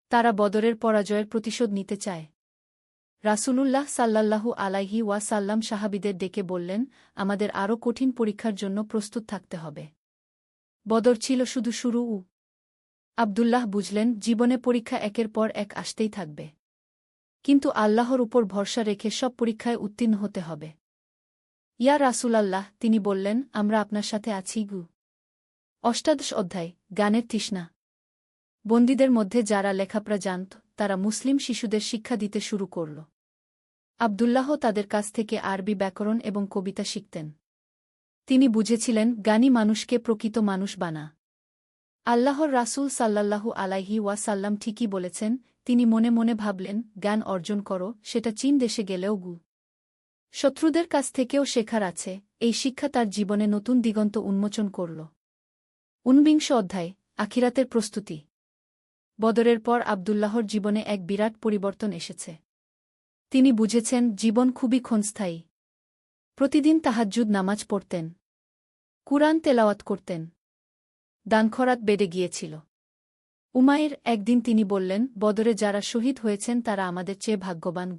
তারা বদরের পরাজয়ের প্রতিশোধ নিতে চায়। রাসূলুল্লাহ সাল্লাল্লাহু আলাইহি ওয়াসাল্লাম সাহাবীদের ডেকে বললেন, আমাদের আরও কঠিন পরীক্ষার জন্য প্রস্তুত থাকতে হবে। বদর ছিল শুধু শুরু। আব্দুল্লাহ বুঝলেন, জীবনে পরীক্ষা একের পর এক আসতেই থাকবে। কিন্তু আল্লাহর উপর ভরসা রেখে সব পরীক্ষায় উত্তীর্ণ হতে হবে। ইয়া রাসূলাল্লাহ, তিনি বললেন, আমরা আপনার সাথে আছি। অষ্টাদশ অধ্যায়, জ্ঞানের তৃষ্ণা। বন্দীদের মধ্যে যারা লেখাপড়া জানত, তারা মুসলিম শিশুদের শিক্ষা দিতে শুরু করল। আব্দুল্লাহ তাদের কাছ থেকে আরবি ব্যাকরণ এবং কবিতা শিখতেন। তিনি বুঝেছিলেন, জ্ঞানী মানুষকে প্রকৃত মানুষ বানা। আল্লাহর রাসূল সাল্লাল্লাহু আলাইহি ওয়াসাল্লাম ঠিকই বলেছেন। তিনি মনে মনে ভাবলেন, জ্ঞান অর্জন করো, সেটা চীন দেশে গেলেও। শত্রুদের কাছ থেকেও শেখার আছে। এই শিক্ষা তার জীবনে নতুন দিগন্ত উন্মোচন করল। ঊনবিংশ অধ্যায়, আখিরাতের প্রস্তুতি। বদরের পর আব্দুল্লাহর জীবনে এক বিরাট পরিবর্তন এসেছে। তিনি বুঝেছেন, জীবন খুবই ক্ষণস্থায়ী। প্রতিদিন তাহাজ্জুদ নামাজ পড়তেন, কুরআন তেলাওয়াত করতেন। দানখরাত বেড়ে গিয়েছিল। উমাইর একদিন তিনি বললেন, বদরে যারা শহীদ হয়েছেন তারা আমাদের চেয়ে ভাগ্যবান।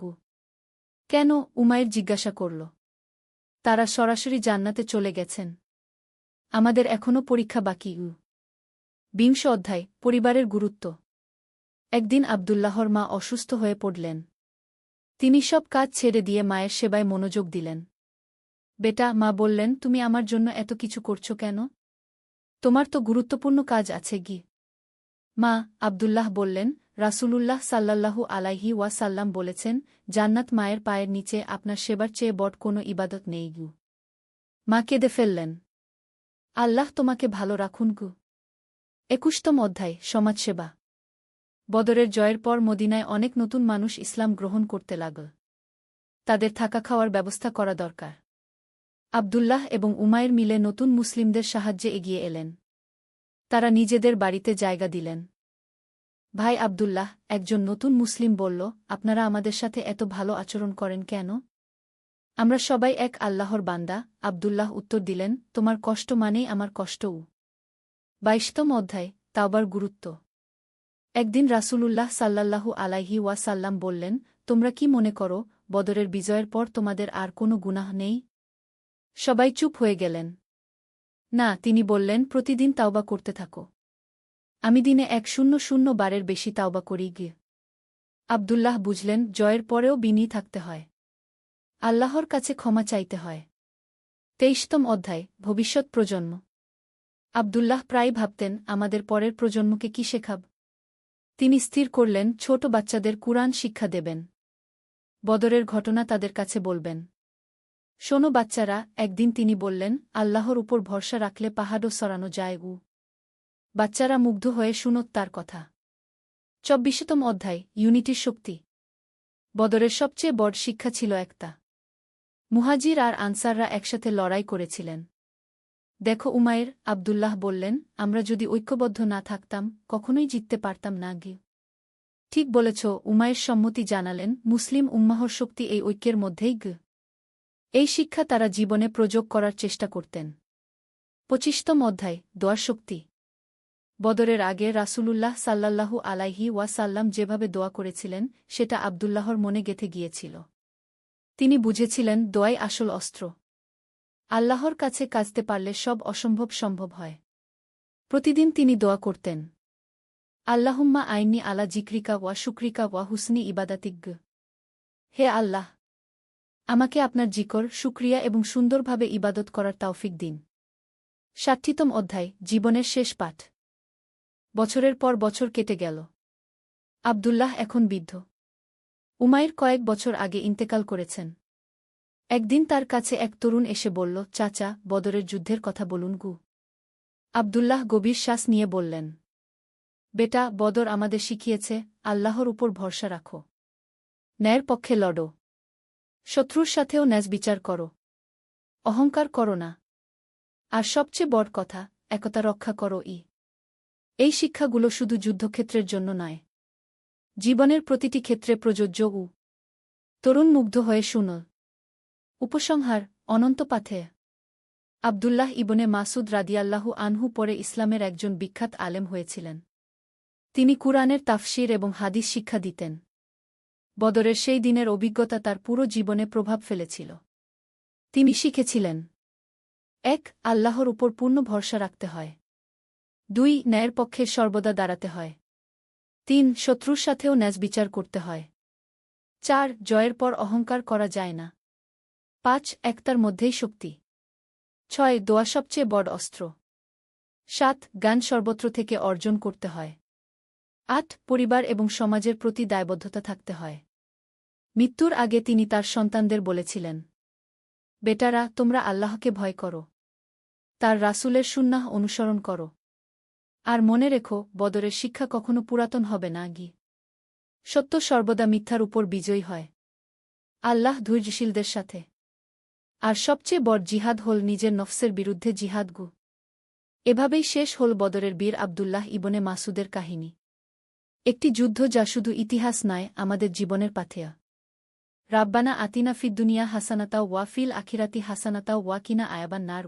কেন? উমাইর জিজ্ঞাসা করল। তারা সরাসরি জান্নাতে চলে গেছেন। আমাদের এখনও পরীক্ষা বাকি। বিংশ অধ্যায়, পরিবারের গুরুত্ব। একদিন আব্দুল্লাহর মা অসুস্থ হয়ে পড়লেন। তিনি সব কাজ ছেড়ে দিয়ে মায়ের সেবায় মনোযোগ দিলেন। বেটা, মা বললেন, তুমি আমার জন্য এত কিছু করছো কেন? তোমার তো গুরুত্বপূর্ণ কাজ আছে। মা, আব্দুল্লাহ বললেন, রাসূলুল্লাহ সাল্লাল্লাহু আলাইহি ওয়াসাল্লাম বলেছেন, জান্নাত মায়ের পায়ের নিচে, আপনার সেবার চেয়ে বড় কোনো ইবাদত নেই। মা কেঁদে ফেললেন। আল্লাহ তোমাকে ভালো রাখুন। ২১তম অধ্যায়, সমাজসেবা। বদরের জয়ের পর মদিনায় অনেক নতুন মানুষ ইসলাম গ্রহণ করতে লাগল। তাদের থাকা খাওয়ার ব্যবস্থা করা দরকার। আব্দুল্লাহ এবং উমায়ের মিলে নতুন মুসলিমদের সাহায্যে এগিয়ে এলেন। তারা নিজেদের বাড়িতে জায়গা দিলেন। ভাই আব্দুল্লাহ, একজন নতুন মুসলিম বলল, আপনারা আমাদের সাথে এত ভালো আচরণ করেন কেন? আমরা সবাই এক আল্লাহর বান্দা। আব্দুল্লাহ উত্তর দিলেন, তোমার কষ্ট মানেই আমার কষ্টও। ২২তম অধ্যায়, তাওবার গুরুত্ব। একদিন রাসূলুল্লাহ সাল্লাল্লাহু আলাইহি ওয়াসাল্লাম বললেন, তোমরা কি মনে করো, বদরের বিজয়ের পর তোমাদের আর কোনো গুনাহ নেই? সবাই চুপ হয়ে গেলেন। না, তিনি বললেন, প্রতিদিন তাওবা করতে থাকো। আমি দিনে ১০০ বারের বেশি তাওবা করি গিয়ে। আব্দুল্লাহ বুঝলেন, জয়ের পরেও বিনয়ী থাকতে হয়। আল্লাহর কাছে ক্ষমা চাইতে হয়। ২৩তম অধ্যায়, ভবিষ্যৎ প্রজন্ম। আব্দুল্লাহ প্রায় ভাবতেন, আমাদের পরের প্রজন্মকে কি শেখাব? তিনি স্থির করলেন, ছোট বাচ্চাদের কুরআন শিক্ষা দেবেন। বদরের ঘটনা তাদের কাছে বলবেন। শোনো বাচ্চারা, একদিন তিনি বললেন, আল্লাহর উপর ভরসা রাখলে পাহাড়ও সরানো যায়। বাচ্চারা মুগ্ধ হয়ে শুনত তার কথা। ২৪তম অধ্যায়, ইউনিটির শক্তি। বদরের সবচেয়ে বড় শিক্ষা ছিল একটা। মুহাজির আর আনসাররা একসাথে লড়াই করেছিলেন। দেখো উমায়ের, আব্দুল্লাহ বললেন, আমরা যদি ঐক্যবদ্ধ না থাকতাম, কখনোই জিততে পারতাম না গিয়ে। ঠিক বলেছ, উমায়ের সম্মতি জানালেন। মুসলিম উম্মাহর শক্তি এই ঐক্যের মধ্যেই এই শিক্ষা তারা জীবনে প্রয়োগ করার চেষ্টা করতেন। ২৫তম অধ্যায়, দোয়ার শক্তি। বদরের আগে রাসূলুল্লাহ সাল্লাল্লাহু আলাইহি ওয়াসাল্লাম যেভাবে দোয়া করেছিলেন, সেটা আব্দুল্লাহর মনে গেঁথে গিয়েছিল। তিনি বুঝেছিলেন, দোয়াই আসল অস্ত্র। আল্লাহর কাছে কাজতে পারলে সব অসম্ভব সম্ভব হয়। প্রতিদিন তিনি দোয়া করতেন, আল্লাহুম্মা আইন্নি আলা জিক্রিকা ওয়া শুকরিকা ওয়া হুসনি ইবাদাতিক। হে আল্লাহ, আমাকে আপনার জিকর, শুকরিয়া এবং সুন্দরভাবে ইবাদত করার তাওফিক দিন। ৬০তম অধ্যায়, জীবনের শেষ পাঠ। বছরের পর বছর কেটে গেল। আব্দুল্লাহ এখন বৃদ্ধ। উমাইর কয়েক বছর আগে ইন্তেকাল করেছেন। একদিন তার কাছে এক তরুণ এসে বলল, চাচা, বদরের যুদ্ধের কথা বলুন গু। আব্দুল্লাহ গভীর শ্বাস নিয়ে বললেন, বেটা, বদর আমাদের শিখিয়েছে, আল্লাহর উপর ভরসা রাখো। ন্যায়ের পক্ষে লড়ো। শত্রুর সাথেও ন্যায় বিচার করো। অহংকার করো না। আর সবচেয়ে বড় কথা, একতা রক্ষা করো। এই শিক্ষাগুলো শুধু যুদ্ধক্ষেত্রের জন্য নয়, জীবনের প্রতিটি ক্ষেত্রে প্রযোজ্য। তরুণ মুগ্ধ হয়ে শুনল। উপসংহার, অনন্ত পাথে। আব্দুল্লাহ ইবনে মাসুদ রাদিয়াল্লাহু আনহু পরে ইসলামের একজন বিখ্যাত আলেম হয়েছিলেন। তিনি কুরআনের তাফসির এবং হাদিস শিক্ষা দিতেন। বদরের সেই দিনের অভিজ্ঞতা তার পুরো জীবনে প্রভাব ফেলেছিল। তিনি শিখেছিলেন, ১. আল্লাহর উপর পূর্ণ ভরসা রাখতে হয়। ২. ন্যায়ের পক্ষে সর্বদা দাঁড়াতে হয়। ৩. শত্রুর সাথেও ন্যায় বিচার করতে হয়। ৪. জয়ের পর অহংকার করা যায় না। ৫. একতার মধ্যেই শক্তি। ৬. দোয়া সবচেয়ে বড় অস্ত্র। ৭. জ্ঞান সর্বত্র থেকে অর্জন করতে হয়। ৮. পরিবার এবং সমাজের প্রতি দায়বদ্ধতা থাকতে হয়। মৃত্যুর আগে তিনি তার সন্তানদের বলেছিলেন, বেটারা, তোমরা আল্লাহকে ভয় করো। তার রাসূলের সুন্নাহ অনুসরণ করো। আর মনে রেখো, বদরের শিক্ষা কখনো পুরাতন হবে না। সত্য সর্বদা মিথ্যার উপর বিজয়ী হয়। আল্লাহ ধৈর্যশীলদের সাথে। আর সবচেয়ে বড় জিহাদ হল নিজের নফসের বিরুদ্ধে জিহাদ। এভাবেই শেষ হল বদরের বীর আব্দুল্লাহ ইবনে মাসুদের কাহিনী। একটি যুদ্ধ যা শুধু ইতিহাস নয়, আমাদের জীবনের পাথেয়া। রাব্বানা আতিনা ফিদ দুনিয়া হাসানাতা ওয়া ফিল আখিরাতি হাসানাতা ওয়া কিনা আয়াবান নার।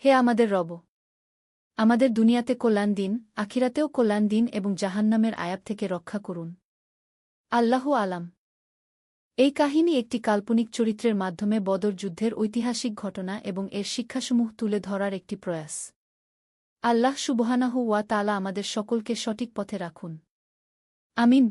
হে আমাদের রব, আমাদের দুনিয়াতে কল্যাণ দিন, আখিরাতেও কল্যাণ দিন এবং জাহান্নামের আয়াব থেকে রক্ষা করুন। আল্লাহু আলাম। এই কাহিনী একটি কাল্পনিক চরিত্রের মাধ্যমে বদর যুদ্ধের ঐতিহাসিক ঘটনা এবং এর শিক্ষাসমূহ তুলে ধরার একটি প্রয়াস। আল্লাহ সুবহানাহু ওয়া তাআলা আমাদের সকলকে সঠিক পথে রাখুন। আমিন।